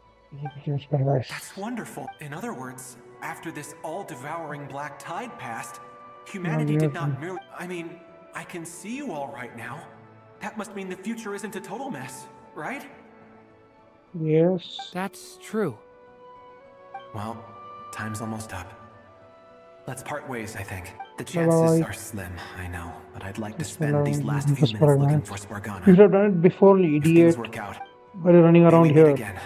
It's very nice. That's wonderful. In other words, after this all-devouring black tide passed, humanity did not merely... I mean, I can see you all right now. That must mean the future isn't a total mess, right? Yes. That's true. Well, time's almost up. Let's part ways, I think. The chances Bye-bye. are slim, I know, but I'd like to spend these last few Just minutes for a looking minute. for Spargana. You should have done it before, you If things idiot. work out, Why are you running maybe around meet here? again.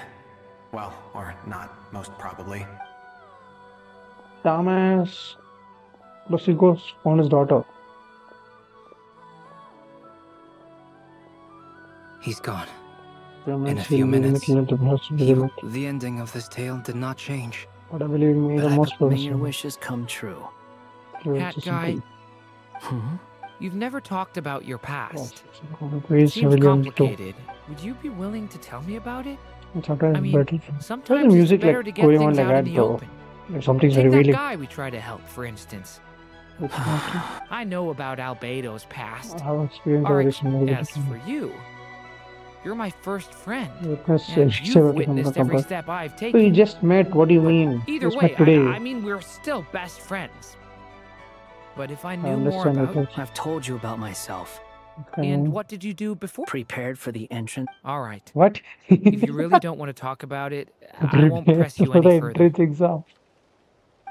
Well, or not, most probably. Dumbass. Plus he goes found his daughter. He's gone. Yeah, In a man, few she'll be minutes, looking at the house to begin with. the ending of this tale did not change. But I believe in me But the I most hope may your professional. wishes come true. Hat guy, Hmm? you've never talked about your past. Very It seems civilian too. complicated. Would you be willing to tell me about it? Sometimes I mean, better. Why the sometimes it's music better like to get going on things like out in that, the bro? open. Like something's Take that revealing. guy we try to help, for instance. I know about Albedo's past. I have experienced Or, everything. as for you, you're my first friend, Witness and every you've 70 witnessed every compared. step I've So you taken. just met. What do you mean? Either Just way, met today. I mean, we're still best friends. But if I I knew more understand. about... I've told you about myself. And what did you do before? Prepared for the entrance. All right. What? If you really don't want to talk about it, I won't press you any further. Entrance exam.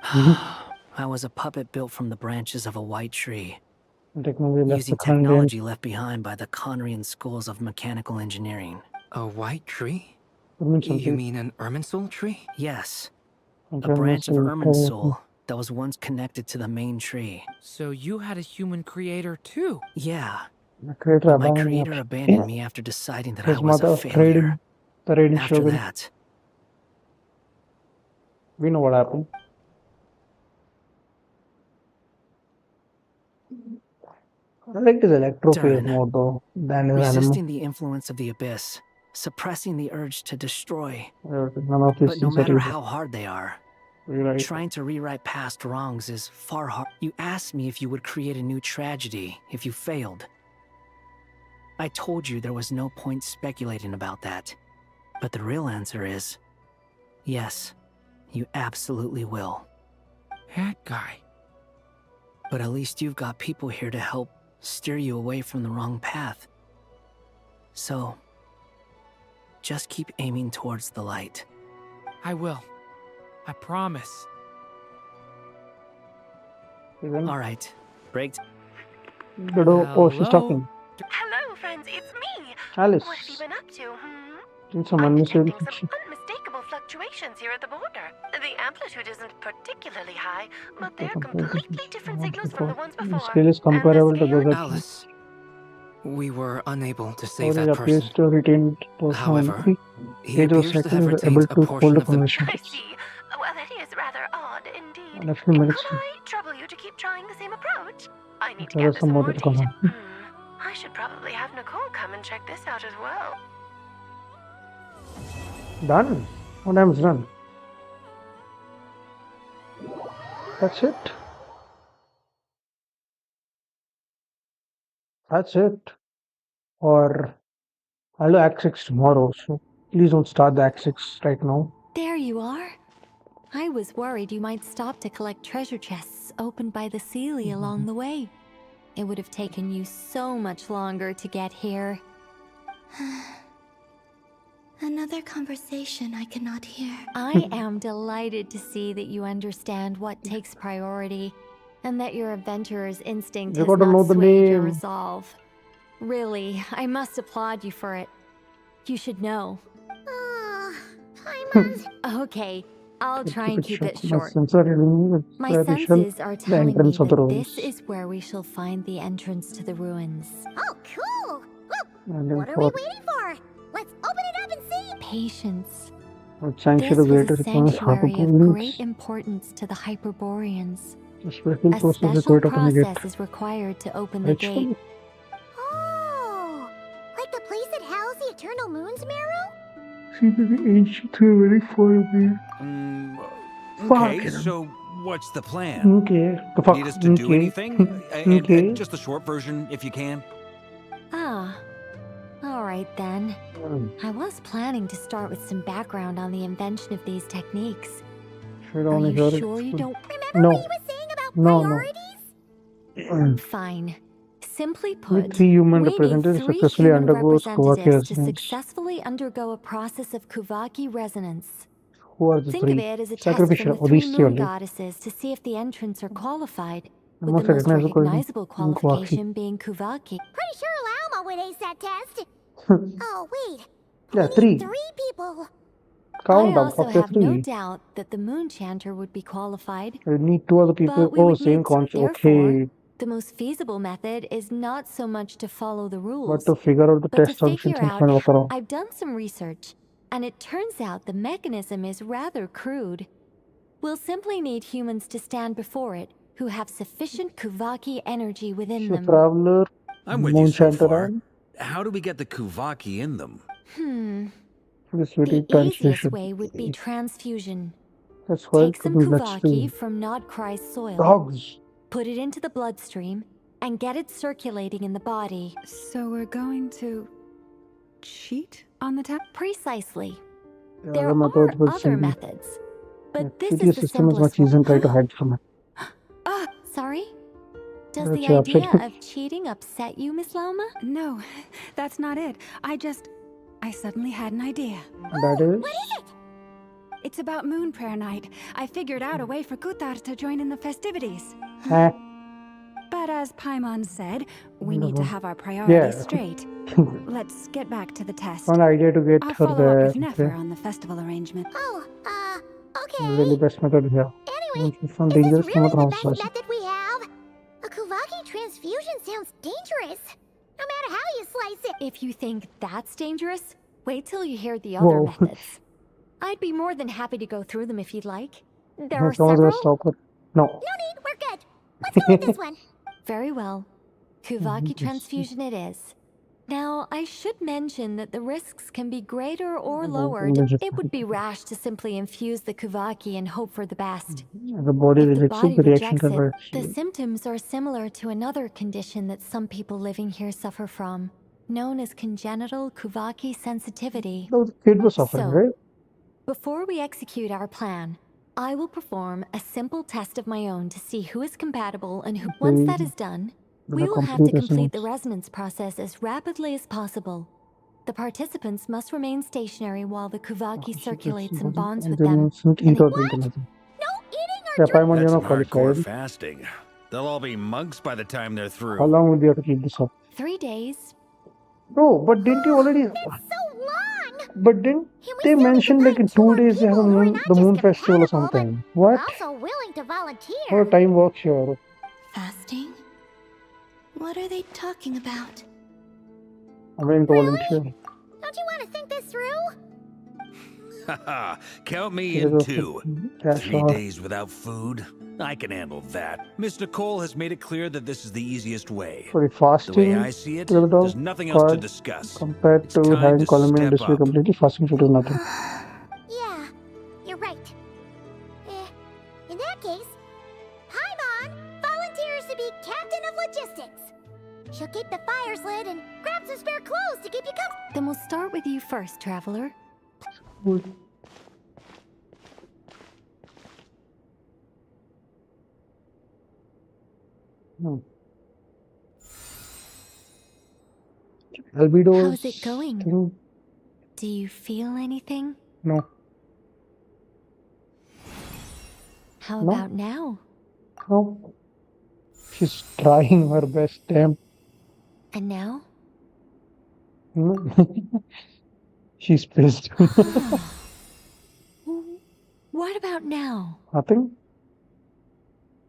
I was a puppet built from the branches of a white tree, Technology left using behind. technology left behind by the Conrian schools of mechanical engineering. A white tree? You You mean an Irminsul tree? Yes. A branch of Irminsul that was once connected to the main tree. So you had a human creator too? Yeah. Creator But my abandoned creator me. abandoned me after deciding that His I was a mother failure. the raiding After shogun. that, We know what happened. I like his electro-phase Durin, mode though, than his resisting anime. the influence of the abyss, suppressing the urge to destroy. None of these But no things are matter easy. how hard they are, Rewrite. trying to rewrite past wrongs is far hard. You asked me if you would create a new tragedy if you failed. I told you there was no point speculating about that. But the real answer is, yes, you absolutely will. Hat guy. But at least you've got people here to help steer you away from the wrong path. So, just keep aiming towards the light. I will. I promise. All right, break. Oh, she's talking. Hello, friends, it's me. Alice. What have you been up to, It's some unmistakable. Unmistakable fluctuations here at the border. The amplitude isn't particularly high, but they're completely different signals from the ones The before. scale is comparable to those at Alice, we were unable to save Only that appears person. to retain However, personality. he Pedro appears to Second have is able retained a to portion hold a of the... conversation. I see. Well, that is rather odd indeed. In a few minutes. Could I trouble you to keep trying the same approach? I need to There are gather some some more more to come data. on. I should probably have Nicole come and check this out as well. Done. What time's done? That's it. That's it. Or I'll do Act 6 tomorrow, so please don't start the Act 6 right now. There you are. I was worried you might stop to collect treasure chests opened by the Sealy along the way. It would have taken you so much longer to get here. Another conversation I cannot hear. I am delighted to see that you understand what takes priority, and that your adventurer's instinct You has gotta know not the swayed your name. resolve. Really, I must applaud you for it. You should know. Okay, I'll try and keep it short. My senses are the telling me entrance of the that ruins. this is where we shall find the entrance to the ruins. Oh, cool! And then What are we for waiting for? Let's open it up and see! Patience. sanctuary This was greater a requirements sanctuary of Hyperboreans. great importance to the Hyperboreans. A special A process special required to communicate. process is required to open the gate. Ritual? Oh! Like the place that housed the Eternal Moon's marrow? See the ancient very far away. Okay, Fuck. so what's the plan? Okay. The fuck. Need us to do Okay. anything? Okay. Just the short version, if you can. Ah. Alright then. I was planning to start with some background on the invention of these techniques. Should Are only you hear it. sure you don't No. No. Fine. Simply With put, 3 human we need representatives 3 successfully human undergoes Kawaki representatives to resonance. successfully undergo a process of Kuvaki resonance. Who are the Think 3? of it as a test from Sacrificial. the Oh, 3 these 3 moon only. goddesses to see if the entrants are qualified, The with most the most recognizable recognizable Kawaki. qualification being Kuvaki. Pretty sure Lauma would ace that test. Oh, wait. Yeah, 3. 3 people. Count I them. also Up to have no 3. doubt that the moon chanter would be qualified. You need 2 other people. But we Oh, would same need, concept. therefore, Okay. the most feasible method is not so much to follow the But rules, to figure out the but to test functions figure and out find out around. I've done some research, and it turns out the mechanism is rather crude. We'll simply need humans to stand before it who have sufficient Kuvaki energy within She's a them. traveler. I'm with you so far. Moonshantaran. How do we get the Kuvaki in them? This The really easiest translation. way would be transfusion. That's why Take it some could be Kuvaki bloodstream. from Nod Krai's soil. Dogs. Put it into the bloodstream and get it circulating in the body. So we're going to cheat on the test? Precisely. The There other methods are will other simply methods, but this treat is your the system as much simplest easier and try one. to hide from it. Sorry? Does That's the your idea upset. of cheating upset you, Miss Lauma? No, that's not it. I suddenly had an idea. That is? What is it? It's about Moon Prayer Night. I figured out a way for Kutar to join in the festivities. Huh? But as Paimon said, we need to have our Yeah. priorities straight. Let's get back to the test. One idea to get I'll her follow up with there. Nefer Okay. on the festival arrangement. Oh, okay. Really best method here. Anyway, From is this dangerous really the from best method we have? A Kuvaki transfusion sounds dangerous. No matter how you slice it. If you think that's dangerous, wait till you hear the other Whoa. methods. I'd be more than happy to go through them if you'd like. There are Someone's gonna several. stop her. No. No need, we're good. Let's go with this one. Very well. Kuvaki transfusion it is. Now, I should mention that the risks can be greater or lowered. It would be rash to simply infuse the Kuvaki and hope for the best. The body If the rejects it, body the reaction rejects can it, the symptoms are similar to another condition that some people living here suffer from, known as congenital Kuvaki sensitivity. No, the kid was suffering, right? Before we execute our plan, I will perform a simple test of my own to see who is compatible and who. Once that is done, we will have to complete the resonance process as rapidly as possible. The participants must remain stationary while the Kuvaki circulates and bonds with them. Eat or drink anything. Yeah, Paimon, you're That's not some hardcore qualified. fasting. They'll all be monks by the time they're through. How long will you have to keep this up? 3 days. Bro, but didn't you already... But didn't they mention like in 2 days they have the moon festival or something? What? Also willing to volunteer. How time works here? Fasting? What are they talking about? I'm willing to volunteer. Don't you want to think this through? Haha, count me Because in of too. Yeah, 3 sure. days without food? I can handle that. Miss Nicole has made it clear that this is the easiest way. For the The fasting, way I see it, together there's nothing else to card discuss. compared It's to time having to column and step display up. completely, fasting should do nothing. Yeah, you're right. In that case, Paimon volunteers to be captain of logistics. She'll keep the fires lit and grab some spare clothes to keep you comfortable. Then we'll start with you first, traveler. Good. No. Albedo. How's it going? Thing? Do you feel anything? No. How No. about now? No. She's trying her best. Damn. And now? She's pissed. What about now? Nothing.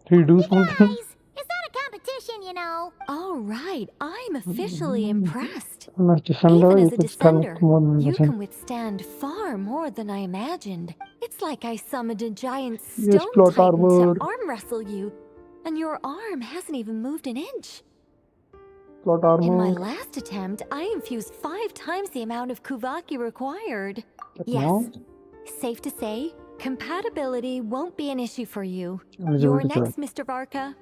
Did you do something? It's not a competition, you know. All right, I'm officially impressed. As defender, Even you as a could stand descender, more than you nothing. can withstand far more than I imagined. It's like I summoned a giant Yes, stone plot titan armor. to arm wrestle you, and your arm hasn't even moved an inch. Plot In my armor. last attempt, I infused 5 times the amount of Kuvaki required. But Yes, now, safe to say, compatibility won't be an issue for you. eligible You're to join. next, Mr. Varka.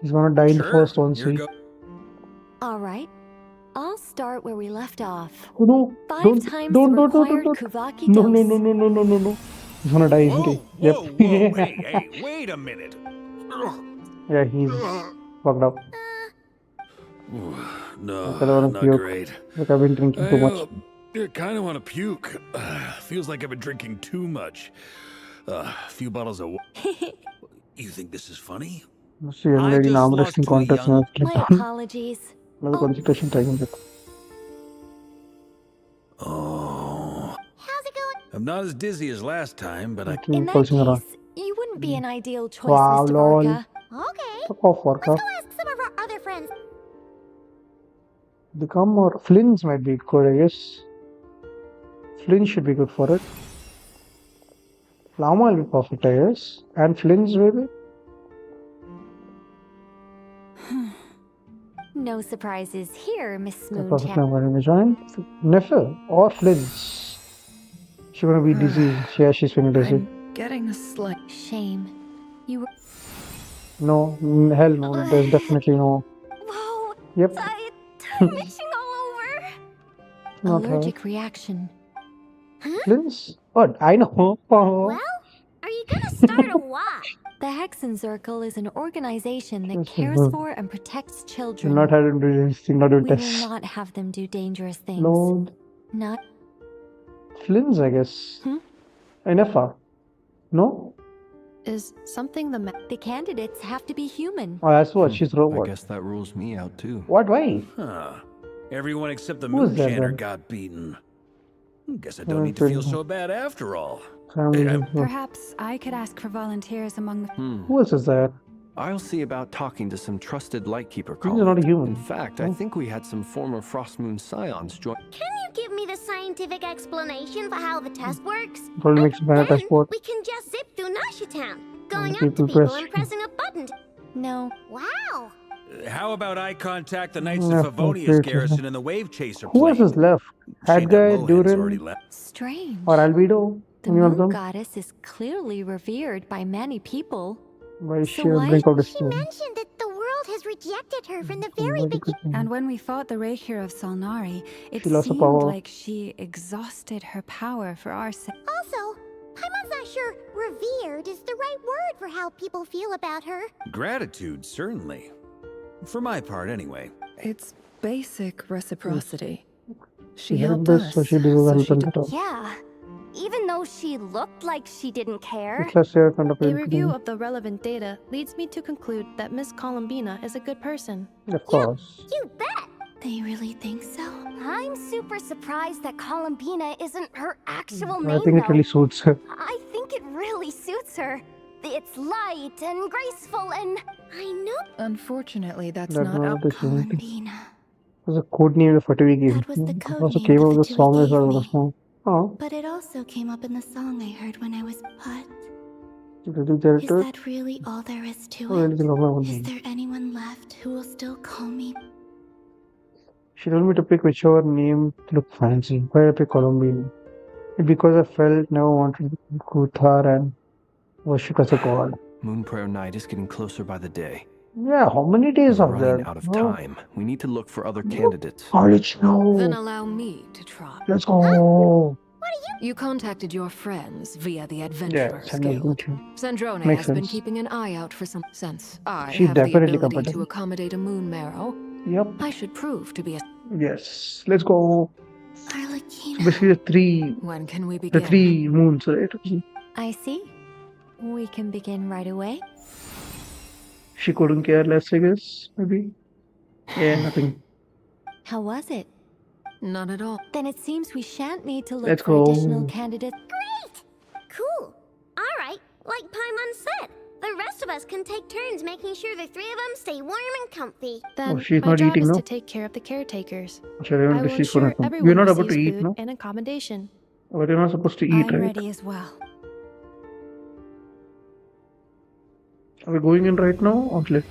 He's gonna die in the first one, see. All right, I'll start where we left off. Oh no! 5 Don't, times don't, the don't, don't, required don't. Kuvaki No, dose. no, no, no, no, no, no, no. He's gonna die, isn't he? Yep. Hey, wait a minute. Yeah, he's fucked up. No, I wanna not puke. great. Look, I've been drinking too much. I kind of want to puke. Feels like I've been drinking too much. A few bottles of... You think this is funny? See, young lady in arm lost wrestling to a contest young- now. My apologies. Another concentration time. Oh. How's it going? I'm not as dizzy as last time, but I... In that pulsing around. case, you wouldn't be an ideal choice, Wow, Mr. lol. Varka. Okay. Fuck off, Warka. Let's go ask some of our other friends. Become or Flynn's might be good, I guess. Flynn should be good for it. Llama will be perfect, I guess. And Flynn's baby? No surprises here, Miss The perfect Moontown. number to join. Neffel or Flynn's. She's gonna be dizzy. She's feeling dizzy. I'm getting a slight shame. You were. No, hell no. There's definitely no. Whoa! Yep. I'm itching all over. Not Allergic reaction. Flynn's? What? I know. Well, are you gonna start a what? The Hexencircle is an organization that Yes, cares mhm. for and protects You're children. not having to do anything, not doing We will tests. not have them do dangerous things. No. Not. Flynn's, I guess. Nefa. No? Is something The candidates have to be human. Oh, that's what. She's robot. I guess that rules me out too. What? Why? Huh. Everyone except the Who is that Moonshaner then? got beaten. Guess I don't need to feel so bad after all. Perhaps I could ask for volunteers among the. Who else is that? I'll see about talking to some trusted Lightkeeper He's not a colleagues. human. In fact, I think we had some former Frostmoon Scions join. Can you give me the scientific explanation for how the test works? Probably makes a better passport. We can just zip through Nasha Town, going the up to people people press- and pressing a button. No. Wow. How about I contact the Knights Yeah, of Favonia's okay. garrison and the Wave Chaser Who else plane? is left? Shame that Hadguy, Mohan's already Durin, left. Strange. or Albedo? The Any of moon them? goddess is clearly revered by many people. Why is So she on why- brink of She despair? mentioned that the world has rejected her from the very beginning. And when we fought the Reikir of Solnari, it She lost her seemed power. like she exhausted her power for our sake. Also, Paimon's not sure revered is the right word for how people feel about her. Gratitude, certainly. For my part, anyway. It's basic reciprocity. She She helped helped us, us. so she deserves help better. Yeah. Even though she looked like she didn't care. It's a share kind of A thing. review of the relevant data leads me to conclude that Miss Columbina is a good person. Of course. You bet. They really think so? I'm super surprised that Columbina isn't her actual I name, think it though. really suits her. I think it really suits her. It's light and graceful and... I know. Unfortunately, that's That's not not up. the same. Columbina. It was a code name for TV game. That was the It code also name came that out the with the two song as gave well. me. The song. Oh, But it also came up in the song I heard when I was put. the Is that really all there is to Oh, anything of my own it? Is name. there anyone left who will still call me? She told me to pick whichever name looked fancy. Why I pick Columbine? Because I felt never wanted to go with her and worship as a god. Moon Prayer Night is getting closer by the day. Yeah, how many days We're of running that? out of Oh, time. We need to look for other candidates. college now. Then allow me to try. Let's go. You contacted your friends via the Yeah, Adventurers send me Guild. good too. Sandrone Makes has been sense. keeping an eye out for some sense. I She's have the definitely ability competent. to accommodate a moon marrow. Yep. I should prove to be a... Yes. Let's go. Arlecchino. So basically When can we the begin? 3 moons, right? I see. We can begin right away. She couldn't care less, I guess. Maybe. Yeah, nothing. How was it? Not at all. Then it seems we shan't need to look Let's for go. additional candidates. Cool. All right. Like Paimon said, the rest of us can take turns making sure the three of them stay warm and comfy. Then she's my not job eating, is no? to take care of the caretakers. Sure, I I want will to see ensure for everyone You're not about to receives eat, food no? and accommodation. But you're not supposed to eat, I'm right? ready as well. Are we going in right now or like?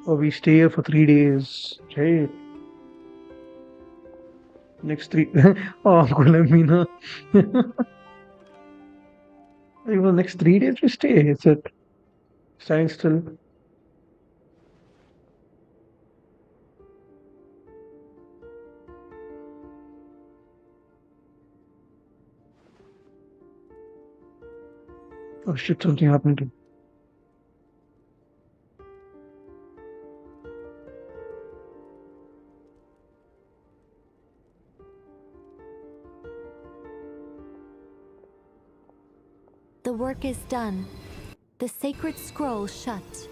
Oh, we stay here for 3 days. Right. Next 3. Oh, Gulamina. Even next 3 days we stay. It's it. Standing still. Oh shit, something happened to me. The work is done. The sacred scroll shut.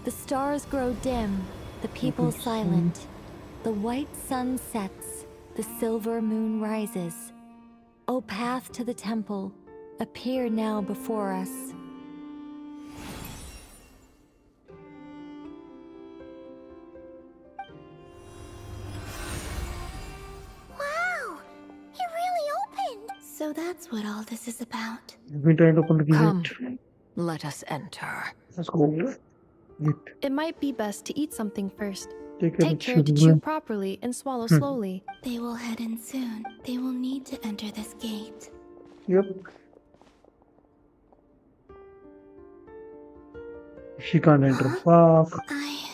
The stars grow dim, the people silent. The white sun sets, the silver moon rises. O path to the temple, appear now before us. Wow! It really opened! So that's what all this is about. We're trying to open the Come, gate. let us enter. Let's go. Wait. It might be best to eat something first. Take Take care to chew properly and swallow slowly. They will head in soon. They will need to enter this gate. Yep. She can't enter. Fuck. I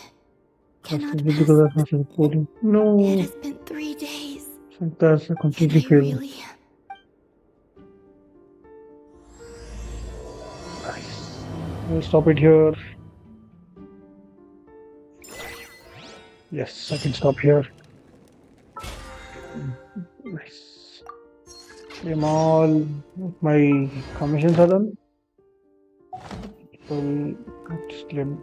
Cannot because of my recording. No. It has been 3 days. So that's a completely I failed. really... Nice. We'll stop it here. Yes, I can stop here. Nice. I'm all my commissions are done. So it's limit.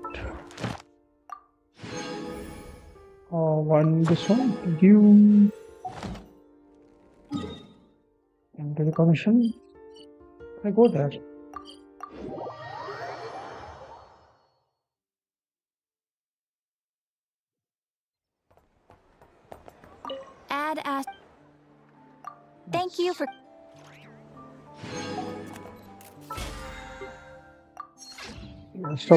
One this one. You enter the commission. I go there. Add as. Thank you for. Stop.